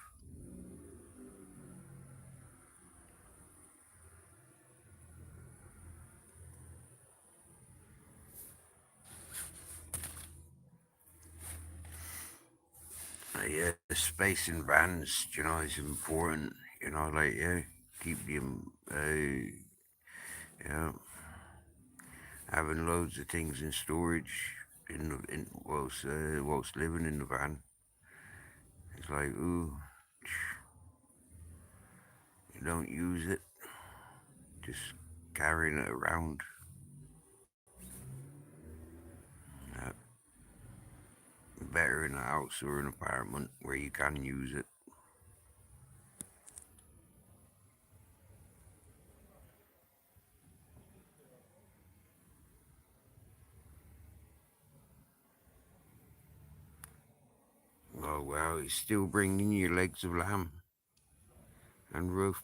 Yeah, the space in vans, is important. Like keep them. Yeah, having loads of things in storage whilst living in the van. It's like, ooh, you don't use it, just carrying it around. Uh, Better in a house or an apartment where you can use it. Oh well, it's still bringing you legs of lamb and roast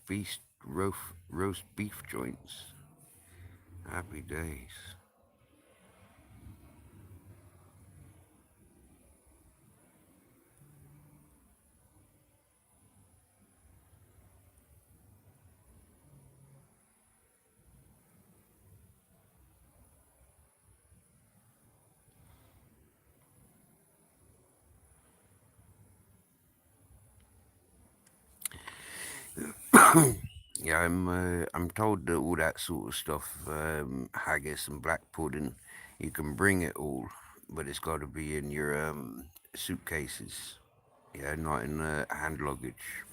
beef joints. Happy days. Yeah, I'm told that all that sort of stuff, haggis and black pudding, you can bring it all, but it's got to be in your suitcases. Yeah, not in hand luggage.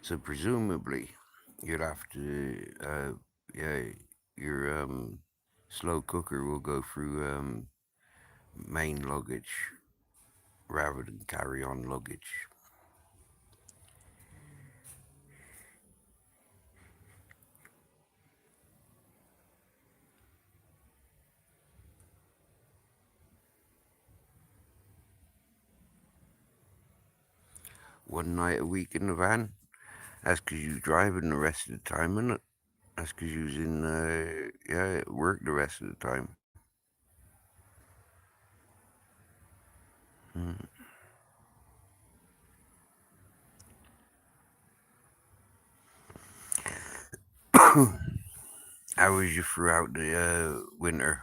So presumably, you'd have to, yeah, your slow cooker will go through main luggage rather than carry on luggage. One night a week in the van. That's because you're driving the rest of the time, innit? That's because you're in, work the rest of the time. Mm. How was you throughout the winter?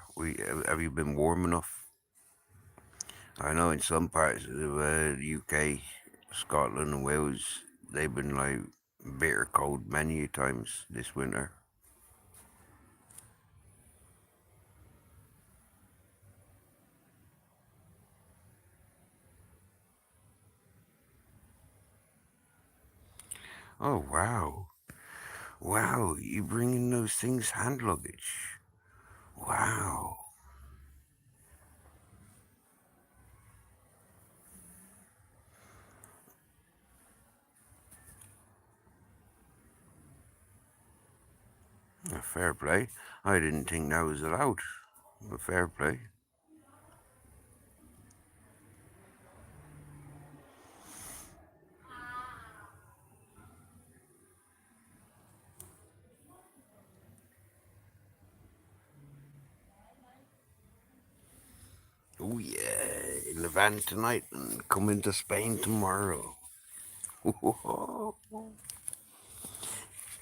Have you been warm enough? I know in some parts of the UK, Scotland and Wales, they've been like bitter cold many times this winter. Oh, wow. Wow, you bringing those things hand luggage. Wow. Fair play. I didn't think that was allowed. Fair play. Oh yeah, in the van tonight and coming to Spain tomorrow.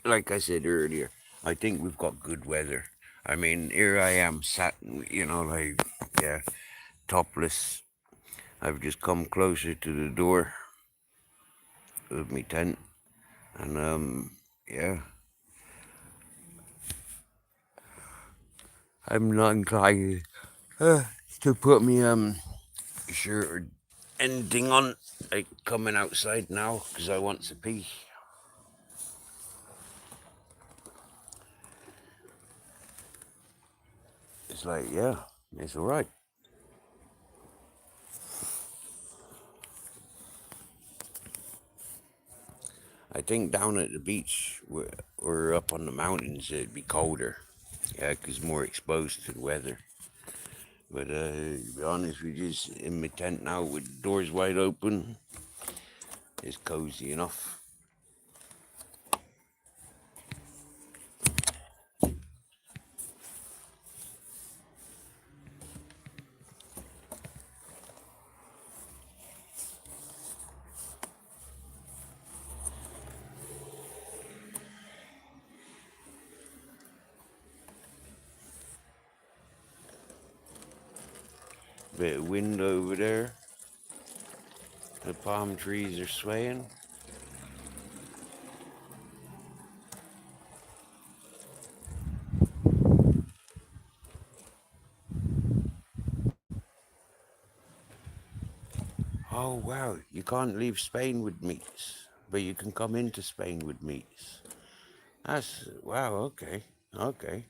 Like I said earlier, I think we've got good weather. I mean, here I am sat, like, yeah, topless. I've just come closer to the door of my tent, and yeah, I'm not inclined to put me shirt or anything on, like coming outside now, because I want to pee. It's like, yeah, it's all right. I think down at the beach or up on the mountains it'd be colder, yeah, 'cause more exposed to the weather. But to be honest with you, just in my tent now with the doors wide open, it's cozy enough. Bit of wind over there. The palm trees are swaying. Oh wow, you can't leave Spain with meats, but you can come into Spain with meats. That's wow. Okay, okay.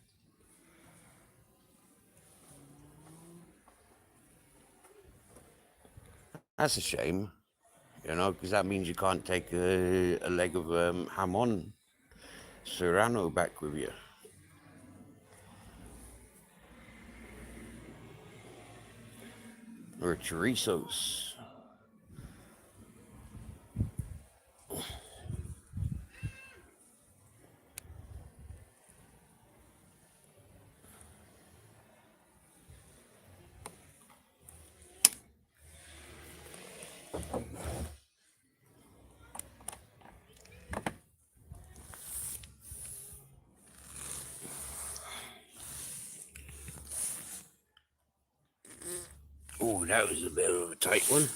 That's a shame, because that means you can't take a leg of jamon serrano back with you, or chorizos. Oh, that was a bit of a tight one.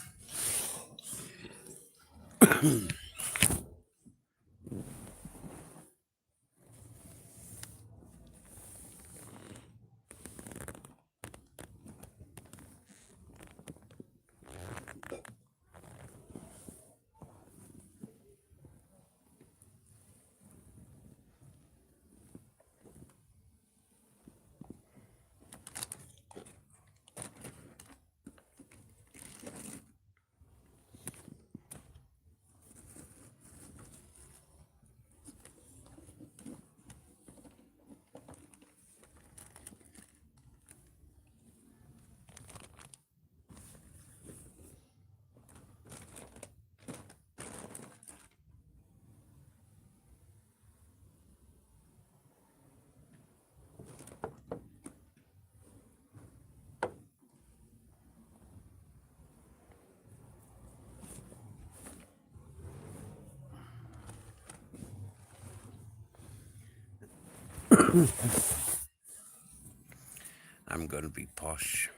I'm gonna be posh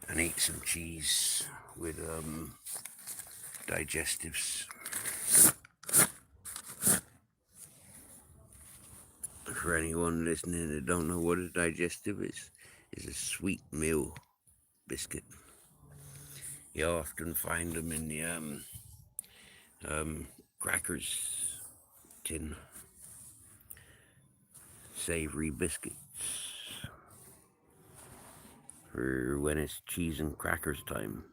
and eat some cheese with digestives. For anyone listening that don't know what a digestive is a sweet meal biscuit. You often find them in the crackers. tin. Savory biscuits for when it's cheese and crackers time.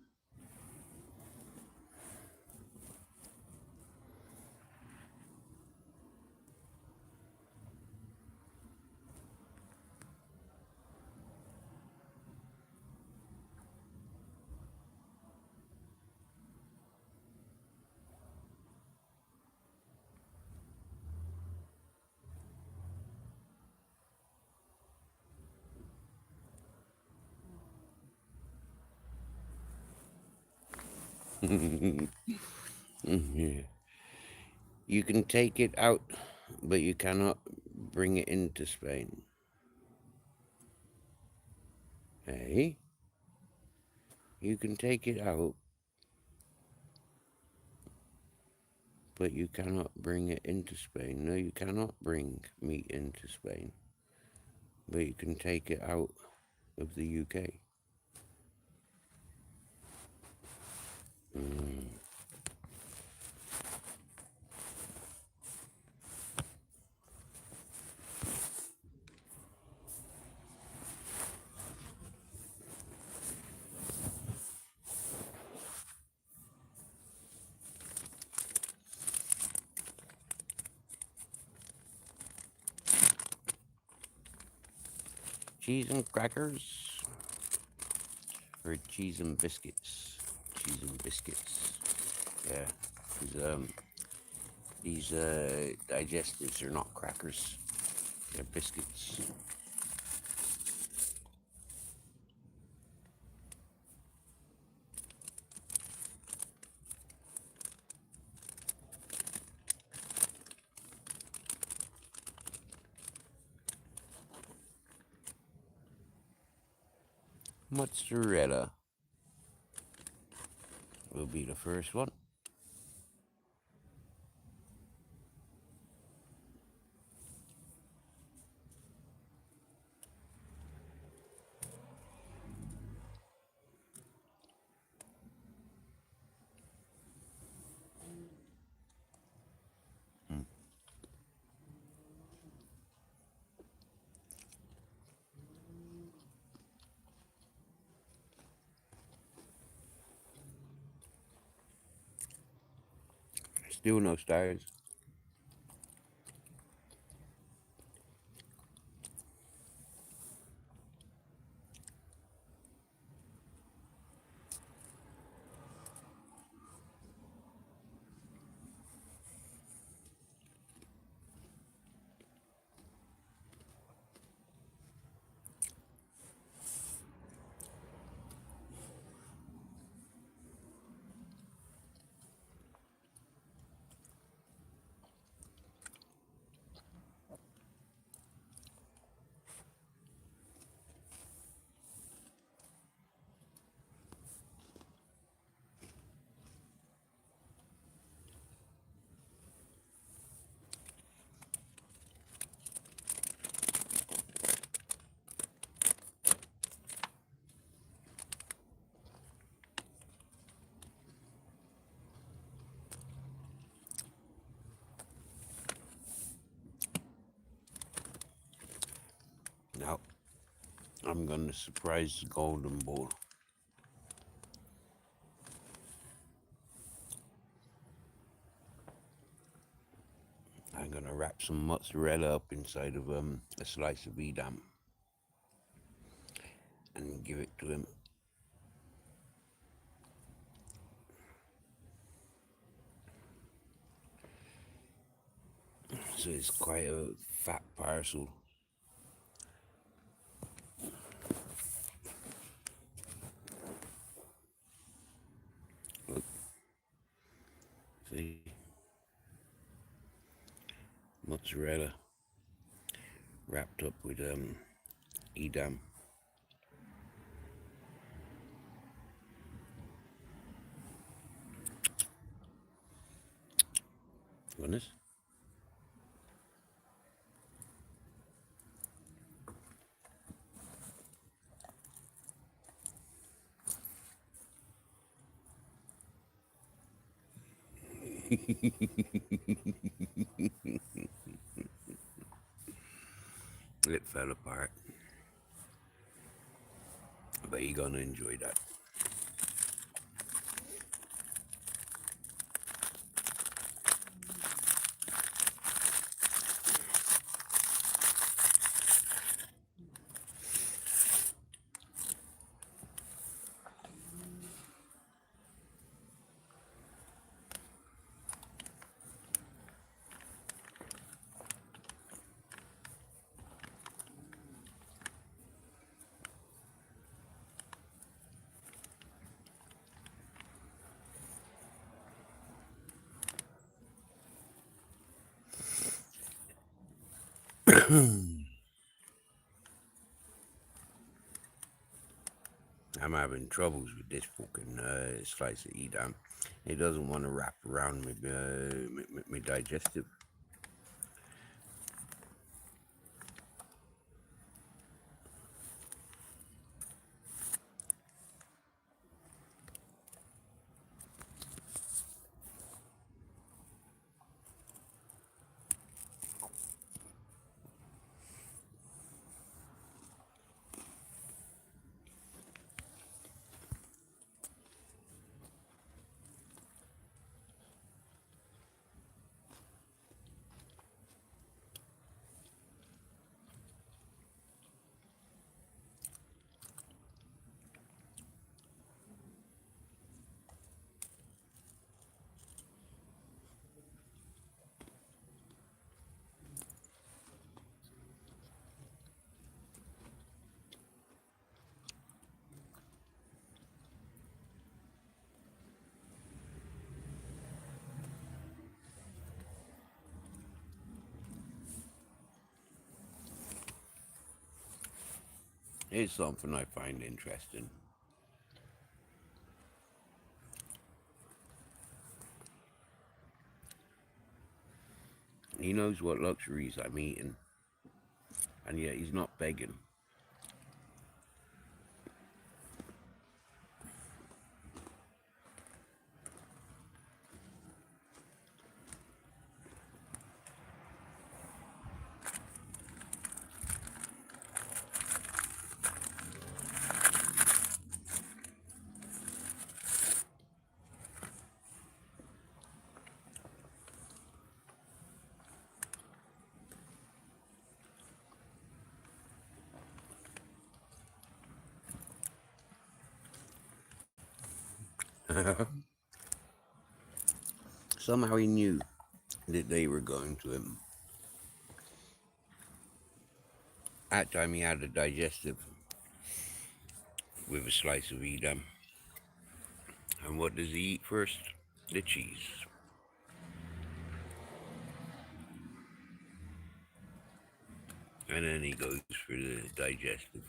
Yeah. You can take it out, but you cannot bring it into Spain. Hey? You can take it out, but you cannot bring it into Spain. No, you cannot bring meat into Spain, but you can take it out of the UK. Cheese and crackers, or cheese and biscuits. Cheese and biscuits. Yeah, 'cause, these digestives are not crackers; they're biscuits. Mozzarella will be the first one. Still no stars. Now, I'm gonna surprise the golden bowl. I'm gonna wrap some mozzarella up inside of a slice of Edam and give it to him. So it's quite a fat parcel. Look, see, mozzarella wrapped up with Edam. Goodness. fell apart. But you're gonna enjoy that. I'm having troubles with this fucking slice of Edam. It doesn't want to wrap around my digestive. It's something I find interesting. He knows what luxuries I'm eating, and yet he's not begging. Somehow he knew that they were going to him. That time he had a digestive with a slice of Edam. And what does he eat first? The cheese. And then he goes for the digestive.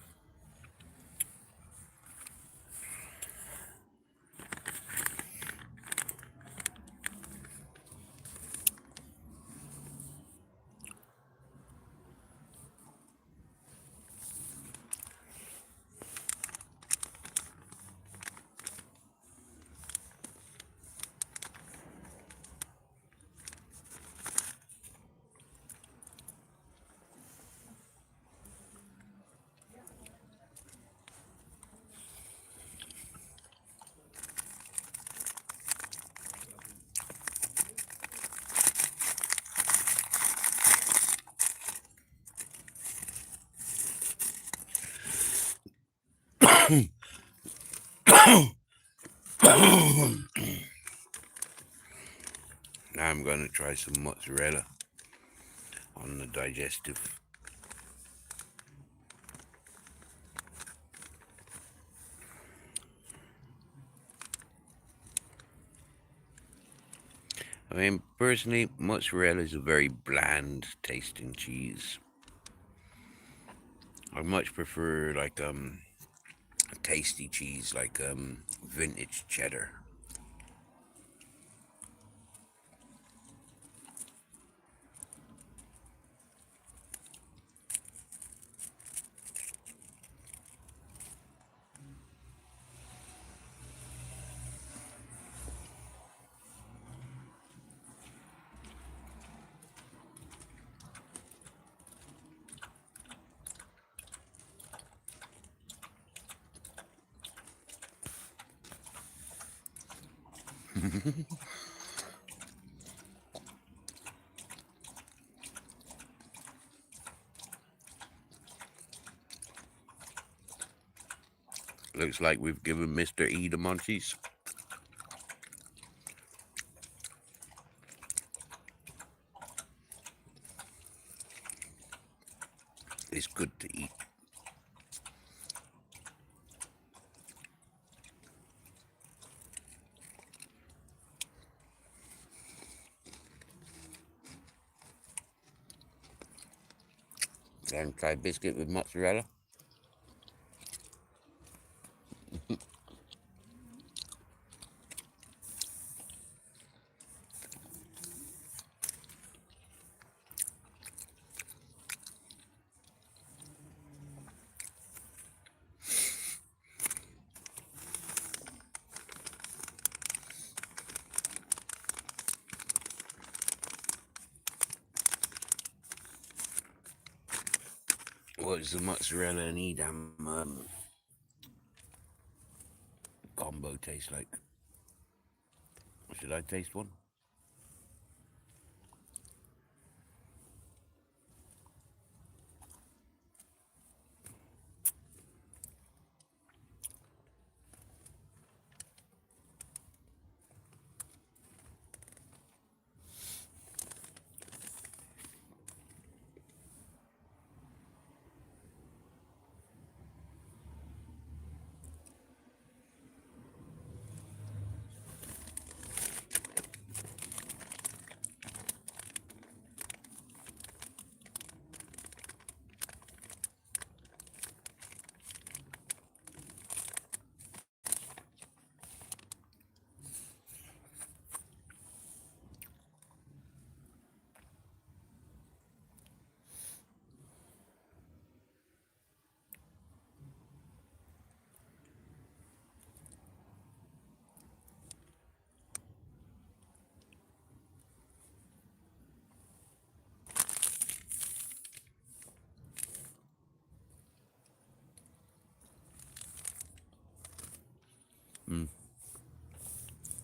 Now I'm going to try some mozzarella on the digestive. I mean, personally, mozzarella is a very bland tasting cheese. I much prefer like a tasty cheese like vintage cheddar. Looks like we've given Mr. E the munchies. It's good to eat. And try biscuit with mozzarella. What does the mozzarella and Edam combo taste like? Should I taste one?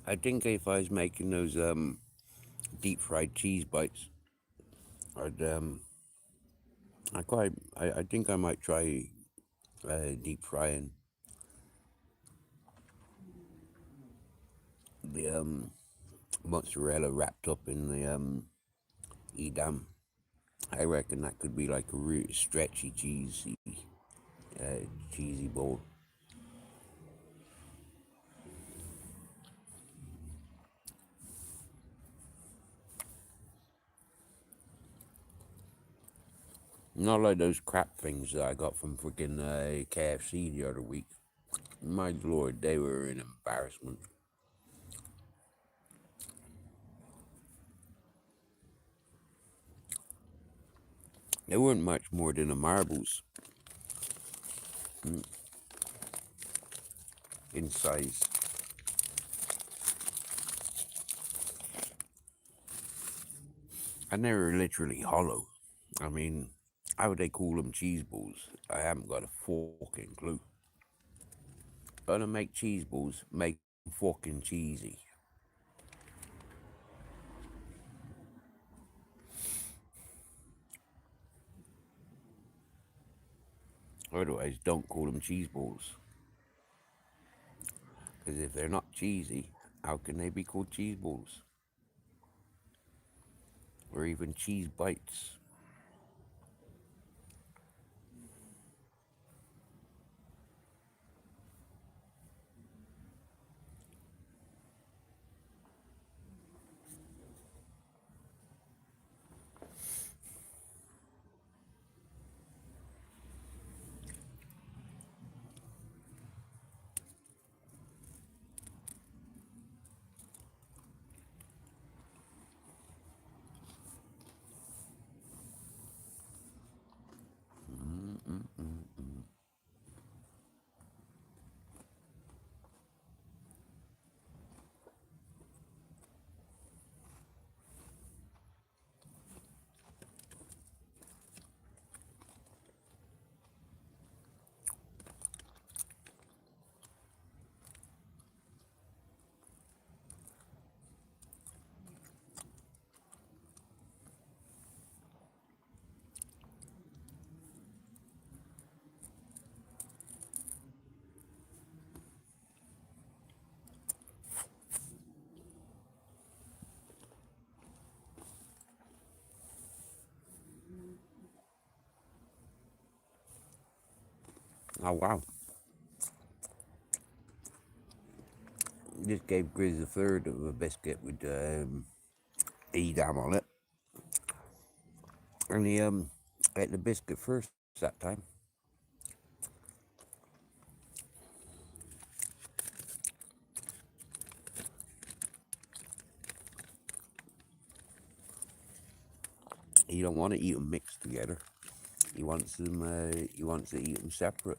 I think if I was making those deep fried cheese bites, I'd I think I might try deep frying the mozzarella wrapped up in the Edam. I reckon that could be like a really stretchy, cheesy bowl. Not like those crap things that I got from freaking KFC the other week. My lord, they were an embarrassment. They weren't much more than the marbles in size. And they were literally hollow. I mean, how would they call them cheese balls? I haven't got a fucking clue. Gonna make cheese balls, make them fucking cheesy. Otherwise, don't call them cheese balls. Because if they're not cheesy, how can they be called cheese balls? Or even cheese bites? Oh wow. Just gave Grizz a third of a biscuit with Edam on it. And he ate the biscuit first that time. He don't want to eat them mixed together. He wants them. He wants to eat them separate.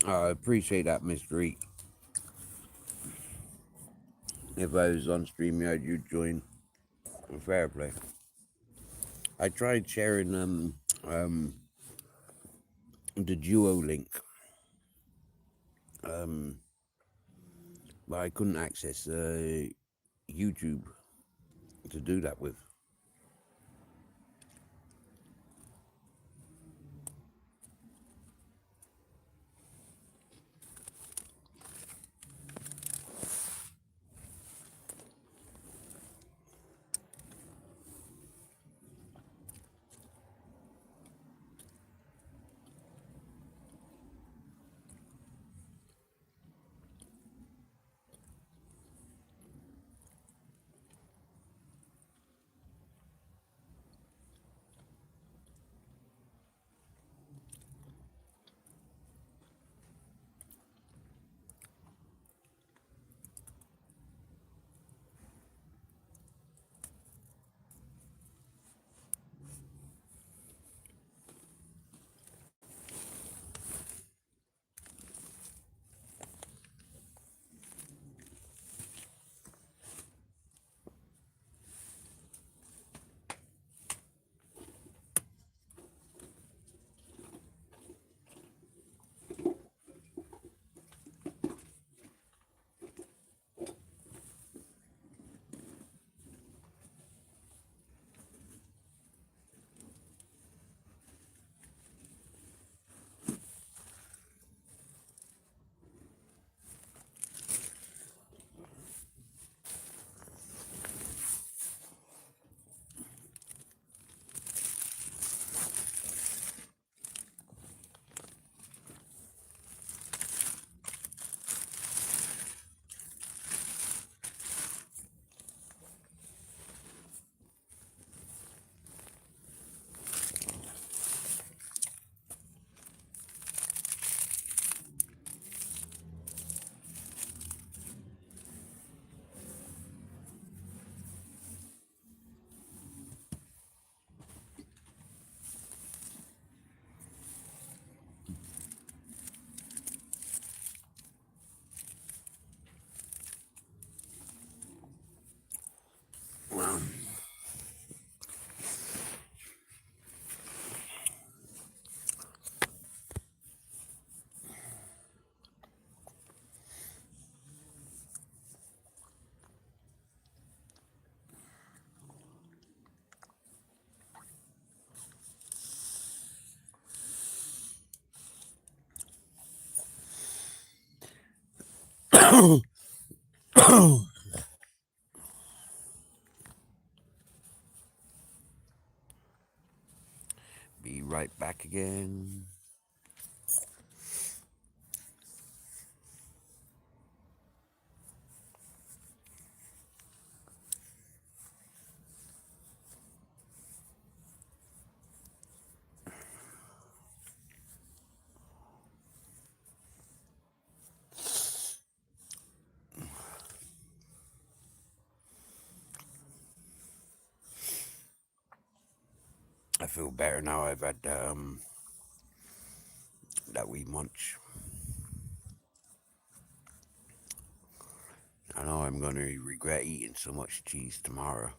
I appreciate that, Mr. Eat. If I was on StreamYard, you'd join. Fair play. I tried sharing the Duo link, but I couldn't access YouTube to do that with. Wow. Be right back again. I feel better now I've had that wee munch. I know I'm going to regret eating so much cheese tomorrow,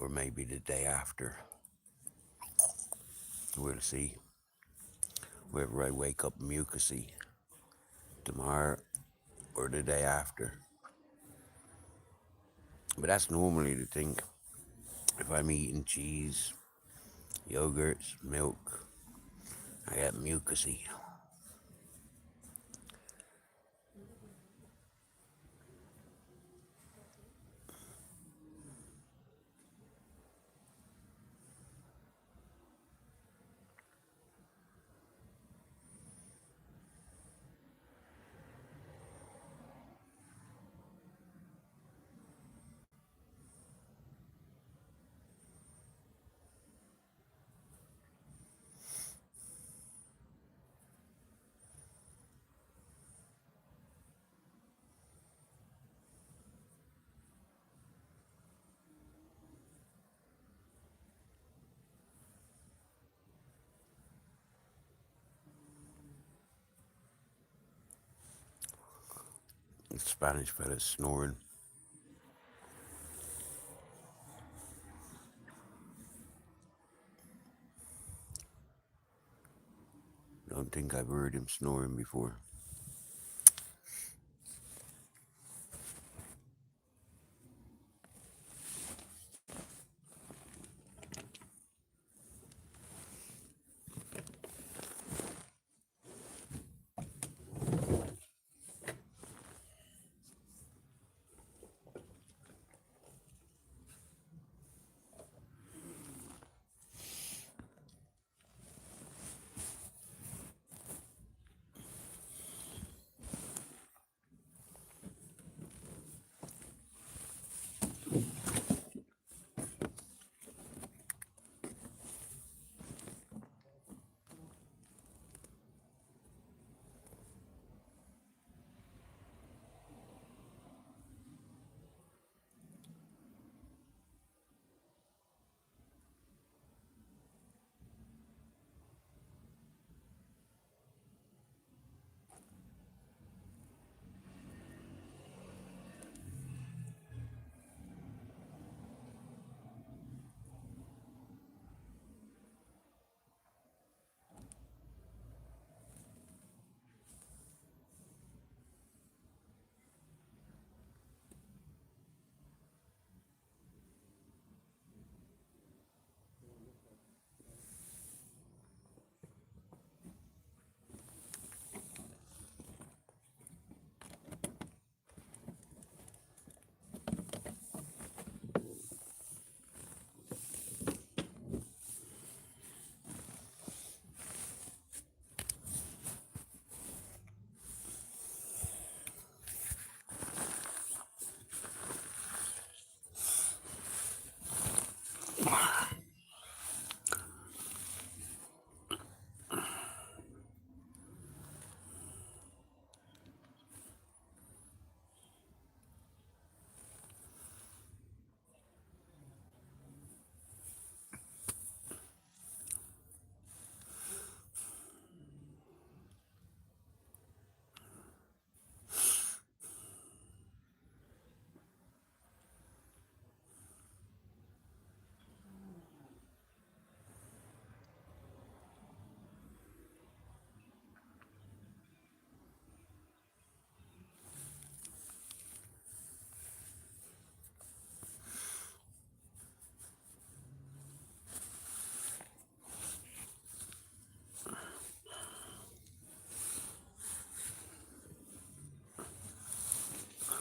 or maybe the day after. We'll see whether I wake up mucusy tomorrow or the day after. But that's normally the thing. If I'm eating cheese, yogurts, milk, I get mucusy. The Spanish fella's snoring. Don't think I've heard him snoring before.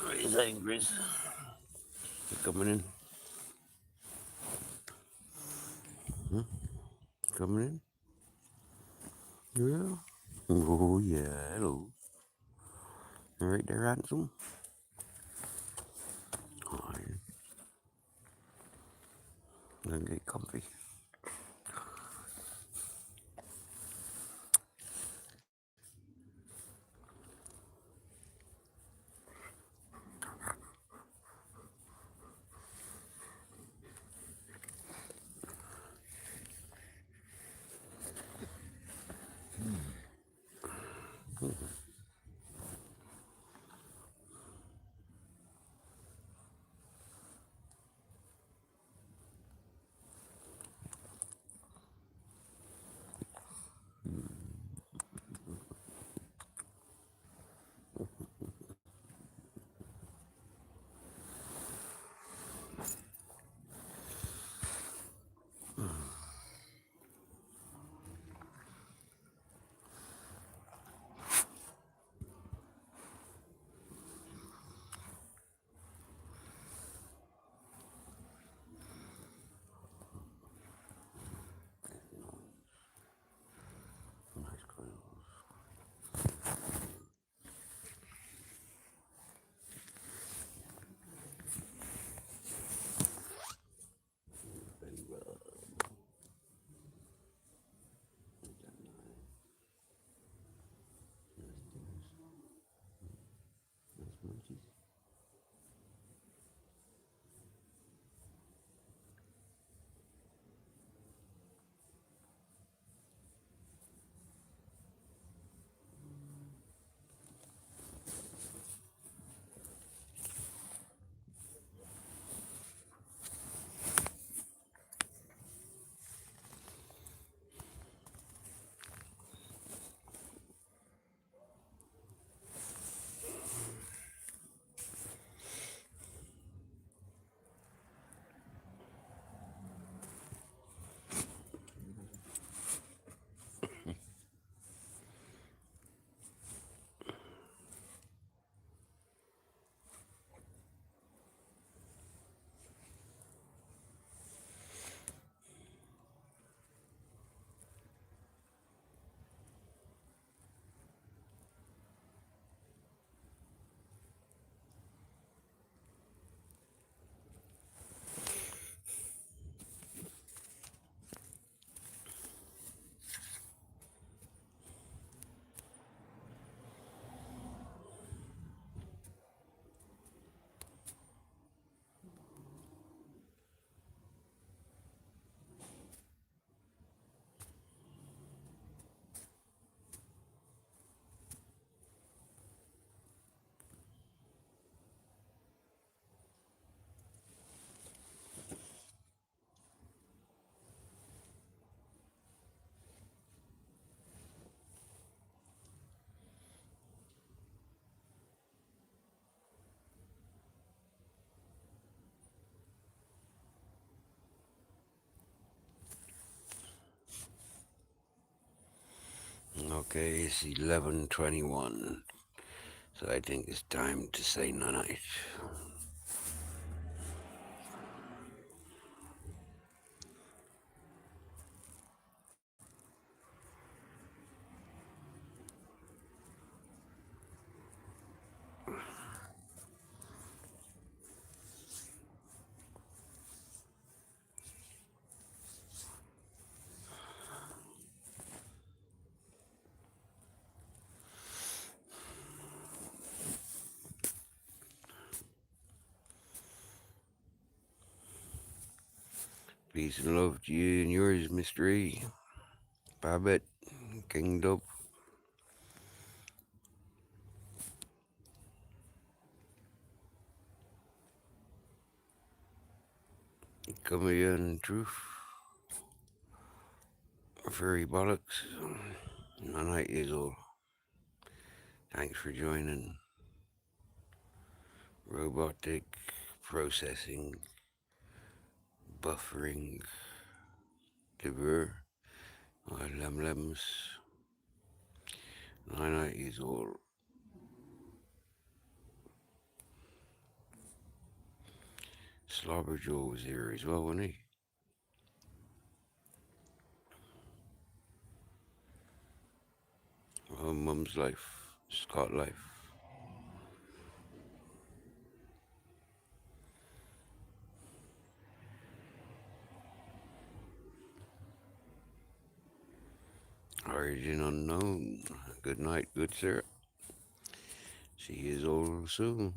What are you saying, Chris? You coming in? Coming in? Yeah. Oh yeah, hello. You right there, handsome? Oh, yeah. Gonna get comfy. Nice clothes. Very well. Nice munchies. Okay, it's 11:21, so I think it's time to say night. Peace and love to you and yours, Mr. E. Babbitt, King Dub. Come here and truth. Furry bollocks. 9 years old. Thanks for joining. Robotic processing, buffering, liver, lemlems. 9 years old. Slobberjaw was here as well, wasn't he? Oh, Mum's life, Scott life. Origin unknown. Good night, good sir. See you all soon.